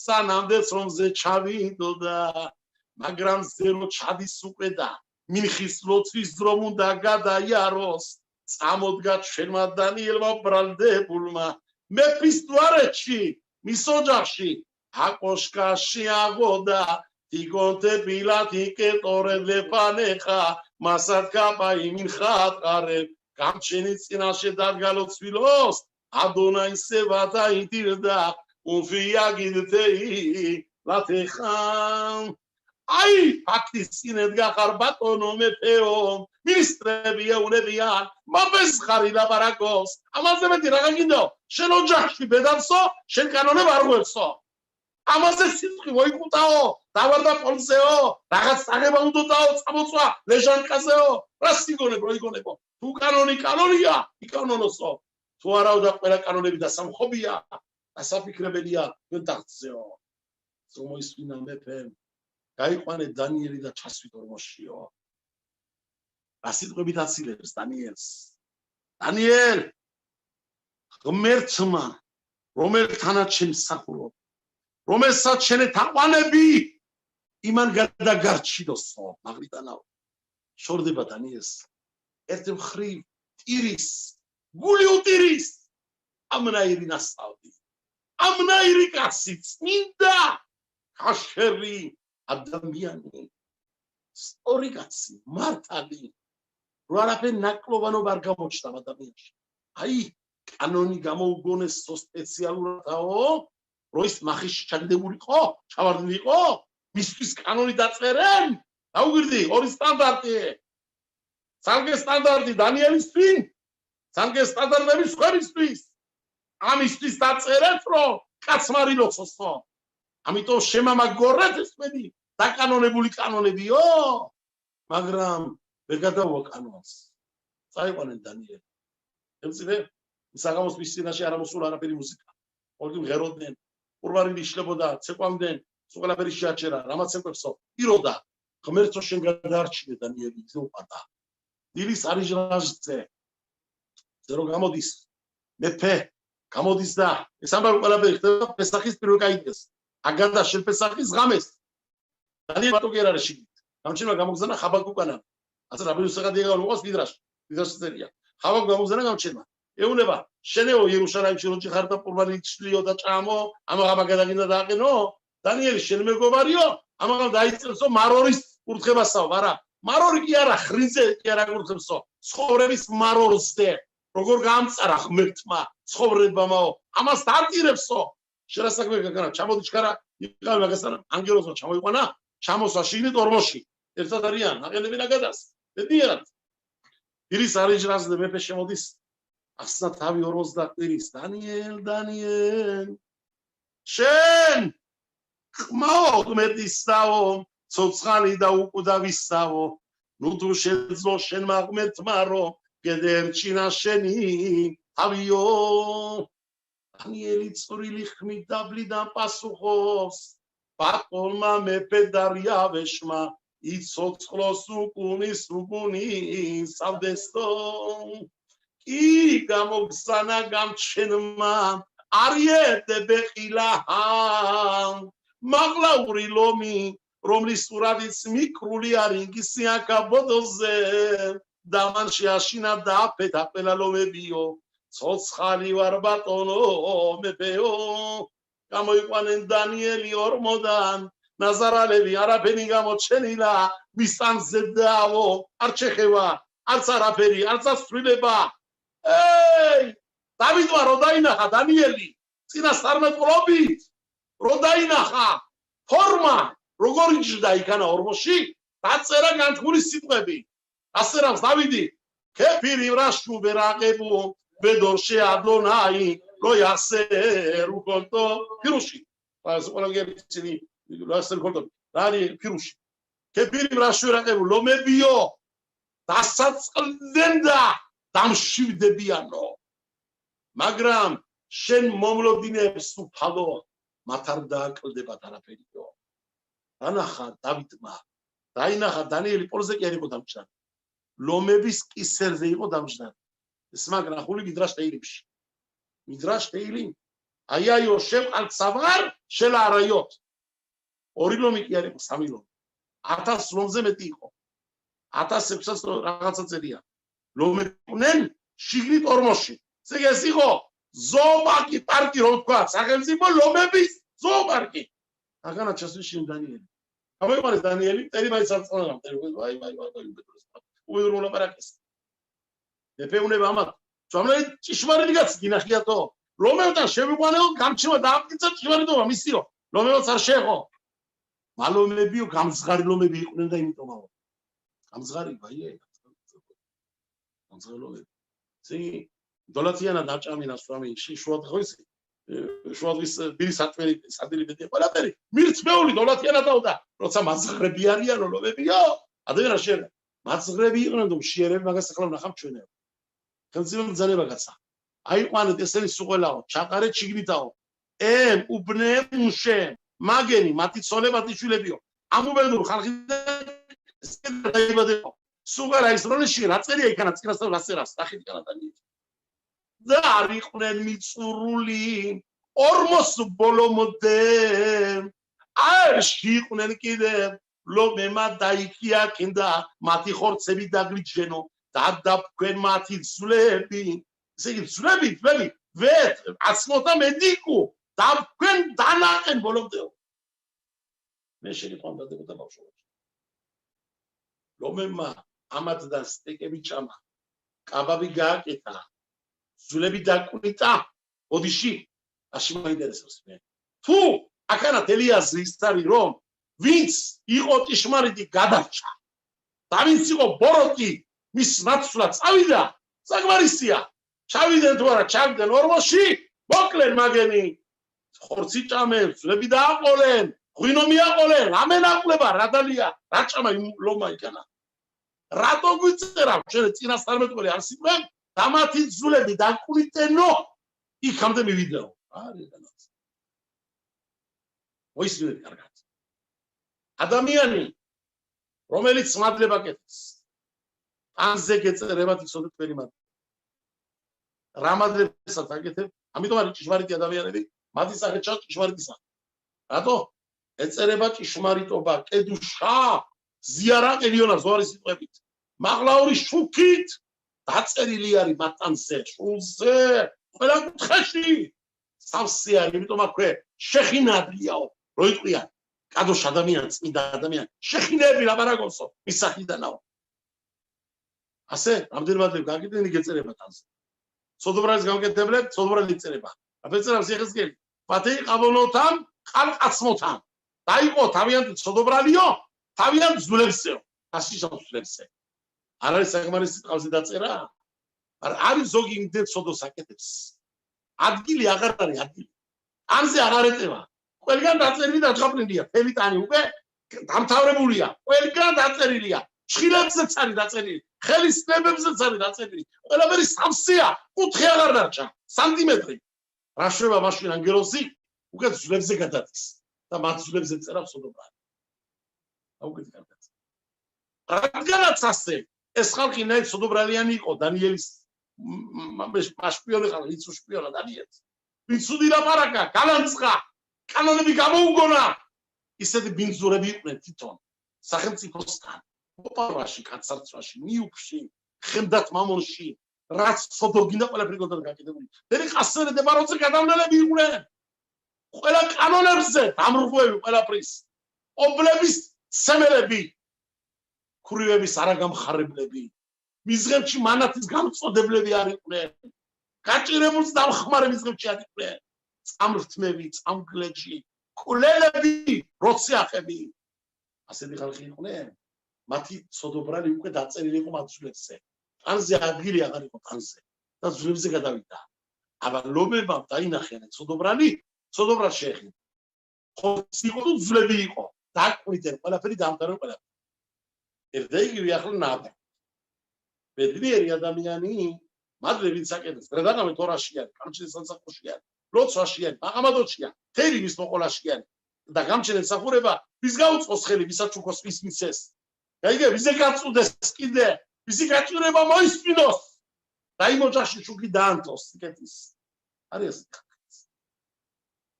A: სანამდეც რომზე ჩავიდოდა მაგრამ ზერო ჩადის უკვე და მინხის ლოცვის დრომ უნდა გადაიაროს წამოდგა ჩვენმა დანიელმა ბრალდებულმა მეფის დვარეთში მის ოჯახში აკოშკაში აღოდა თიგონთე ბილათი კეტორებზე ფანეხა მასად კაპაი მინხატყარე გამჩენის წინაშე დადგა ლოცვილოს ადონაისე ვადაიდირდა ufiyagidtei latexam ai faktis ineდგა ხარ ბატონო მეფეო მინისტრები ეუნებიან მაბეს ხარი ლაპარაკობს ამაზე მეტი რა გინდო შენ ოჯახში ბედავსო შენ კანონებ არ ღვევსო ამაზე სიტყვი მოიკუტაო დავარდა პოლზეო რაღაც აღება უნდაო წამოწვა ლეჟანკაზეო რა სიგონებ რო იგონებო თუ კანონია იკანონოსო თუ არავა და ყველა კანონები დასამხობია ასაფიქრებელია კონტაქტზეო ზომოისვინა მეფემ გაიყვანე დანიელი და ჩასვით ორმოშიო ასიტყვებით აცილებს დანიელს დანიელ ღმერთმა რომელთანაც შენ მსახურობ რომელსაც შენი თაყვანები იმან გადაგარჩიდოსო მაგრიტანაო შორდება დანიელს ერთ მხრივ ტირის გული უტირის ამნაირი ნასწავდი ამნაირი კაცი წმინდა ქაშერი ადამიანი სწორი კაცი მართალი რო არაფერი ნაკლოვანობა არ გამოჩნდა ადამიანში აი კანონი გამოუგონეს სპეციალურადაო რო ის მახიში ჩაგდებულიყო ჩავარდნილიყო მისთვის კანონი დაწერენ დაუგვირდი ორი სტანდარტი სამგე სტანდარტი დანიელისთვის სამგე სტანდარტები სხვებისთვის ამისთვის დაწერეთ რომ კაცმარილოხსო ამიტომ შემამაგორეთ ეს მედი დაკანონებული კანონებიო მაგრამ ვერ გადავა კანონს წაიყვანენ დანიელი ემცირე საგამოს მის წინაშე არ მოსულა არაფერი მუსიკა ორი მღეროდნენ ყურვარი იშლებოდა ცეკვამდენ სულაფერი შეაჩერა რამაც ეკებსო პიროდა ღმერთო შენ გადაარჩინე დანიელი ზეუპატა დილის არიჟრაჟზე ზერო გამოდის მეფე გამოდის და ეს ამბავი ყველაფერი ხდება პესახის პირველ კაიდეს აგანდა შენ პესახის ღამეს დანიელი ბატო კი არ არის შიგნით გამჩენა გამოგზანა ხაბაკუკანა ასე რაბინოს საღადია გაუყოს მიდრაში წერია ხაბაკ გამოგზანა გამჩენა ეუნება შენეო იერუსალიმში როჭი ხარ და ყურბანი ჩლიო და ჭამო ამაღამ გადაგინდა დააყენო დანიელი შენ მეგობარიო ამაღამ დაიწერსო მარორის კურთხებასაო არა მარორი კი არა ხრინზე კი არა კურთხებსო ცხოვრების მარორზე როგორ გამწარა ღმერთმა ცხოვრებამაო ამას დაპირებსო შერასაქმე გაგანა ჩამოდი ჩქარა იყავ მაგასთან ანგელოზო ჩამოიყვანა ჩამოსვა შიგნით ორმოში ერთად არიან აყენებინა გადას დედიერად ირის არიჯრასზე მეფე შემოდის ასნა თავი 50 კვირის დანიელ შენ ხმაო ღმერთისაო ცოცხალი და უკვდავისაო ნუ თუ შეძლო შენ მაღმერთმა რომ გედერჩინა შენი თავიო დანიელი წვრილი ხმით დაბლიდან პასუხობს ბატონმა მეფე დარიავეშმა იცოცხლოს უკუნის ავდესტო კი გამოგზანა გამჩენმა არიეთე ბეხილა მაღლაური ლომი რომლის სურათიც მიკრული არინგისია კაბოდოზე დამანში აშინა დააფეთა ყველა ლომებიო ცოცხალი ვარ ბატონო მეფეო გამოიყვანენ დანიელი ორმოდან ნაზარალები არაფერი გამოჩენილა მისანზე დაავო არ ჩეხევა არც არაფერი არც ასწრილება ეი დავიდმა რო დაინახა დანიელი წინასწარმეტყლობით რო დაინახა ფორმა როგორი ჯდა იქანა ორმოში დაწერა განთქმული სიტყვები ასე რამს დავიდი ქეფირი ვრაშუ ვერაყებუ ბედორში ადონაი როიასე რუკონტო ფირუში ეს ყველგან ცინი ლასერ კონტო რანი ფირუში ქეფირი ვრაშუ ვერაყებუ ლომებიო დასაწყლდნენ და დამშვიდებიანო მაგრამ შენ მომლოდინებს უფალო მათ არ დააკლდებათ არაფერიო ანახა დავიდმა დაინახა დანიელი პორზე კი არ იყო დამჭრალი ლომების კისერზე იყო დამჭრალი ეს მაგრა ხული მიდრაშ თეილიმში მიდრაშ თეილიმ აიაიო შემყალ სავარ შელა არაიოთ ორი ლომი კი არ იყო სამი ლომი 1000 ლომზე მეტი იყო 1600 რაღაცა წერია ლომებიყვნენ შიგნით ორმოში ეს იყო ზოოპარკი პარკი რო თქვა სახელმწიფო ლომების ზოოპარკი აგანა ჩასვიში დანიელი გამოიყვანეს დანიელი ტერი მაინც არ წონა ვაი უეუროლა პარაკეს ეფეუნება ამათ ძამლე ჭიშმარიტი კაცი გინახიათო ლომებთან შევიყვანეო გამჩნევა დაამტკიცა ჭიშმარიტობა მისიო ლომებიც არ შეეხო მალომებიო გამზღარი ლომები იყვნენ და იმიტომაო გამზღარი ვაიე გამზღარი ლომები ზე დოლათიანა დაჭამინა სვამი შუადღის ბირის ატვერი სადილი მეტი ყველაფერი მირწმეული დოლათიანა დაუდა როცა მაზღრები არიანო ლომებიო ადენა შეიძლება მაზღრები იყვნენ და მშიერები მაგას ახლა ვნახავ ჩვენეო ხელმძღვანელი მძანება გაცა აიყვანეთ ესენი სუყელაო ჩაყარეთ შიგნითაო ემ უბნემუშე მაგენი მათი ცოლებათი შვილებიო ამუბედურ ხალხი დაიბადებო სუყელა ისროლიში რა წერია იქანა წინასწარ რასერას ნახეთ იქანა დანიელი და არ იყვნენ მიწურული ორმოს ბოლომდე არ იყვნენ კიდე ლომემა დაიქიაკინდა მათი ხორცები დაგლიჩენო და დაფქვენ მათი ძვლები ესე იგი ძვლები ვეთ აცმოთა მედიკუ დაფქვენ დანაყენ ბოლომდეო მე შეიყვან დადებოდა ბავშვობაში ლომემა ამათ და სტეკები ჭამა კაბაბი გააკეთა ძვლები დაკვიტა ოდიში აში მაინტერესებს მე თუ აქანათ ელიაზი ის არის რომ ვინც იყო ჭიშმარიტი გადარჩა და ვინც იყო ბოროტი მის ნაცვლად წავიდა საკმარისია ჩავიდნენ თუ არა ჩავიდნენ ორმოში მოკლენ მაგენი ხორცი ჭამებს ძვლები დააყოლენ ღვინო მიაყოლენ რამე ნაყლება რა დალია რა ჭამა ლომა იქანა რატო გვიწერა ჩვენ წინასწარმეტყველი არ სიტყვებ და მათი ძვლები დაკვიტენო იქამდე მივიდაო არის განაც მოისმინეთ კარგად ადამიანი რომელიც მადლება კეთებს ანზე გეწერებათ იცოდეთ თქვენი მადლება რა მადლებსაც აკეთებ ამიტომ არის ჭიშმარიტი ადამიანები მათი სახე ჭიშმარიტისა რატო ეწერება ჭიშმარიტობა კედუშა ზიარა ყელიონა ზოარი სიტყვებით მაღლაური შუქით დაწერილი არის მათანზე შულზე ყველა კუთხეში სავსე არის იმიტომ აქვე შეხინადლიაო რო იყვიან კადოშ ადამიანს წმინდა ადამიანი შეხინები ლაბარაკოსო მის საქმიდანაო ასე რამდენი მადლები გაგიდნენ გეწერება თანზე სოდობრალის გამკეთებლებ სოდობრალი წერება აბეწერავს ეხესგელი ფათი ყაბონოთან ყალყაცმოთან დაიყო თავიანთი სოდობრალიო თავიანთ ძვლებსეო ასე შემსვლებსე არ არის საკმარისი ტყავზე დაწერა არის ზოგი იმდენ სოდოს აკეთებს ადგილი აღარ არის ადგილი ამზე აღარ ეტევა ყველგან დაწერილი და ჩხაპლილია ფელიტანი უკვე დამთავრებულია ყველგან დაწერილია ჩხილებზეც არის დაწერილი ხელის ნებებზეც არის დაწერილი ყველაფერი სამსია კუთხე აღარ დარჩა სანტიმეტრი რა შევა მაშინ ანგელოზი უკვე ძვლებზე გადადის და მათ ძვლებზე წერავს სოდობრალი აუგეთ კარგად რადგანაც ასე ეს ხალხი ნაირ სოდობრალიანი იყო დანიელის მაშპიონი ხალხი ვინც უშპიონა დანიელს ვინც უდი ლაპარაკა განანცხა კანონები გამოუგონა ისეთი ბინძურები იყვნენ თვითონ სახელმწიფოსთან ოპარაში კაცარცვაში მიუქში ხემდათ მამონში რაც სოდოგინდა ყველაფერი გონდა გაკიდებული დერი ყასერე დებაროზე გადამნელები იყვნენ ყველა კანონებზე დამრღვევი ყველაფრის ობლების სემელები ქურივების არაგამხარებლები მიზღებში მანათის გამწოდებლები არ იყვნენ გაჭირებულს დამხმარე მიზღებში არ იყვნენ წამრთმები წამგლეჯი კულელები როციახები ასეთი ხალხი იყვნენ მათი სოდობრალი უკვე დაწერილი იყო მათ ძვლებზე ტანზე ადგილი აღარ იყო ტანზე და ძვლებზე გადავიდა აბა ლომებმა დაინახეს სოდობრალს შეეხი ხო იყო თუ ძვლები იყო დაკვირდნენ ყველაფერი დამთავრდა ყველაფერი ერთა იგივე ახლა ნაბა ბედნიერი ადამიანი მადლებით საკეთებს დრადანავე თორაში არის გამჩენილ სამსახურში არის ლოცვაში არის ბაღამადოში არის თერი მის მოყოლაში არის და გამჩენილ სახურება ვის გაუწყოს ხელი ვისაც უქოს ვის მიცეს გაიგე ვიზე გაწუდეს კიდე ვისი გაჭირება მოისმინოს და იმ ოჯახში შუქი დაანთოს სიკეთის არის ეს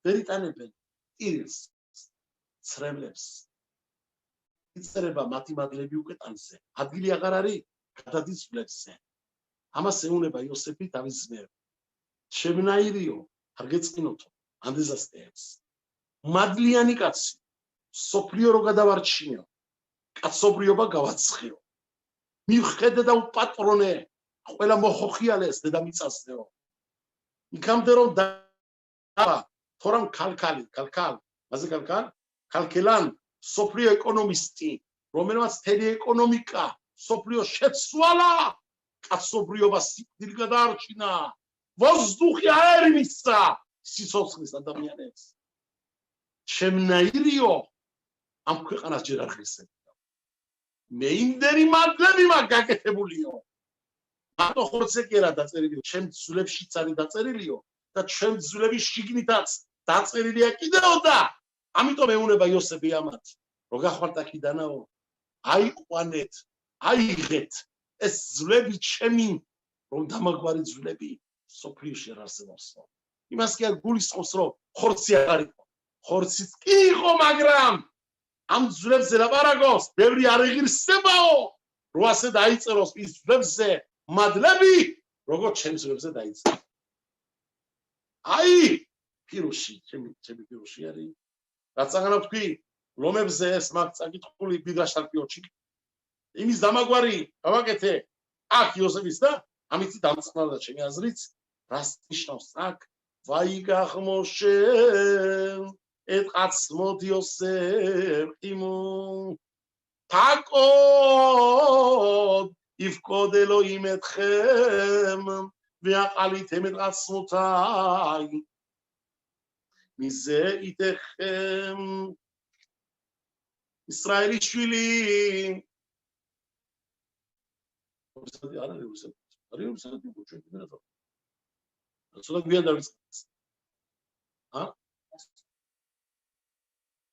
A: ვერიტანებენ ირს ცრემლებს იწერება მათი მადლები უკვე ტანზე ადგილი აღარ არის გადადის ფლექსზე ამას ეუნება იოსები დავის ძმები შემნაირიო არ გეწყინოთო ანდეზასტეებს მადლიანი კაცი სოფლიო რო გადავარჩინო კაცობრიობა გავაცხიო მივხედე და უპატრონე ყველა მოხოხიალეს დედამიწასეო იქამდე რომ და თორამ ქალქალ მასე ქალქელან სოფლიო ეკონომისტი რომელმაც თელი ეკონომიკა სოფლიო შეცვალა კაცობრიობა სიკვდილ გადაარჩინა ვოზდუხი აერი მისცა სიცოცხლის ადამიანებს შემნაირიო ამ ქვეყანას ჯერ არ ხისებდა მე იმდენი მადლები მაგ გაკეთებულიო მარტო ხორცე კი არა დაწერილიო ჩემ ძვლებშიც არის დაწერილიო და ჩემ ძვლების შიგნითაც დაწერილია კიდევ და ამიტომ ეუნება იოსები ამათ რო გახვალთ აქიდანაო აიყვანეთ აიღეთ ეს ძვლები ჩემი რომ დამაგვარი ძვლები სოფლიოში არ არსებობსო იმას კი არ გულისხმობს რომ ხორცი არ იყო ხორციც კი იყო მაგრამ ამ ძვლებზე ლაპარაკობს ბევრი არ იღირსებაო რო ასე დაიწეროს ის ძვლებზე მადლები როგორც ჩემ ძვლებზე დაიწერა აი პირუში ჩემი პირუში არის რაც აღარა თქვი ლომებზე ეს მაგ წაკითხული ბიგაშარპიოჩი იმის დამაგვარი გავაკეთე აქ იოსების და ამით დამწყნარდა ჩემი აზრით რას ნიშნავს აქ ვაიგახ მოშე ეტყაც მოდიოსებ იმუ თაკოდ იფკოდელო იმეთხემ ვიაყალით ემეტყაც მუთაი მიზე იტეხემ ისრაელის შვილი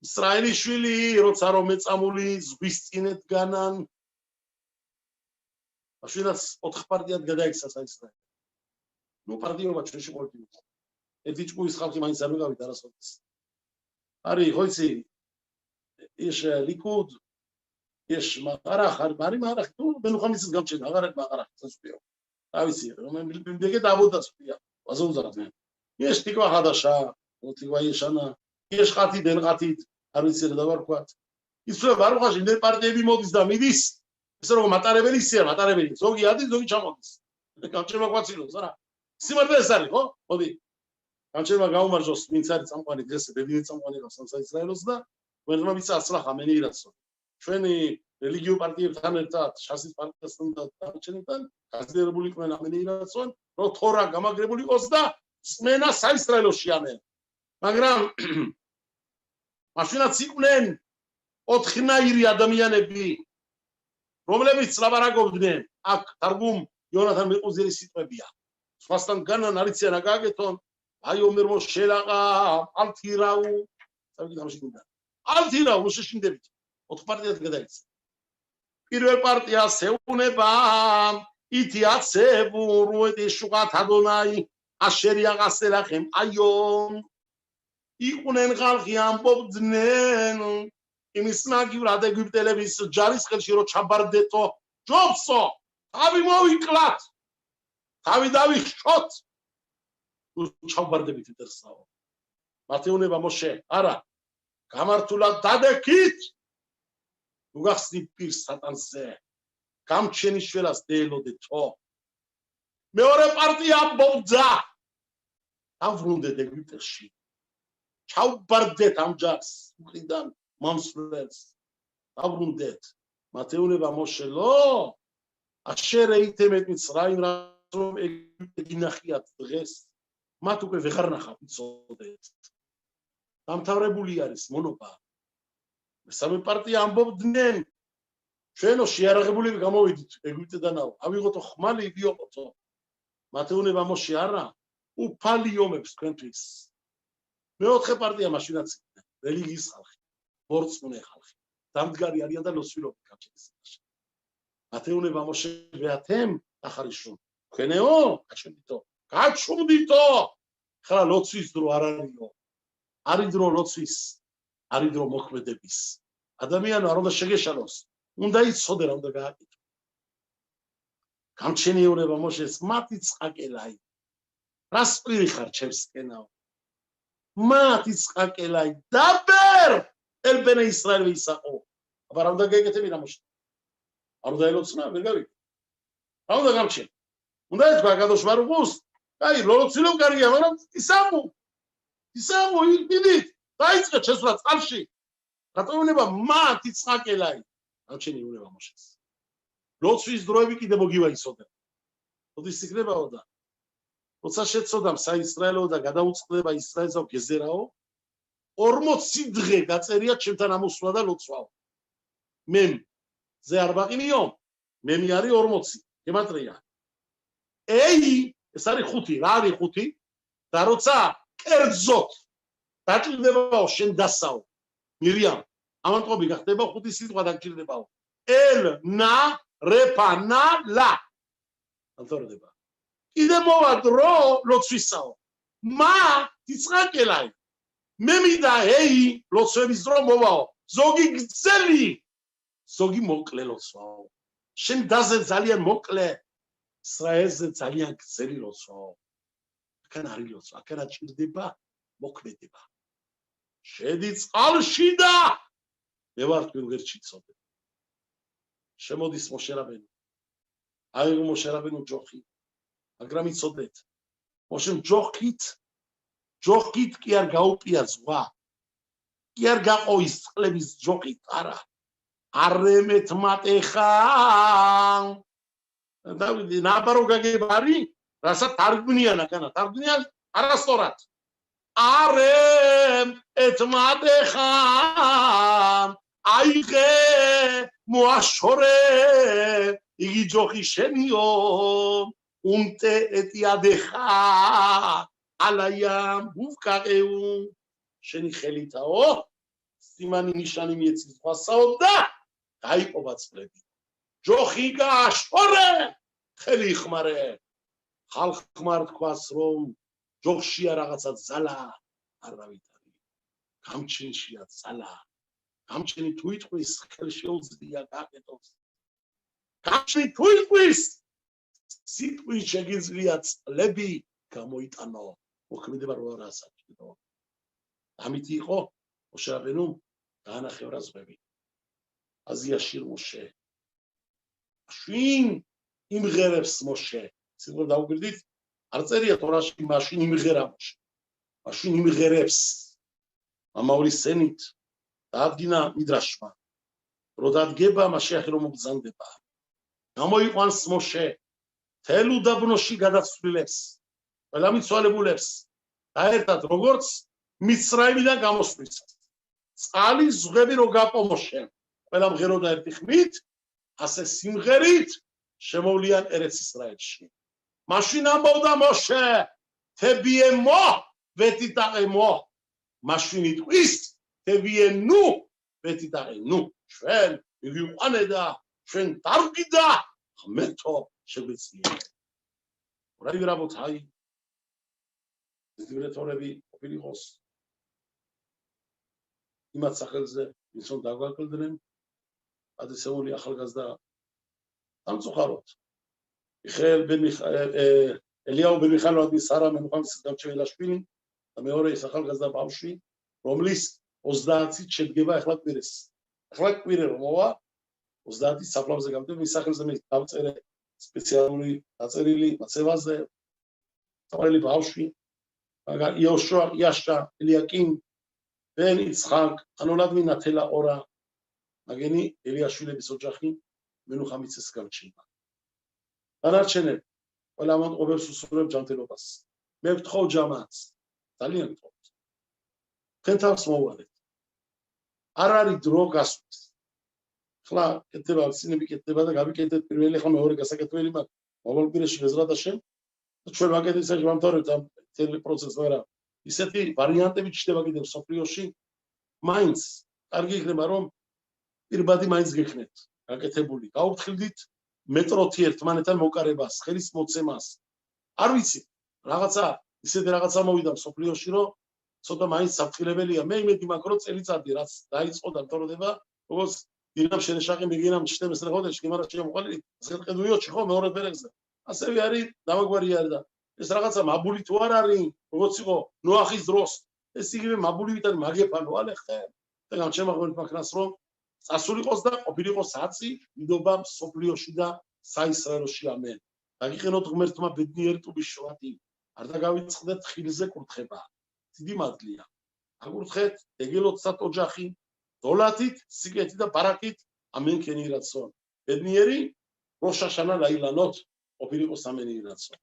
A: ისრაელის შვილი როცა რომ მეწამული ზღვის წინეთ განან მაშინაც 4 პარტიად გადაიქცა საისრაელო ნუ პარტიობა ჩვენში ყოლით ერთი ჭკუის ხალხი მაინც არ მიგავით არასოდეს არის ხო იცი ის ლიკუდ ის მაგარახ არის მაგარახ თუ ბენუხამის გამჩენა აგარაკ მაგარახ წესპიო ავიცი რომ მეგე დაბოდასპია ვაზოუზარდენ ის თიკვა ხადაშა თიკვა ისანა ის ხათი დენ ხათით არ ვიცი რა დავარქვათ ისე ბარუხაში ნე პარტიები მოდის და მიდის ესე რომ მატარებელი ისეა მატარებელი ზოგი ადის ზოგი ჩამოდის გამჩენა გვაცილოს არა სიმართლე ეს არის ხო მოდი გამჩენა გაუმარჯოს ვინც არის წამყვანი დღეს ბედნიერი წამყვანი გავს საისრაელოს და ვერმა მიწასლა ხამენეირაცო ჩვენი რელიგიურ პარტიებთან ერთად შასის პარტიასთან და დარჩენებთან გაზიარებული იყვნენ ამენეირაცონ რომ თორა გამაგრებული იყოს და წმენა საისრაელოში ამენ მაგრამ მაშინაც იყვნენ ოთხნაირი ადამიანები რომლებიც ლაბარაკობდნენ აქ თარგუმ იონათან მეყუზერის სიტყვებია სხვასთან განან არიციან რა გააკეთონ აი ომერმო შელაყა ალთირაუ სამი გამშინდა ალთირაუ შეშინდებით 4 პარტიად გადაიქცა პირველ პარტიას ეუნება ითიაცებუ რუედი შუყათ ადონაი აშერია გასელახემ აიო იყვნენ ხალხი ამბობდნენ იმის ნაგივრად ეგვიპტელების ჯარის ხელში რომ ჩაბარდეთო ჯობსო თავი მოვიკლათ თავი დავიხშოთ ჩავბარდებით იტერსაო მათეუნება მოშე არა გამართულად დადექით უგახსნით პირს სატანზე გამჩენიშველას დეელოდეთო მეორე პარტია ამბობდა ავრუნდეთ ეგვიპტეში ჩავბარდეთ ამ ჯარს უკრიდან მამსვლელს ავრუნდეთ მათეუნება მოშელო აშერე ითემეთ მიცრაიმ რომ ეგვიპტე გინახიათ დღეს მათ უკვე ვეღარ ნახავთ იცოდეთ დამთავრებული არის მონობა მესამე პარტია ამბობდნენ ჩვენო შეარაღებულები გამოვიდით ეგვიპტედანაო ავიღოთ ხმალი ვიოყოთო მათეუნება მოშე არა უფალი ომებს თქვენთვის მეოთხე პარტია მაშინაც რელიგიის ხალხი მორწმუნე ხალხი დამდგარი არიან და ლოცვილობენ გამჩენისაში მათეუნება მოშე ვეათემ ახარიშო თქვენეო გაჩუმდითო ხლა ლოცვის დრო არ არისო არის დრო ლოცვის არის დრო მოქმედების ადამიანი არ უნდა შეგეშალოს უნდა იცოდე რა უნდა გააკეთო გამჩენიურება მოშეს მათი წყაკელაი რას ყვირი ხარ ჩემსკენაო მათი წყაკელაი დაბერ ელბენე ისრაელი ისაყო აბა რა უნდა გაეკეთები რა მოშე არ უნდა ელოცნა ვერ გავიგე რა უნდა გამჩენ უნდა ეთქვა კადოშ ბარუხუს აი ლოცილობ კარგია მაგრამ ისამუ იდით დაიწყე შესვლა წყალში რატოუნება მათი წყაკელაი გამჩენიურება მოშეს ლოცვის დროები კიდე მოგივა ისოდე მოდის იქნებაო და როცა შეცოდამ საისრაელო და გადაუწყდება ისრაელსა გეზერაო 40 დღე გაწერია ჩემთან ამოსვლა და ლოცვაო მემ ზე არ ბაყინიო მემი არის 40 გემატრია ეი ეს არის 5 რა არის 5 და როცა კერძოთ დაჭირდებაო შენ დასაო მირიამ ამანტყობი გახდება 5 სიტყვა დაჭირდებაო ელ ნა რეფა ნა ლა ანთორდება კიდე მოვა დრო ლოცვისაო მა იცხაკელაი მე მინდა ეი ლოცვების დრო მოვაო ზოგი გძელი ზოგი მოკლე ლოცვაო შენ დაზე ძალიან მოკლე ისრაელზე ძალიან გძელი ლოცვაო აქან არის ლოცვა აქან ჭირდება მოქმედება შედი წყალში და მე ვარ თქვენ ვერჩი წოდე შემოდის მოშე რაბენი აი მოშე რაბენო ჯოხი მაგრამ იცოდეთ მოშენ ჯოხით კი არ გაუპია ზღვა კი არ გაყოვის წყლების ჯოხით არა არემეთ მატეხა დავიდი ნაბარო გაგებარი რასაც თარგმნიან აქანა თარგმნიან არასწორად არემეთ მატეხა აიღე მოაშორე იგი ჯოხი შენიო უმტე ეტიადეხა ალაიამ უბკაყეუ შენი ხელითაო სიმანი ნიშანი მიეცის ზღვასაო და გაიყოფა წყლები ჯოხი გააშორე ხელი იხმარე ხალხმა თქვას რომ ჯოხშია რაღაცა ძალა არავით არის გამჩენშია ძალა გამჩენი თუ იტყვის ხელ შეუძლია გაკეთოს გამჩენი თუ იტყვის სიტყვის შეგიძლია წყლები გამოიტანო მოქმედება რა რასაჭირო ამით იყო მოშე რაბენუმ დაანახევრა ზღვები აზიაში მოშე მაშინ იმღერებს მოშე სიტყვა დაუგვირდით არ წერია თორაში მაშინ იმღერა მოშე მაშინ იმღერებს ამაური სენით დაადგინა მიდრაშმა რო დადგება მაშინ რომ მოგზანდება გამოიყვანს მოშე თელ უდაბნოში გადაცვლილებს ყველა მიცვალებულებს დაერთად როგორც მიცრაიმიდან გამოსვლისას წყალი ზღვები რო გაპომოშე ყველა მღეროდა ერთი ხმით ასე სიმღერით შემოვლიან ერეთ ისრაელში მაშინ ამბობდა მოშე თებიემო ვეთიტაყემო მაშინ იტყვის თებიენუ ვეთიტაყენუ ჩვენ მივიყვანე და ჩვენ დარგიდა ღმერთო შეგვეციე ვრაი რაბოთაი დირექტორები ყოფილიყოს იმათ სახელზე ვინც რომ დაგვაკლდნენ ადრესეული ახალგაზრდა სამწუხაროდ მიხეილ ბენ ელიაუ ბენ მიხეილოვის სარა მენუხამის დამჩეველაშვილი და მეორე ის ახალგაზრდა ბავშვი რომლის 30-ით შედგება ახლა კვირე რომ მოვა 30-ით საფლავზე გამდგება მის სახელზე მე დავწერე სპეციალური დაწერილი მაცევაზე თაველი ბავშვი მაგრამ იოშუა იაშა ელიაკიმ ბენ იცხაკ ანოლადმინა თელა ორა მაგენი ელიაშვილების ოჯახი მენუხამიცის გამჩნდა დანარჩენები ყველა მომწყობებს უსურვებ ჯანმრთელობას მე ვთხოვ ჯამათს ძალიან ვთხოვთ თქვენ თავს მოვuadეთ არ არის დრო გასვლის ხლა კეთება ცინები კეთდება და გავიკეთეთ პირველი ხა მეორე გასაკეთებელი მაგრამ მოვალ კვირაში ბეზრად შენ ჩვენ ვაკეთეთ ეს ვამთავრებთ ამ თელ პროცესს მაგრამ ისეთი ვარიანტები ჩნდება კიდევ სოფლიოში მაინც კარგი იქნება რომ პირბადი მაინც გექნეთ გაკეთებული გაუფრთხილდით მეტროთი ერთმანეთთან მოკარებას ხელის მოცემას არ ვიცი რაღაცა ისეთი რაღაცა მოვიდა სოფლიოში რომ ცოტა მაინც საფრთხილებელია მე იმედი მაქვს რომ წელიწადი რაც დაიწყო და მთავრდება როგორც დინამ შენეშაყი მიგინამ 12 ხოდეში იმარა შემოყალი ზეთყედუიოჩი ხო მეორე ფერებზე ასევე არის დამაგვარი არის და ეს რაღაცა მაბული თუ არ არის როგორც იყო ნოახის დროს ეს იგივე მაბულივიდან მაგეფანო ალეხე და გამჩემაღმერთ მაქნას რომ წასულიყოს და ყოფილიყოს აცი დიდობა სოფლიოში და საისრაელოში ამენ დაგიყენოთ ღმერთმა ბედნიერი ტუბის შოვატი არ დაგავიწყდეთ ხილზე კურთხება დიდი მადლია აგურთხეთ ეგელოცად ოჯახი დოლათით სიკეთით და ბარაკით ამენ ქენი რაცონ ბედნიერი როშაშანა ლაილანოთ ყოფილიყოს ამენი რაცონ